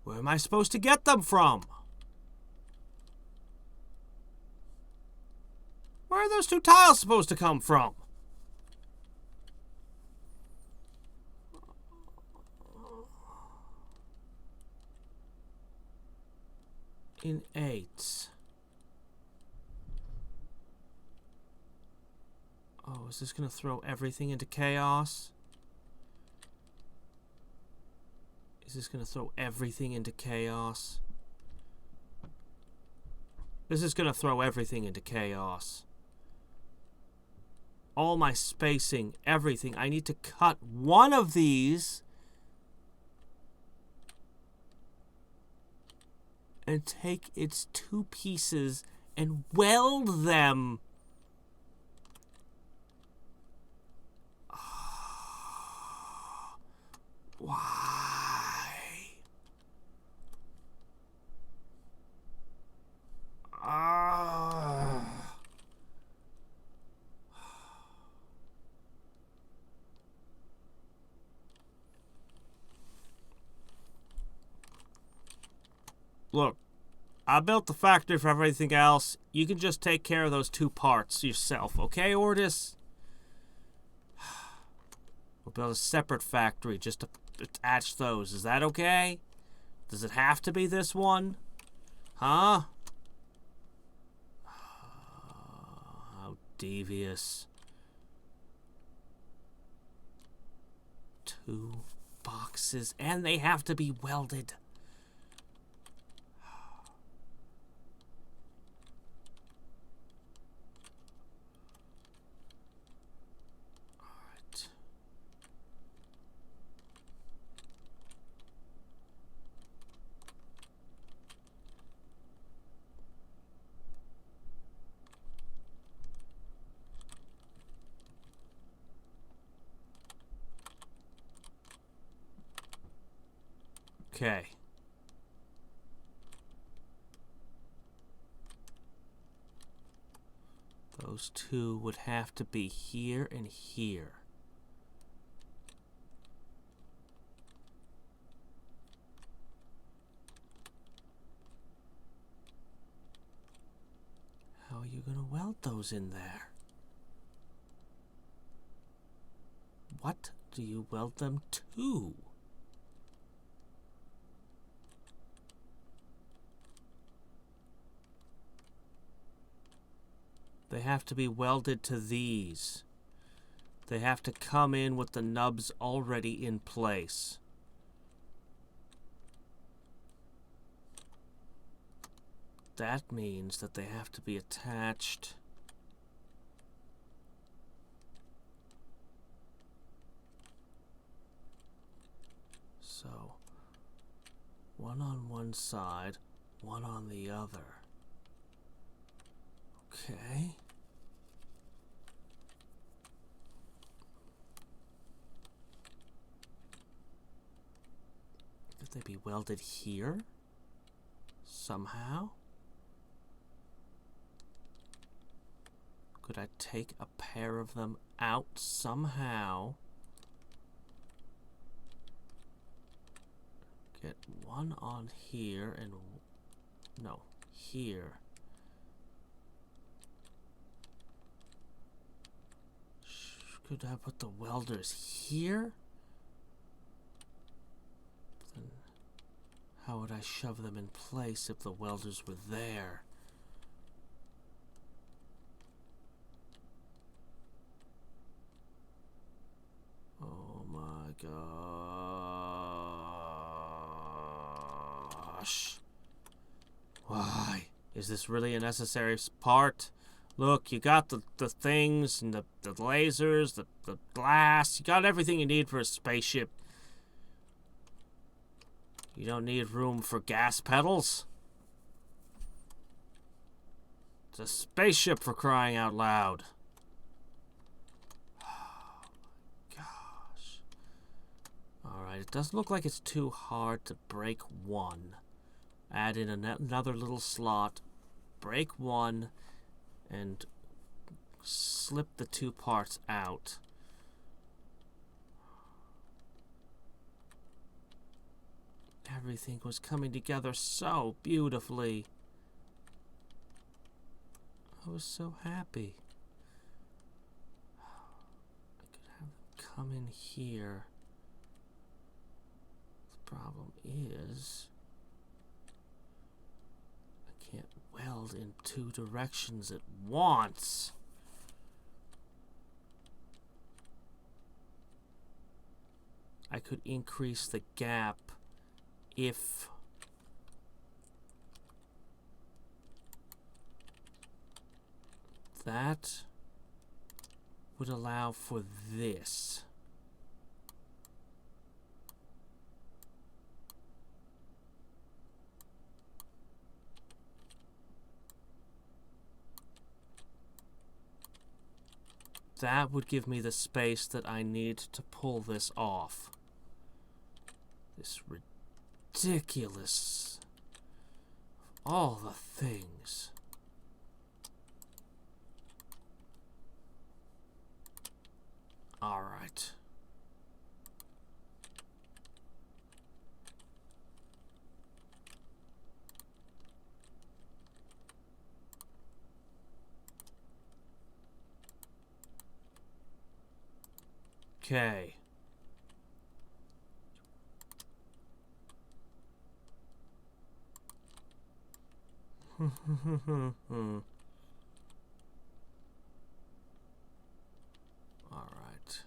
Where am I supposed to get them from? Where are those 2 tiles supposed to come from? In 8. Oh, is this going to throw everything into chaos? Is this going to throw everything into chaos? This is going to throw everything into chaos. all my spacing, everything. I need to cut one of these and take its two pieces and weld them. Why? Look, I built the factory for everything else. You can just take care of those two parts yourself, okay, Ortis? We'll build a separate factory just to attach those. Is that okay? Does it have to be this one? Huh? How devious. 2 boxes, and they have to be welded. Okay. Those 2 would have to be here and here. How are you going to weld those in there? What do you weld them to? They have to be welded to these. They have to come in with the nubs already in place. That means that they have to be attached. So, one on one side, one on the other. Okay. Could they be welded here? Somehow? Could I take a pair of them out somehow? Get one on here and... no, here. Could I put the welders here? Then how would I shove them in place if the welders were there? Oh my gosh. Why? Is this really a necessary part? Look, you got the things and the lasers, the glass. You got everything you need for a spaceship. You don't need room for gas pedals. It's a spaceship, for crying out loud. Oh my gosh. Alright, it doesn't look like it's too hard to break one. Add in another little slot. Break one. And slip the 2 parts out. Everything was coming together so beautifully. I was so happy. I could have them come in here. The problem is... can't weld in 2 directions at once. I could increase the gap if that would allow for this. That would give me the space that I need to pull this off. This ridiculous... all the things. All right. Okay. Alright.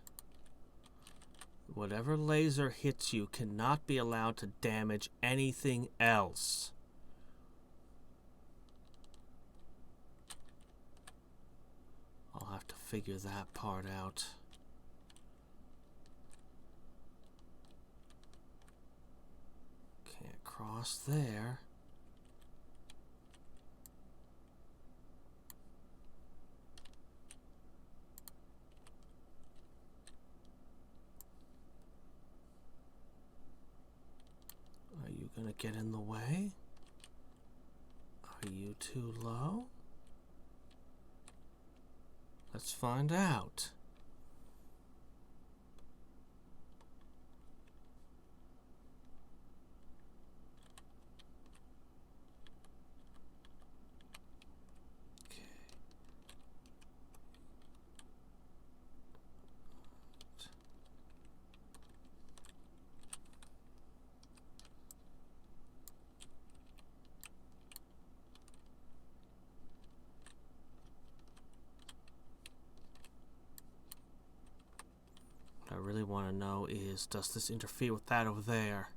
Whatever laser hits you cannot be allowed to damage anything else. I'll have to figure that part out. Can't cross there. Are you gonna get in the way? Are you too low? Let's find out. What I really want to know is, does this interfere with that over there?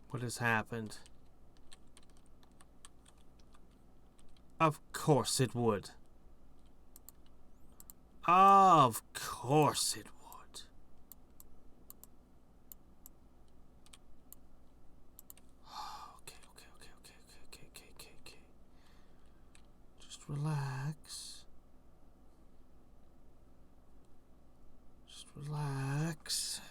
What has happened? Of course it would. Of course it would. Okay. Just relax. Just relax.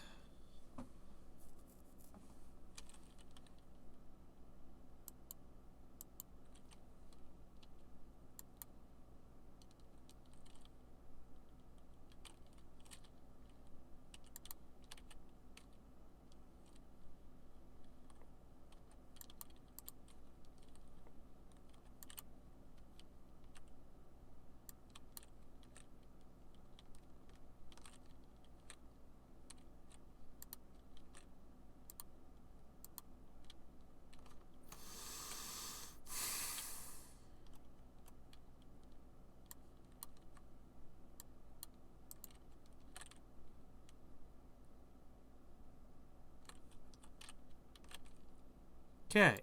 Okay.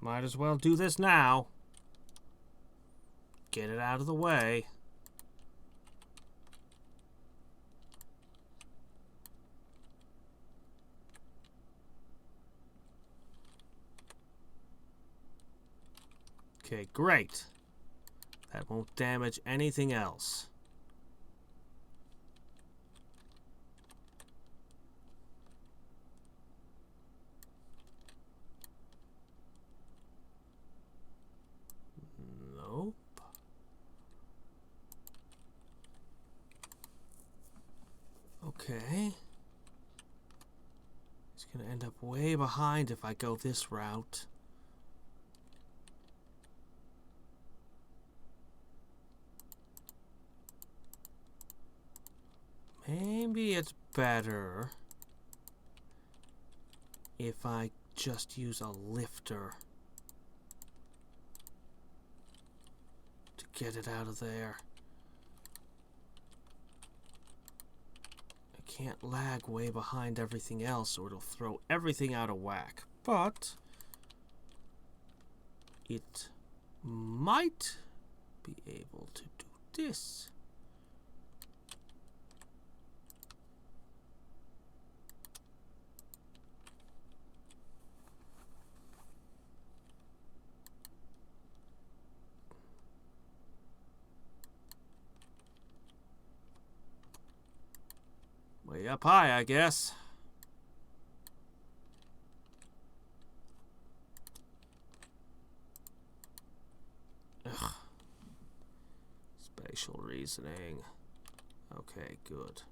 Might as well do this now. Get it out of the way. Okay, great. That won't damage anything else. Nope. Okay. It's gonna end up way behind if I go this route. Maybe it's better if I just use a lifter. get it out of there. I can't lag way behind everything else or it'll throw everything out of whack. But it might be able to do this. Way up high, I guess. Ugh. Spatial reasoning. Okay, good.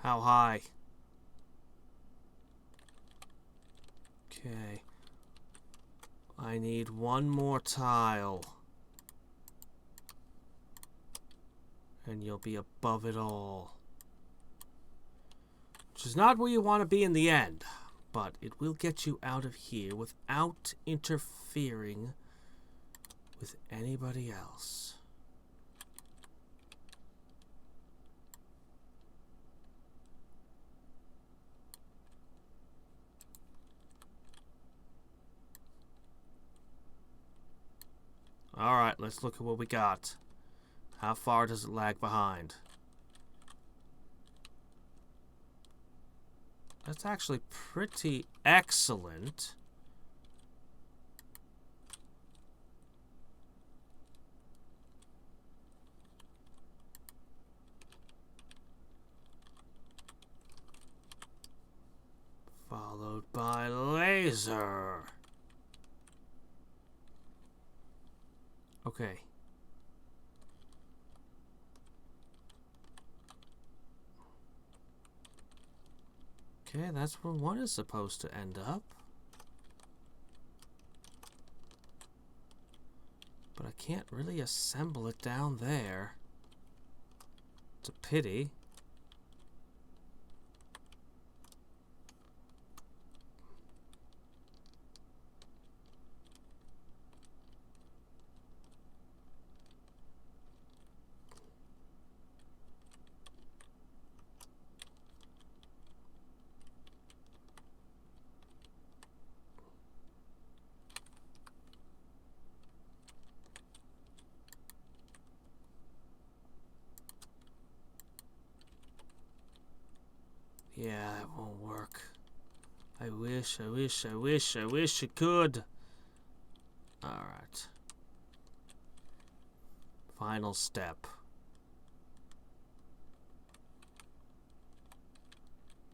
How high? Okay. I need one more tile. And you'll be above it all. Which is not where you want to be in the end. But it will get you out of here without interfering with anybody else. Alright, let's look at what we got. How far does it lag behind? That's actually pretty excellent. Followed by laser. Okay. Okay, that's where one is supposed to end up. But I can't really assemble it down there. It's a pity. Yeah, it won't work. I wish it could. Alright. Final step.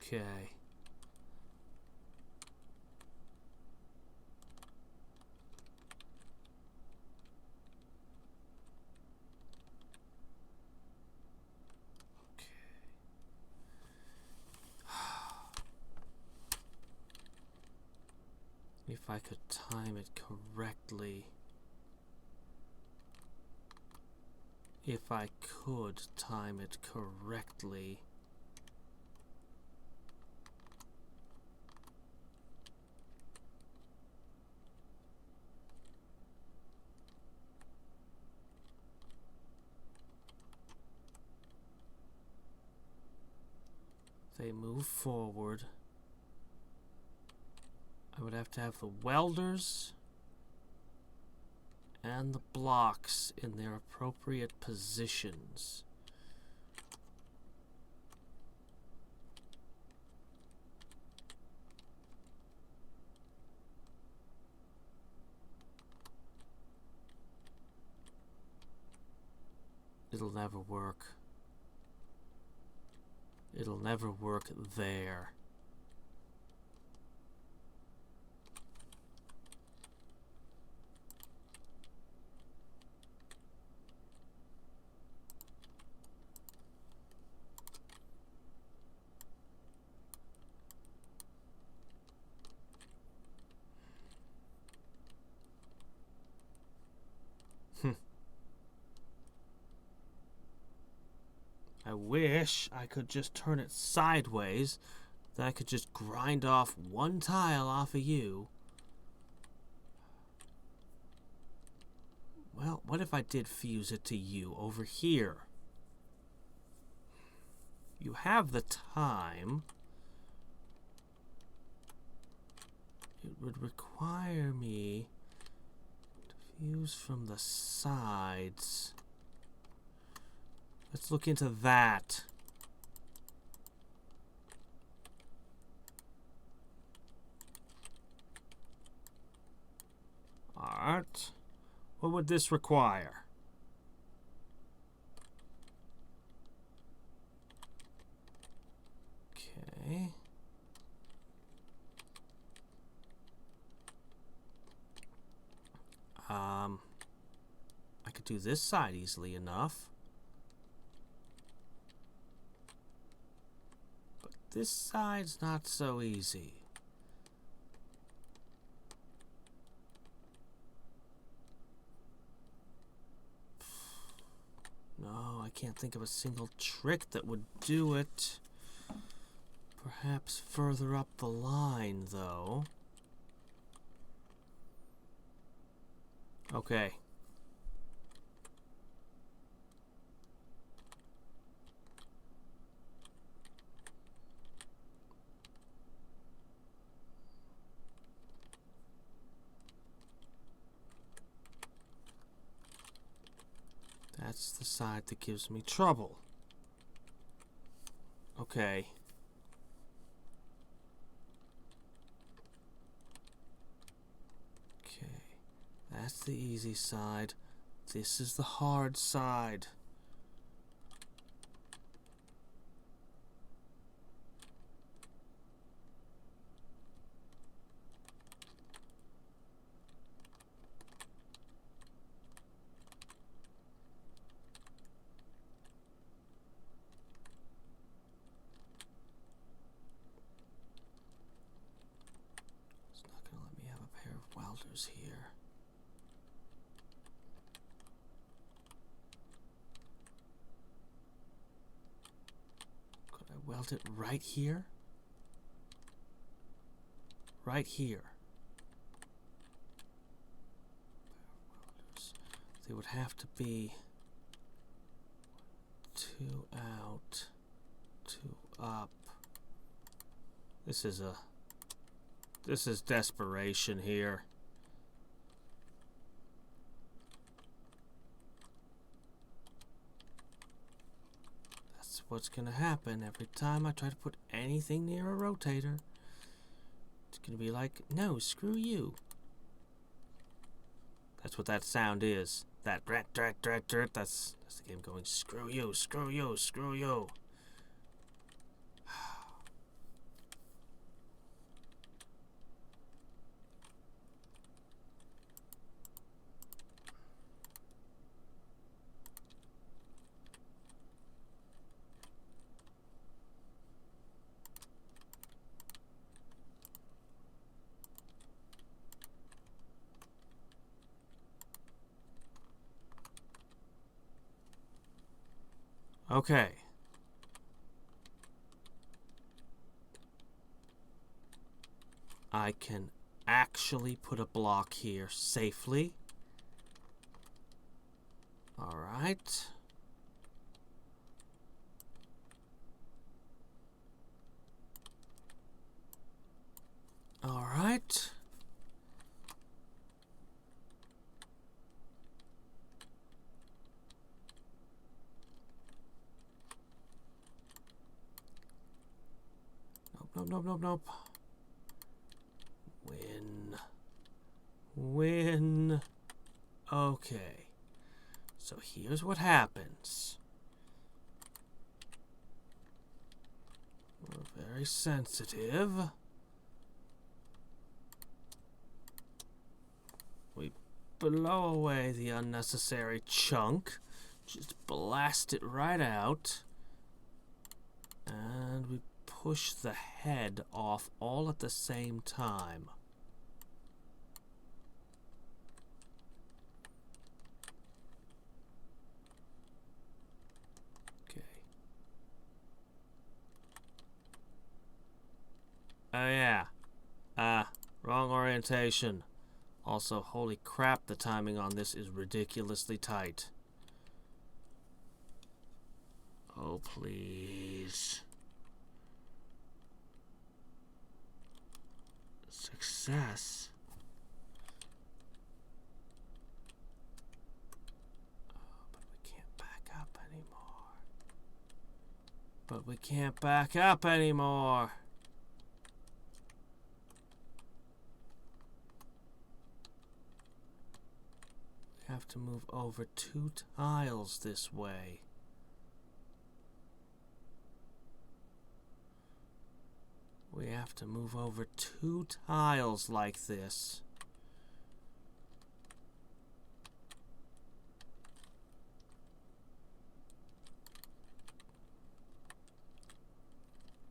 Okay. If I could time it correctly. If I could time it correctly. They move forward. I would have to have the welders and the blocks in their appropriate positions. It'll never work. It'll never work there. I wish I could just turn it sideways. Then I could just grind off one tile off of you. Well, what if I did fuse it to you over here? You have the time. It would require me to fuse from the sides. Let's look into that. Alright. What would this require? Okay. I could do this side easily enough. But this side's not so easy. No, I can't think of a single trick that would do it. Perhaps further up the line, though. Okay. That's the side that gives me trouble. Okay. Okay. That's the easy side. This is the hard side. It's not going to let me have a pair of welders here. Weld it right here? Right here. They would have to be 2 out, 2 up. This is desperation here. What's gonna happen every time I try to put anything near a rotator. It's gonna be like, no, screw you. That's what that sound is. That drat drat drat drat. That's the game going, screw you, screw you, screw you. Okay. I can actually put a block here safely. All right. All right. Nope. Win. Okay. So here's what happens. We're very sensitive. We blow away the unnecessary chunk. Just blast it right out. And we push the head off all at the same time. Okay. yeah. Wrong orientation. Also, holy crap, the timing on this is ridiculously tight. Oh, please. Success. But we can't back up anymore. But we can't back up anymore. We have to move over 2 tiles this way. We have to move over 2 tiles like this.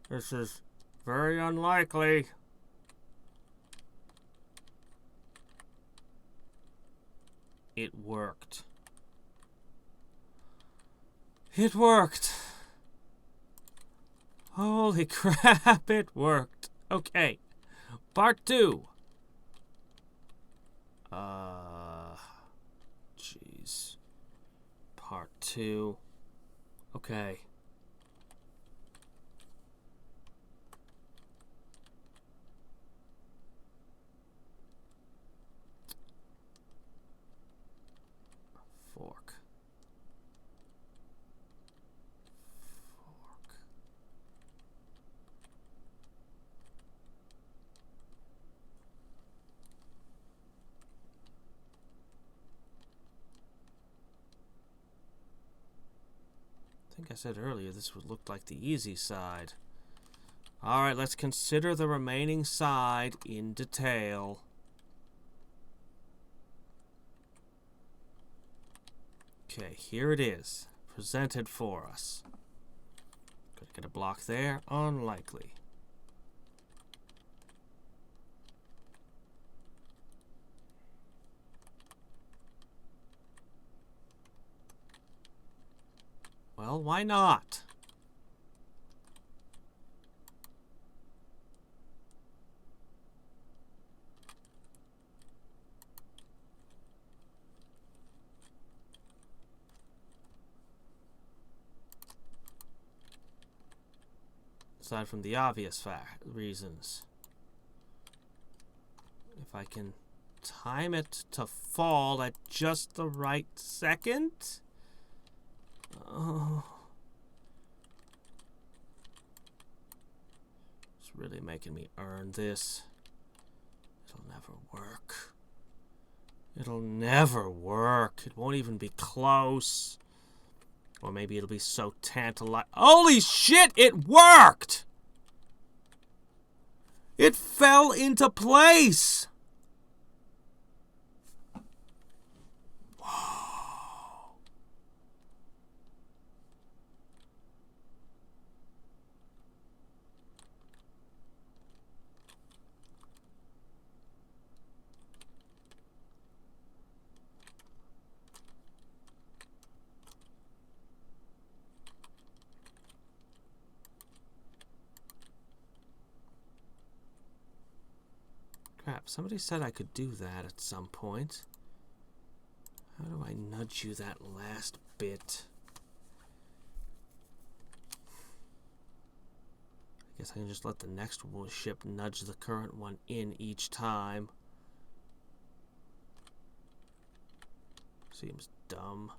This is very unlikely. It worked. It worked. Holy crap, it worked. Okay. Part 2. Jeez. Part 2. Okay. Fork. I think I said earlier this would look like the easy side. Alright, let's consider the remaining side in detail. Okay, here it is. Presented for us. Could get a block there. Unlikely. Well, why not? Aside from the obvious reasons. If I can time it to fall at just the right second. Oh. It's really making me earn this. It'll never work. It'll never work. It won't even be close. Or maybe it'll be so tantalizing. Holy shit, it worked! It fell into place! Whoa. Crap, somebody said I could do that at some point. How do I nudge you that last bit? I guess I can just let the next ship nudge the current one in each time. Seems dumb.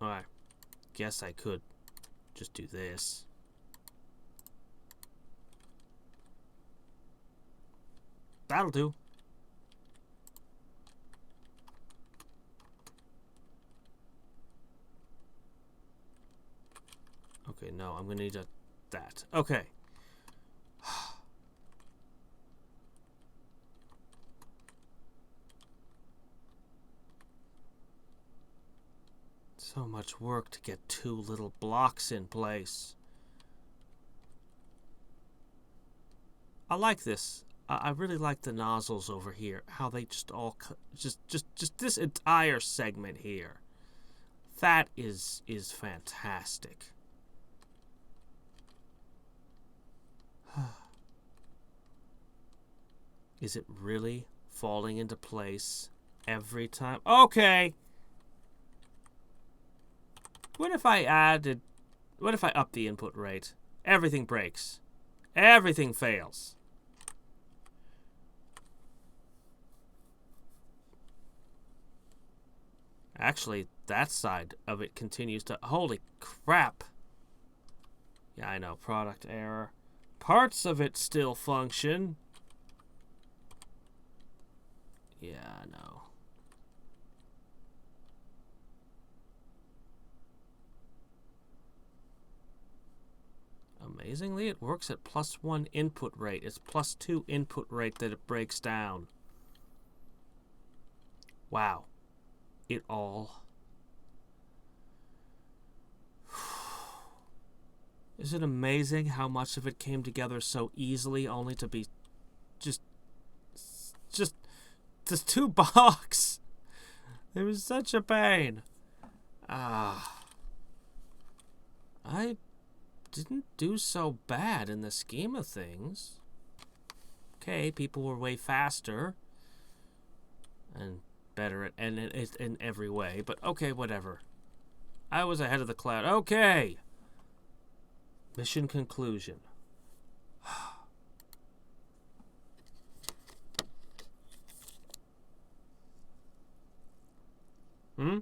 Alright, guess I could just do this. That'll do. Okay, no, I'm gonna need that. Okay. So much work to get 2 little blocks in place. I like this. I really like the nozzles over here. How they just all just this entire segment here. That is fantastic. Is it really falling into place every time? Okay. What if I up the input rate? Everything breaks. Everything fails. Actually, that side of it continues to... Holy crap. Yeah, I know. Product error. Parts of it still function. Yeah, I know. Amazingly, it works at +1 input rate. It's +2 input rate that it breaks down. Wow. It all... Is it amazing how much of it came together so easily, only to be just this 2 blocks? It was such a pain. I didn't do so bad in the scheme of things. Okay, people were way faster and better at in every way, but okay, whatever. I was ahead of the cloud. Okay. Mission conclusion. Hmm?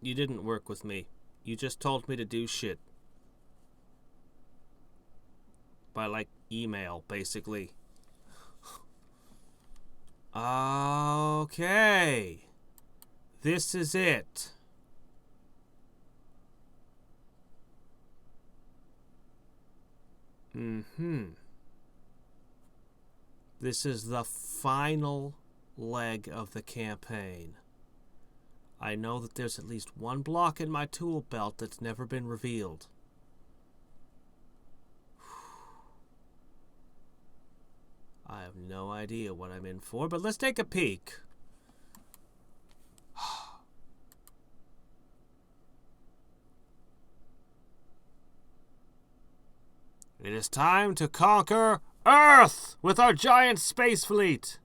You didn't work with me. You just told me to do shit. By, like, email, basically. Okay. This is it. This is the final leg of the campaign. I know that there's at least one block in my tool belt that's never been revealed. I have no idea what I'm in for, but let's take a peek. It is time to conquer Earth with our giant space fleet.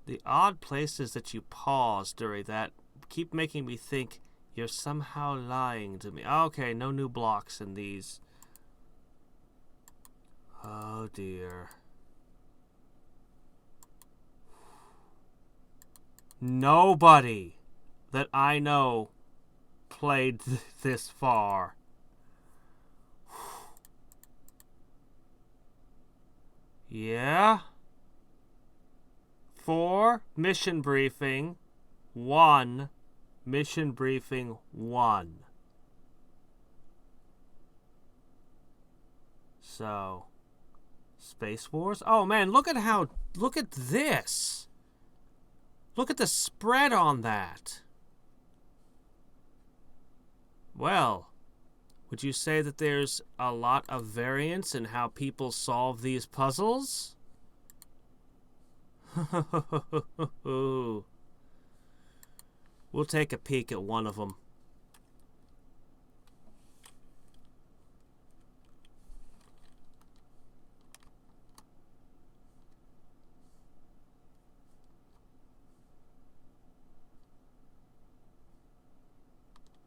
The odd places that you pause during that keep making me think you're somehow lying to me. Okay, no new blocks in these. Oh dear. Nobody that I know played this far. Yeah? 4 mission briefing, 1 mission briefing 1. So, Space Wars? Oh man, look at this. Look at the spread on that. Well, would you say that there's a lot of variance in how people solve these puzzles? We'll take a peek at one of them.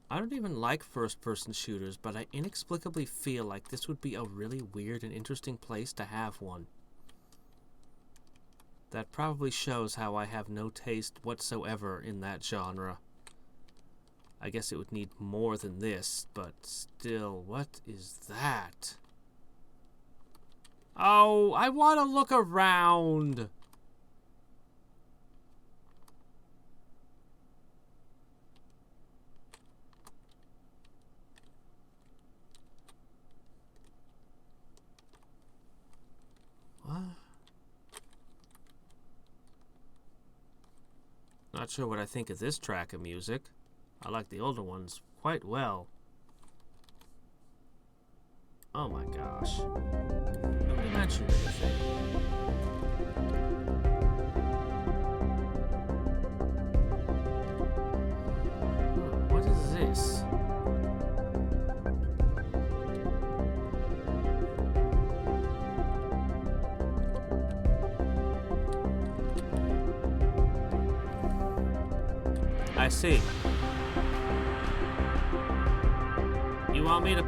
I don't even like first-person shooters, but I inexplicably feel like this would be a really weird and interesting place to have one. That probably shows how I have no taste whatsoever in that genre. I guess it would need more than this, but still, what is that? Oh, I want to look around. What? Not sure what I think of this track of music. I like the older ones quite well. Oh my gosh. Nobody mentioned anything. What is this? I see. You want me to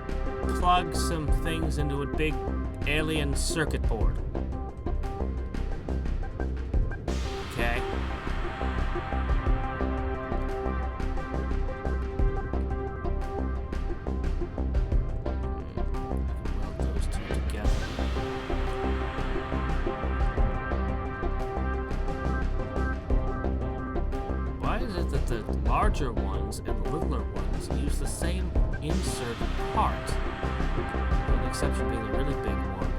plug some things into a big alien circuit board? Okay. Weld those two together. Why is it that the larger ones and the littler ones use the same insert part? With the exception being the really big one.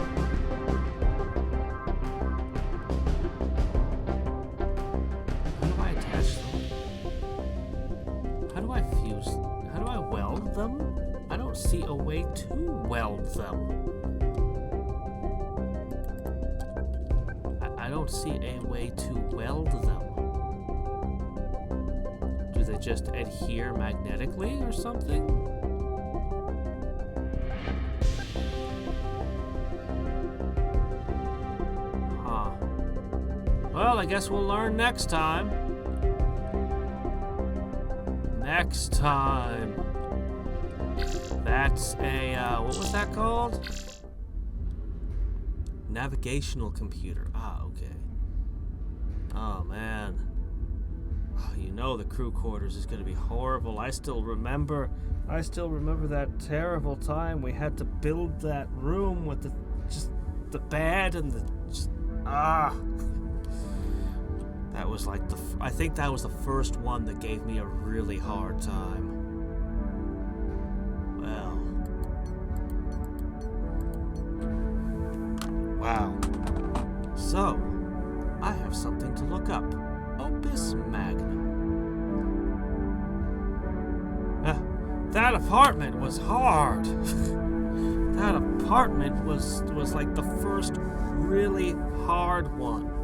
How do I attach them? How do I fuse? How do I weld them? I don't see a way to weld them. I don't see a way to weld them. Do they just adhere magnetically or something? Well, I guess we'll learn next time. Next time. That's a, what was that called? Navigational computer. Ah, okay. Oh, man. Oh, you know the crew quarters is going to be horrible. I still remember that terrible time we had to build that room with the bed and That was like I think that was the first one that gave me a really hard time. Well. Wow. So, I have something to look up. Opus Magnum. That apartment was hard. That apartment was like the first really hard one.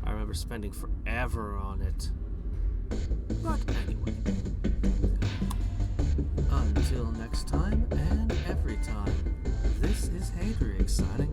I remember spending forever on it. But anyway. Until next time and every time, this is Hadriex signing